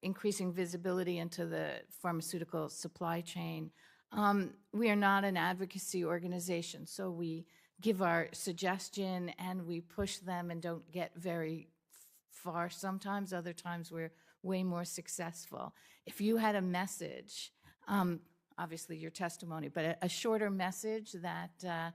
increasing visibility into the pharmaceutical supply chain. We are not an advocacy organization, so we give our suggestion and we push them and don't get very far sometimes. Other times we're way more successful. If you had a message, obviously your testimony, but a shorter message that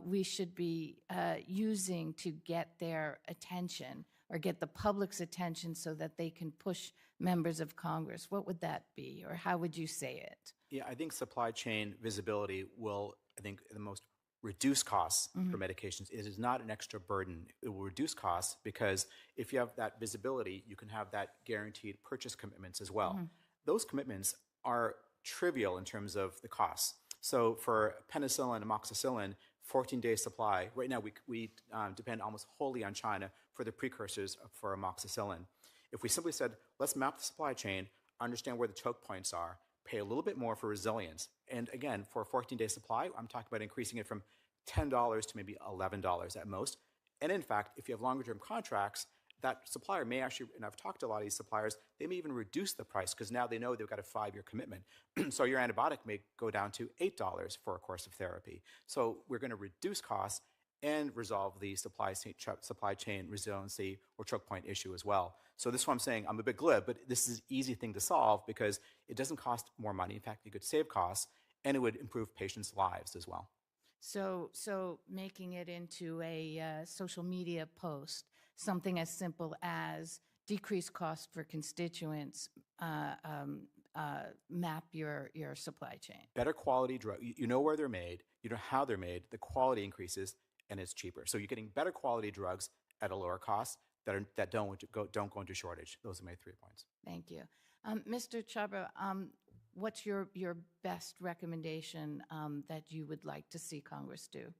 we should be using to get their attention or get the public's attention so that they can push members of Congress, what would that be, or how would you say it? Yeah, I think supply chain visibility will, the most reduce costs for medications. It is not an extra burden. It will reduce costs because if you have that visibility, you can have that guaranteed purchase commitments as well. Those commitments are trivial in terms of the costs. So for penicillin and amoxicillin, 14-day supply, right now we depend almost wholly on China for the precursors for amoxicillin. If we simply said, let's map the supply chain, understand where the choke points are, pay a little bit more for resilience. And again, for a 14-day supply, I'm talking about increasing it from $10 to maybe $11 at most. And in fact, if you have longer term contracts, that supplier may actually, and I've talked to a lot of these suppliers, they may even reduce the price because now they know they've got a 5-year commitment. So your antibiotic may go down to $8 for a course of therapy. So we're going to reduce costs and resolve the supply chain resiliency or choke point issue as well. So this is what I'm saying. I'm a bit glib, but this is an easy thing to solve because it doesn't cost more money. In fact, it could save costs, and it would improve patients' lives as well. So making it into a social media post, something as simple as decrease cost for constituents, map your supply chain. Better quality drug. You know where they're made, you know how they're made, the quality increases, and it's cheaper. So you're getting better quality drugs at a lower cost that don't go into shortage. Those are my 3 points. Thank you. Mr. Chabra, what's your best recommendation that you would like to see Congress do?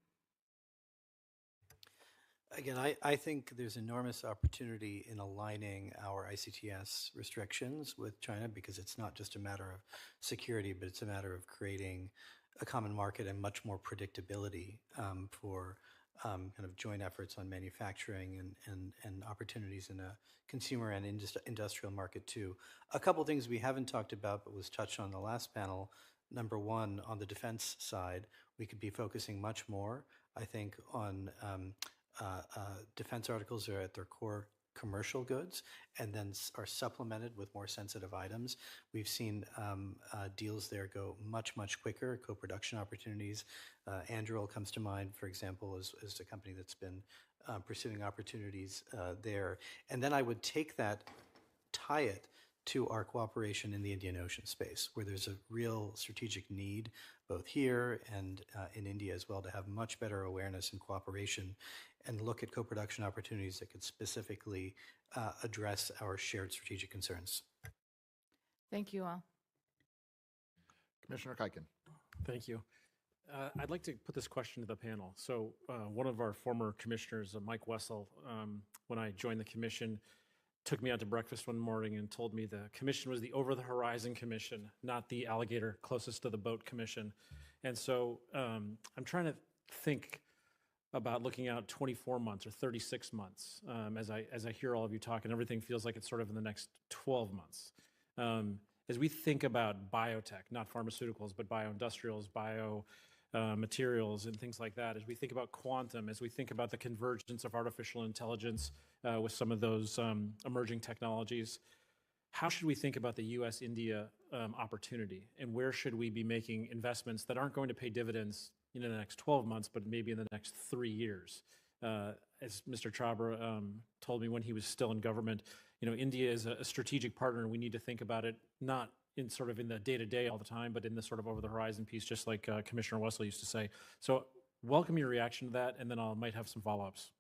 Again, I think there's enormous opportunity in aligning our ICTS restrictions with China because it's not just a matter of security, but it's a matter of creating a common market and much more predictability for kind of joint efforts on manufacturing and opportunities in a consumer and industrial market too. A couple things we haven't talked about but was touched on the last panel. Number one, on the defense side, we could be focusing much more, I think, on defense articles are at their core commercial goods and then are supplemented with more sensitive items. We've seen deals there go much, much quicker, co-production opportunities. Anduril comes to mind, for example, as a company that's been pursuing opportunities there. And then I would take that, tie it to our cooperation in the Indian Ocean space, where there's a real strategic need, both here and in India as well, to have much better awareness and cooperation and look at co-production opportunities that could specifically address our shared strategic concerns. Thank you all. Commissioner Kuiken. Thank you. I'd like to put this question to the panel. So one of our former commissioners, Mike Wessel, when I joined the commission, took me out to breakfast one morning and told me the commission was the over-the-horizon commission, not the alligator closest to the boat commission. And so I'm trying to think about looking out 24 months or 36 months as I hear all of you talk, and everything feels like it's sort of in the next 12 months. As we think about biotech, not pharmaceuticals, but bioindustrials, materials and things like that, as we think about quantum, as we think about the convergence of artificial intelligence with some of those emerging technologies, how should we think about the U.S.-India opportunity, and where should we be making investments that aren't going to pay dividends in the next 12 months, but maybe in the next 3 years? As Mr. Chabra told me when he was still in government, India is a strategic partner, and we need to think about it not in sort of in the day-to-day all the time, but in the sort of over-the-horizon piece, just like Commissioner Wessel used to say. So welcome your reaction to that, and then I might have some follow-ups.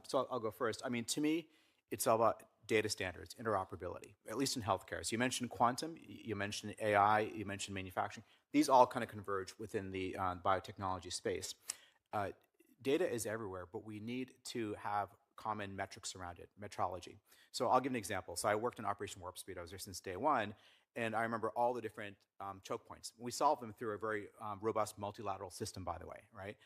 So I'll go first. I mean, to me, it's all about data standards, interoperability, at least in healthcare. So you mentioned quantum, you mentioned AI, you mentioned manufacturing. These all kind of converge within the biotechnology space. Data is everywhere, but we need to have common metrics around it, metrology. So I'll give an example. So I worked in Operation Warp Speed. I was there since day one, and I remember all the different choke points. We solved them through a very robust multilateral system, by the way, right?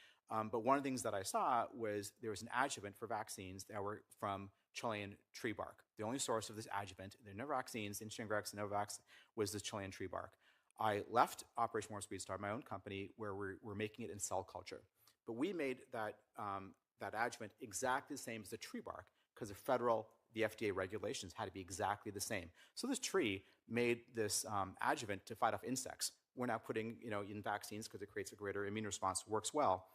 But one of the things that I saw was there was an adjuvant for vaccines that were from Chilean tree bark. The only source of this adjuvant, there are no vaccines, in Shingrix and Novavax, was this Chilean tree bark. I left Operation Warp Speed, started my own company where we're making it in cell culture. But we made that adjuvant exactly the same as the tree bark because the FDA regulations had to be exactly the same. So this tree made this adjuvant to fight off insects. We're now putting in vaccines because it creates a greater immune response, works well.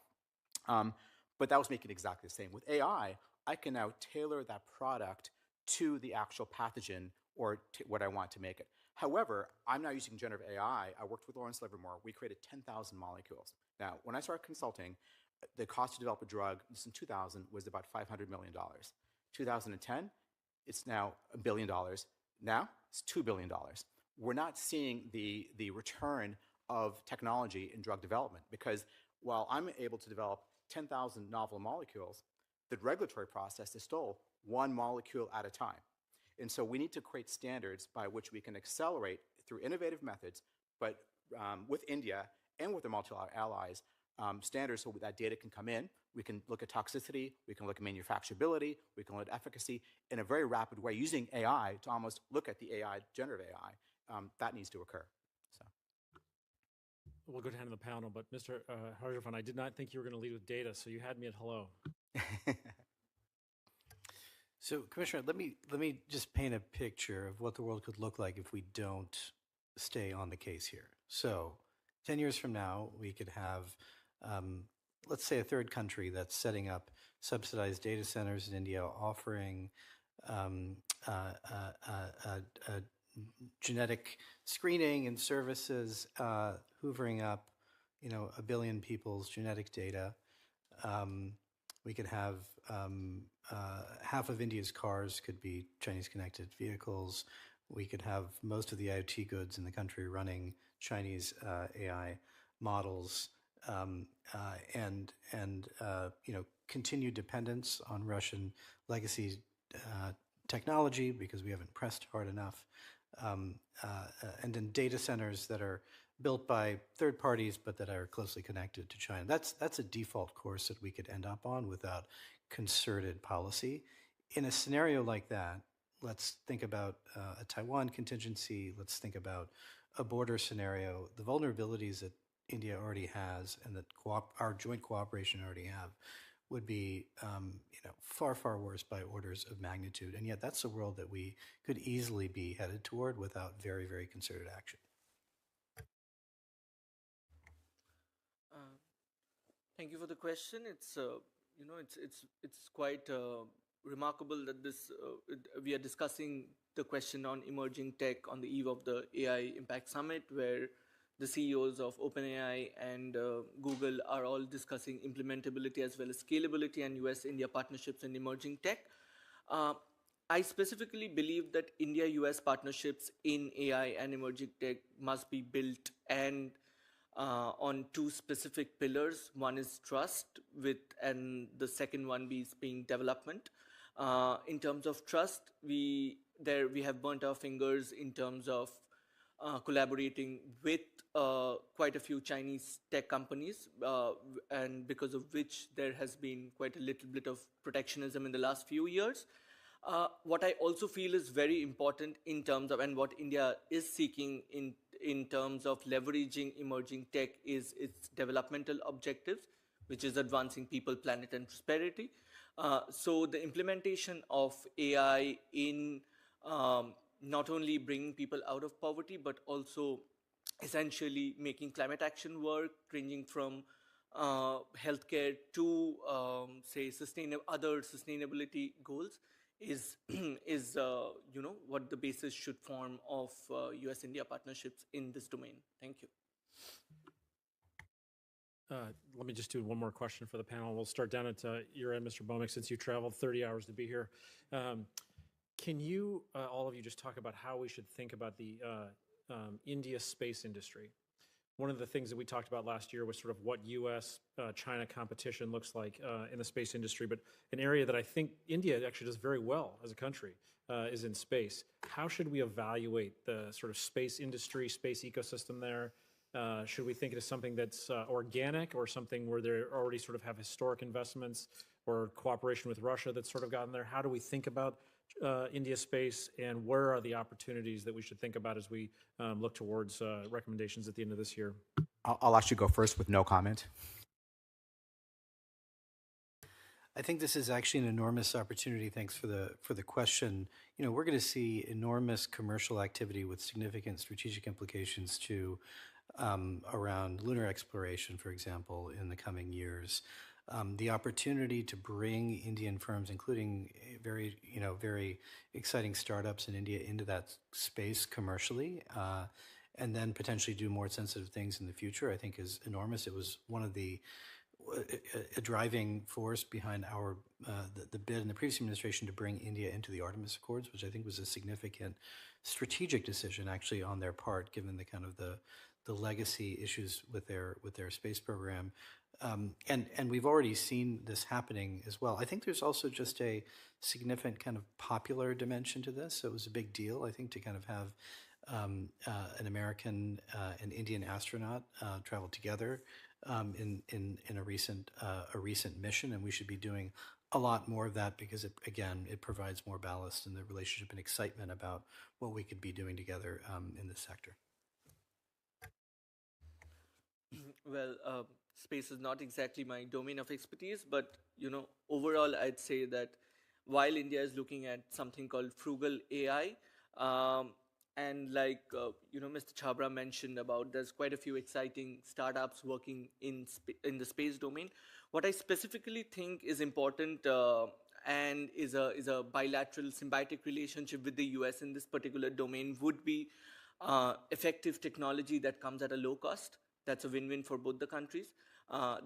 But that was making it exactly the same. With AI, I can now tailor that product to the actual pathogen or what I want to make it. However, I'm now using generative AI. I worked with Lawrence Livermore. We created 10,000 molecules. Now, when I started consulting, the cost to develop a drug, this in 2000, was about $500 million. 2010, it's now $1 billion. Now, it's $2 billion. We're not seeing the return of technology in drug development because while I'm able to develop 10,000 novel molecules, the regulatory process is still one molecule at a time. And so we need to create standards by which we can accelerate through innovative methods, but with India and with the multilateral allies, standards so that data can come in. We can look at toxicity, we can look at manufacturability, we can look at efficacy in a very rapid way using AI to almost look at the AI, generative AI. That needs to occur. So. We'll go down to the panel, but Mr. Harjafan, I did not think you were going to lead with data, so you had me at hello. So, Commissioner, let me just paint a picture of what the world could look like if we don't stay on the case here. So, 10 years from now, we could have, let's say, a third country that's setting up subsidized data centers in India, offering genetic screening and services, hoovering up, 1 billion people's genetic data. We could have half of India's cars could be Chinese-connected vehicles. We could have most of the IoT goods in the country running Chinese AI models, and continued dependence on Russian legacy technology because we haven't pressed hard enough, and then data centers that are built by third parties but that are closely connected to China. That's a default course that we could end up on without concerted policy. In a scenario like that, let's think about a Taiwan contingency. Let's think about a border scenario. The vulnerabilities that India already has and that our joint cooperation already have would be far, far worse by orders of magnitude. And yet that's a world that we could easily be headed toward without very, very concerted action. Thank you for the question. It's quite remarkable that we are discussing the question on emerging tech on the eve of the AI Impact Summit, where the CEOs of OpenAI and Google are all discussing implementability as well as scalability and US-India partnerships in emerging tech. I specifically believe that India-US partnerships in AI and emerging tech must be built and on 2 specific pillars. One is trust, and the second one being development. In terms of trust, we have burnt our fingers in terms of collaborating with quite a few Chinese tech companies, and because of which there has been quite a little bit of protectionism in the last few years. What I also feel is very important in terms of, and what India is seeking in terms of leveraging emerging tech, is its developmental objectives, which is advancing people, planet, and prosperity. So the implementation of AI in not only bringing people out of poverty, but also essentially making climate action work, ranging from healthcare to, say, other sustainability goals, is what the basis should form of US-India partnerships in this domain. Thank you. Let me just do one more question for the panel. We'll start down at your end, Mr. Bhowmick, since you traveled 30 hours to be here. Can you, all of you, just talk about how we should think about the India space industry? One of the things that we talked about last year was sort of what US-China competition looks like in the space industry, but an area that I think India actually does very well as a country is in space. How should we evaluate the sort of space industry, space ecosystem there? Should we think it as something that's organic, or something where they already sort of have historic investments or cooperation with Russia that's sort of gotten there? How do we think about India space, and where are the opportunities that we should think about as we look towards recommendations at the end of this year? I'll actually go first with no comment. I think this is actually an enormous opportunity. Thanks for the question. We're going to see enormous commercial activity with significant strategic implications to around lunar exploration, for example, in the coming years. The opportunity to bring Indian firms, including very exciting startups in India, into that space commercially, and then potentially do more sensitive things in the future, I think is enormous. It was one of a driving force behind the bid in the previous administration to bring India into the Artemis Accords, which I think was a significant strategic decision actually on their part, given the kind of the legacy issues with their space program. And we've already seen this happening as well. I think there's also just a significant kind of popular dimension to this. So it was a big deal, I think, to kind of have an American and Indian astronaut travel together in a recent mission, and we should be doing a lot more of that because it provides more ballast in the relationship and excitement about what we could be doing together in this sector. Well, space is not exactly my domain of expertise, but overall, I'd say that while India is looking at something called frugal AI, and like Mr. Chabra mentioned about, there's quite a few exciting startups working in the space domain. What I specifically think is important and is a bilateral symbiotic relationship with the US in this particular domain would be effective technology that comes at a low cost. That's a win-win for both the countries.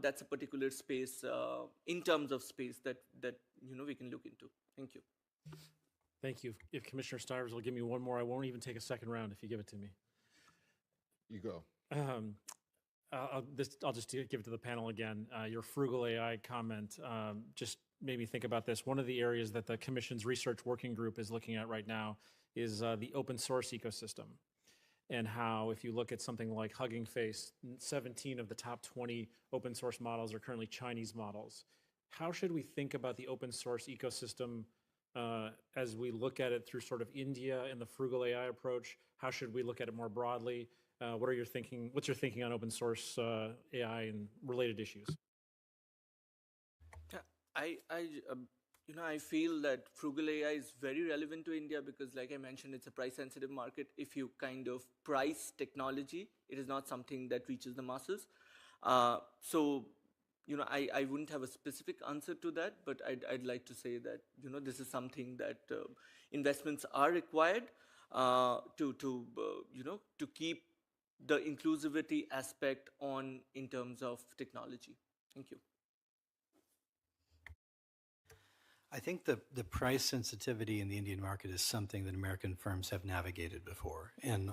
That's a particular space in terms of space that we can look into. Thank you. Thank you. If Commissioner Stivers will give me one more, I won't even take a second round if you give it to me. You go. I'll just give it to the panel again. Your frugal AI comment just made me think about this. One of the areas that the Commission's research working group is looking at right now is the open source ecosystem, and how if you look at something like Hugging Face, 17 of the top 20 open source models are currently Chinese models. How should we think about the open source ecosystem as we look at it through sort of India and the frugal AI approach? How should we look at it more broadly? What's your thinking on open source AI and related issues? I feel that frugal AI is very relevant to India because, like I mentioned, it's a price-sensitive market. If you kind of price technology, it is not something that reaches the masses. So, I wouldn't have a specific answer to that, but I'd like to say that, this is something that investments are required to keep the inclusivity aspect on in terms of technology. Thank you. I think the price sensitivity in the Indian market is something that American firms have navigated before and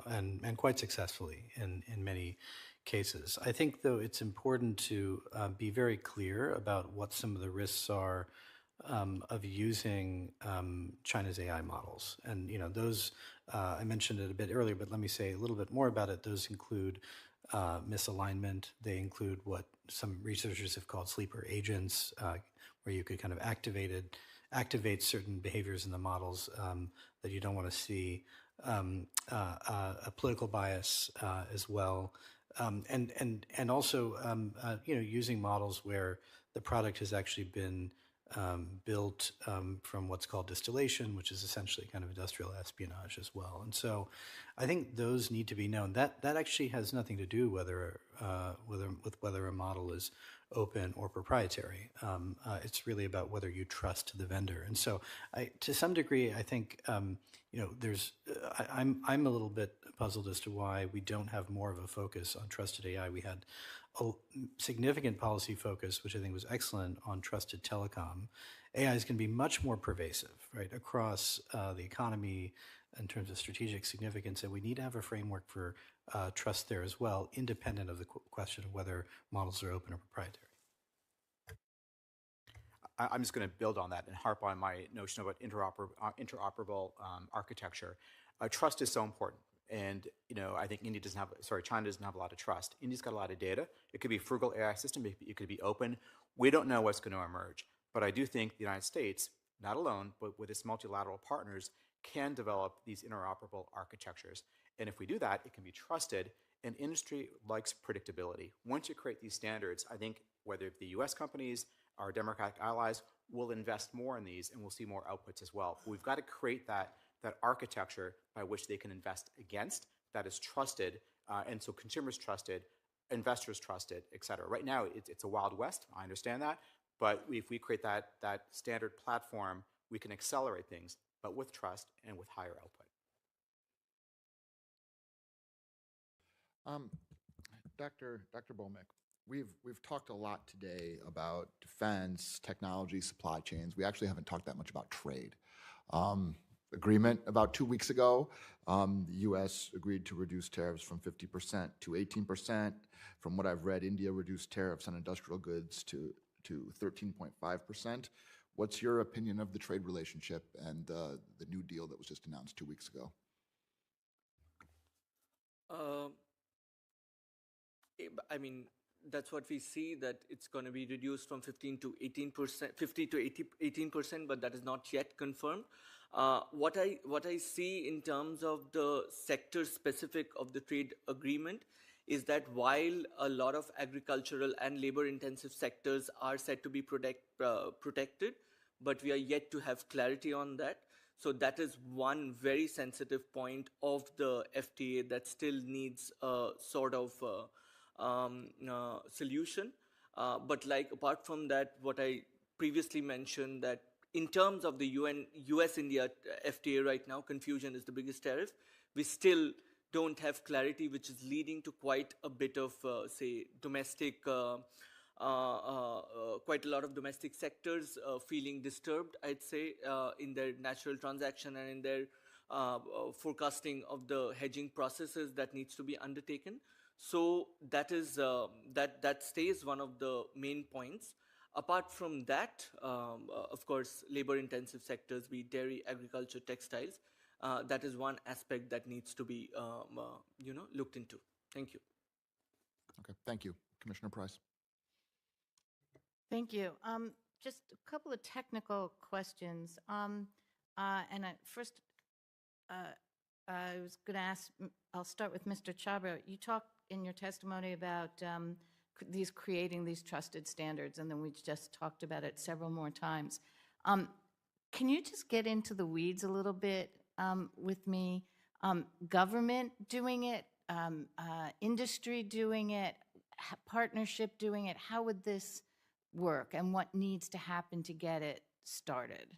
quite successfully in many cases. I think, though, it's important to be very clear about what some of the risks are of using China's AI models. And, those, I mentioned it a bit earlier, but let me say a little bit more about it. Those include misalignment. They include what some researchers have called sleeper agents, where you could kind of activate certain behaviors in the models that you don't want to see, a political bias as well, and also using models where the product has actually been built from what's called distillation, which is essentially kind of industrial espionage as well. And so I think those need to be known. That actually has nothing to do with whether a model is open or proprietary. It's really about whether you trust the vendor. And so to some degree, I think I'm a little bit puzzled as to why we don't have more of a focus on trusted AI. We had a significant policy focus, which I think was excellent, on trusted telecom. AI is going to be much more pervasive, right, across the economy in terms of strategic significance, and we need to have a framework for trust there as well, independent of the question of whether models are open or proprietary. I'm just going to build on that and harp on my notion about interoperable architecture. Trust is so important. And I think China doesn't have a lot of trust. India's got a lot of data. It could be a frugal AI system. It could be open. We don't know what's going to emerge. But I do think the United States, not alone, but with its multilateral partners, can develop these interoperable architectures. And if we do that, it can be trusted. And industry likes predictability. Once you create these standards, I think whether the US companies, our democratic allies, will invest more in these and we'll see more outputs as well. But we've got to create that architecture by which they can invest against, that is trusted, and so consumers trusted, investors trusted, et cetera. Right now, it's a Wild West. I understand that. But if we create that standard platform, we can accelerate things, but with trust and with higher output. Dr. Bhowmick, we've talked a lot today about defense, technology, supply chains. We actually haven't talked that much about trade. Agreement about 2 weeks ago, the U.S. agreed to reduce tariffs from 50% to 18%. From what I've read, India reduced tariffs on industrial goods to 13.5%. What's your opinion of the trade relationship and the new deal that was just announced 2 weeks ago? I mean, that's what we see, that it's going to be reduced from 15 to 18%, 50 to 18%, but that is not yet confirmed. What I see in terms of the sector specific of the trade agreement is that while a lot of agricultural and labor intensive sectors are said to be protected, but we are yet to have clarity on that. So that is one very sensitive point of the FTA that still needs a sort of solution. But like apart from that, what I previously mentioned, that in terms of the US-India FTA right now, confusion is the biggest tariff. We still don't have clarity, which is leading to quite a bit of, say, domestic, quite a lot of domestic sectors feeling disturbed, I'd say, in their natural transaction and in their forecasting of the hedging processes that needs to be undertaken. So that is that stays one of the main points. Apart from that, of course, labor-intensive sectors, be it dairy, agriculture, textiles, that is one aspect that needs to be, looked into. Thank you. Okay, thank you. Commissioner Price. Thank you. Just a couple of technical questions. First, I was going to ask, I'll start with Mr. Chabra. You talked in your testimony about creating these trusted standards, and then we just talked about it several more times. Can you just get into the weeds a little bit with me? Government doing it, industry doing it, partnership doing it. How would this work, and what needs to happen to get it started?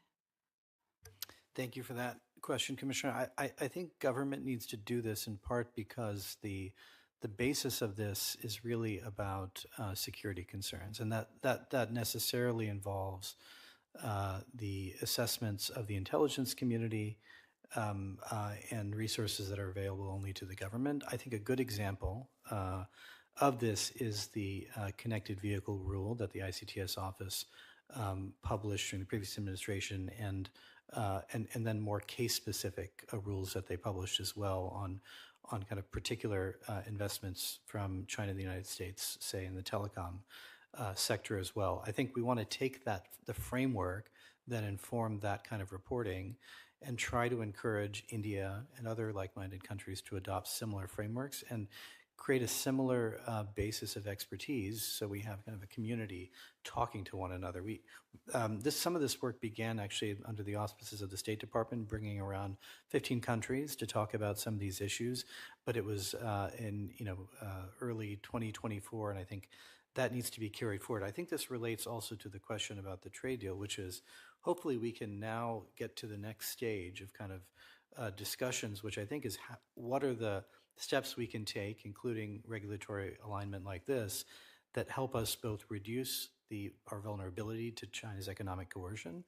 Thank you for that question, Commissioner. I think government needs to do this in part because the basis of this is really about security concerns, and that necessarily involves the assessments of the intelligence community and resources that are available only to the government. I think a good example of this is the connected vehicle rule that the ICTS office published during the previous administration, and then more case-specific rules that they published as well on kind of particular investments from China and the United States, say in the telecom sector as well. I think we want to take the framework that informed that kind of reporting and try to encourage India and other like-minded countries to adopt similar frameworks and create a similar basis of expertise, so we have kind of a community talking to one another. Some of this work began actually under the auspices of the State Department, bringing around 15 countries to talk about some of these issues, but it was in early 2024, and I think that needs to be carried forward. I think this relates also to the question about the trade deal, which is hopefully we can now get to the next stage of kind of discussions, which I think is what are the steps we can take, including regulatory alignment like this, that help us both reduce our vulnerability to China's economic coercion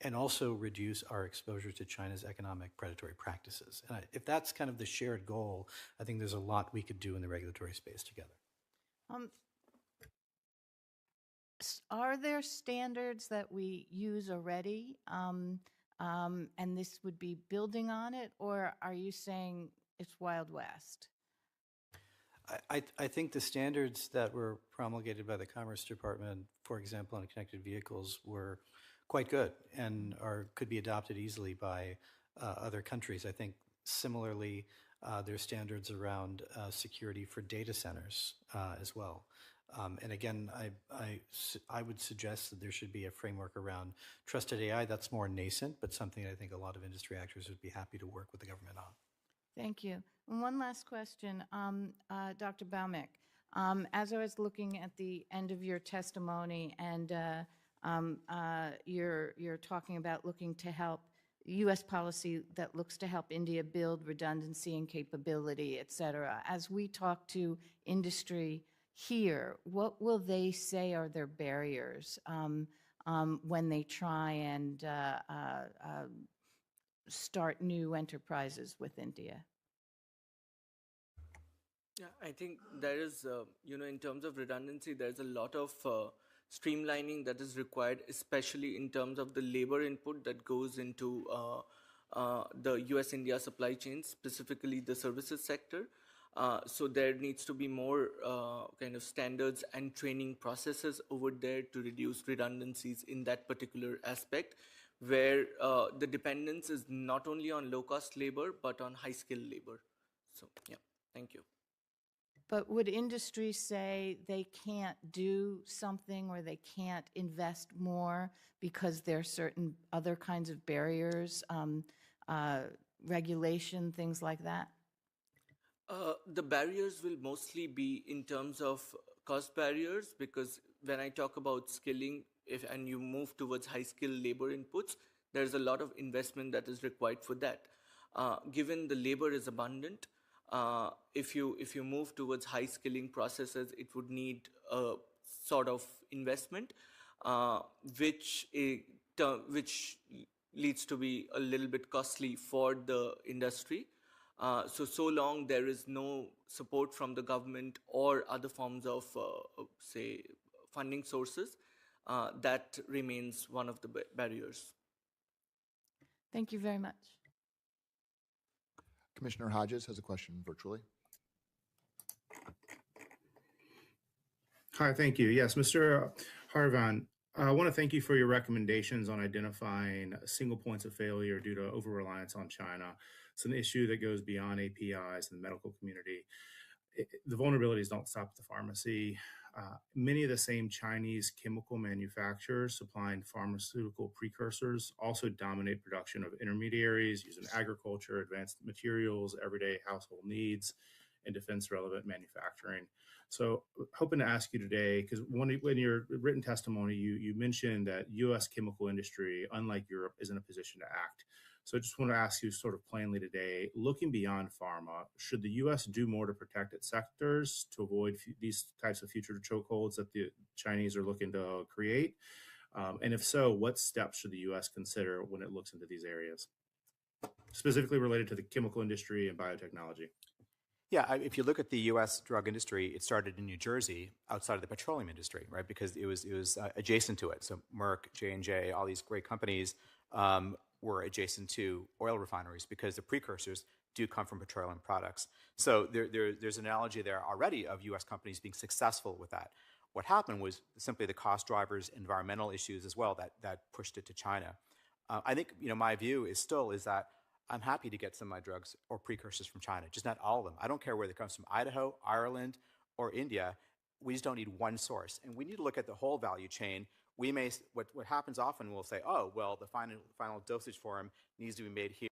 and also reduce our exposure to China's economic predatory practices. And if that's kind of the shared goal, I think there's a lot we could do in the regulatory space together. Are there standards that we use already, and this would be building on it, or are you saying it's Wild West? I think the standards that were promulgated by the Commerce Department, for example, on connected vehicles, were quite good and could be adopted easily by other countries. I think similarly, there are standards around security for data centers as well. And again, I would suggest that there should be a framework around trusted AI that's more nascent, but something I think a lot of industry actors would be happy to work with the government on. Thank you. And one last question, Dr. Baumick. As I was looking at the end of your testimony, and you're talking about looking to help U.S. policy that looks to help India build redundancy and capability, et cetera. As we talk to industry here, what will they say are their barriers when they try and start new enterprises with India? Yeah, I think there is, in terms of redundancy, there's a lot of streamlining that is required, especially in terms of the labor input that goes into the US-India supply chain, specifically the services sector. So there needs to be more kind of standards and training processes over there to reduce redundancies in that particular aspect, where the dependence is not only on low-cost labor, but on high-skilled labor. So yeah, thank you. But would industry say they can't do something or they can't invest more because there are certain other kinds of barriers, regulation, things like that? The barriers will mostly be in terms of cost barriers, because when I talk about skilling, and you move towards high-skilled labor inputs, there's a lot of investment that is required for that. Given the labor is abundant, if you move towards high-skilling processes, it would need a sort of investment, which leads to be a little bit costly for the industry. So long there is no support from the government or other forms of, say, funding sources, that remains one of the barriers. Thank you very much. Commissioner Hodges has a question virtually. Hi, thank you. Yes, Mr. Harvan, I want to thank you for your recommendations on identifying single points of failure due to over-reliance on China. It's an issue that goes beyond APIs and the medical community. The vulnerabilities don't stop at the pharmacy. Many of the same Chinese chemical manufacturers supplying pharmaceutical precursors also dominate production of intermediaries used in agriculture, advanced materials, everyday household needs, and defense-relevant manufacturing. So hoping to ask you today, because when your written testimony, you mentioned that U.S. chemical industry, unlike Europe, is in a position to act. So I just want to ask you sort of plainly today, looking beyond pharma, should the U.S. do more to protect its sectors to avoid these types of future chokeholds that the Chinese are looking to create? And if so, what steps should the U.S. consider when it looks into these areas, specifically related to the chemical industry and biotechnology? Yeah, if you look at the U.S. drug industry, it started in New Jersey, outside of the petroleum industry, right? Because it was adjacent to it. So Merck, J&J, all these great companies were adjacent to oil refineries because the precursors do come from petroleum products. So there's an analogy there already of U.S. companies being successful with that. What happened was simply the cost drivers, environmental issues as well that pushed it to China. I think my view is that I'm happy to get some of my drugs or precursors from China, just not all of them. I don't care whether it comes from Idaho, Ireland, or India. We just don't need one source. And we need to look at the whole value chain. What happens often, we'll say, oh, well, the final dosage form needs to be made here.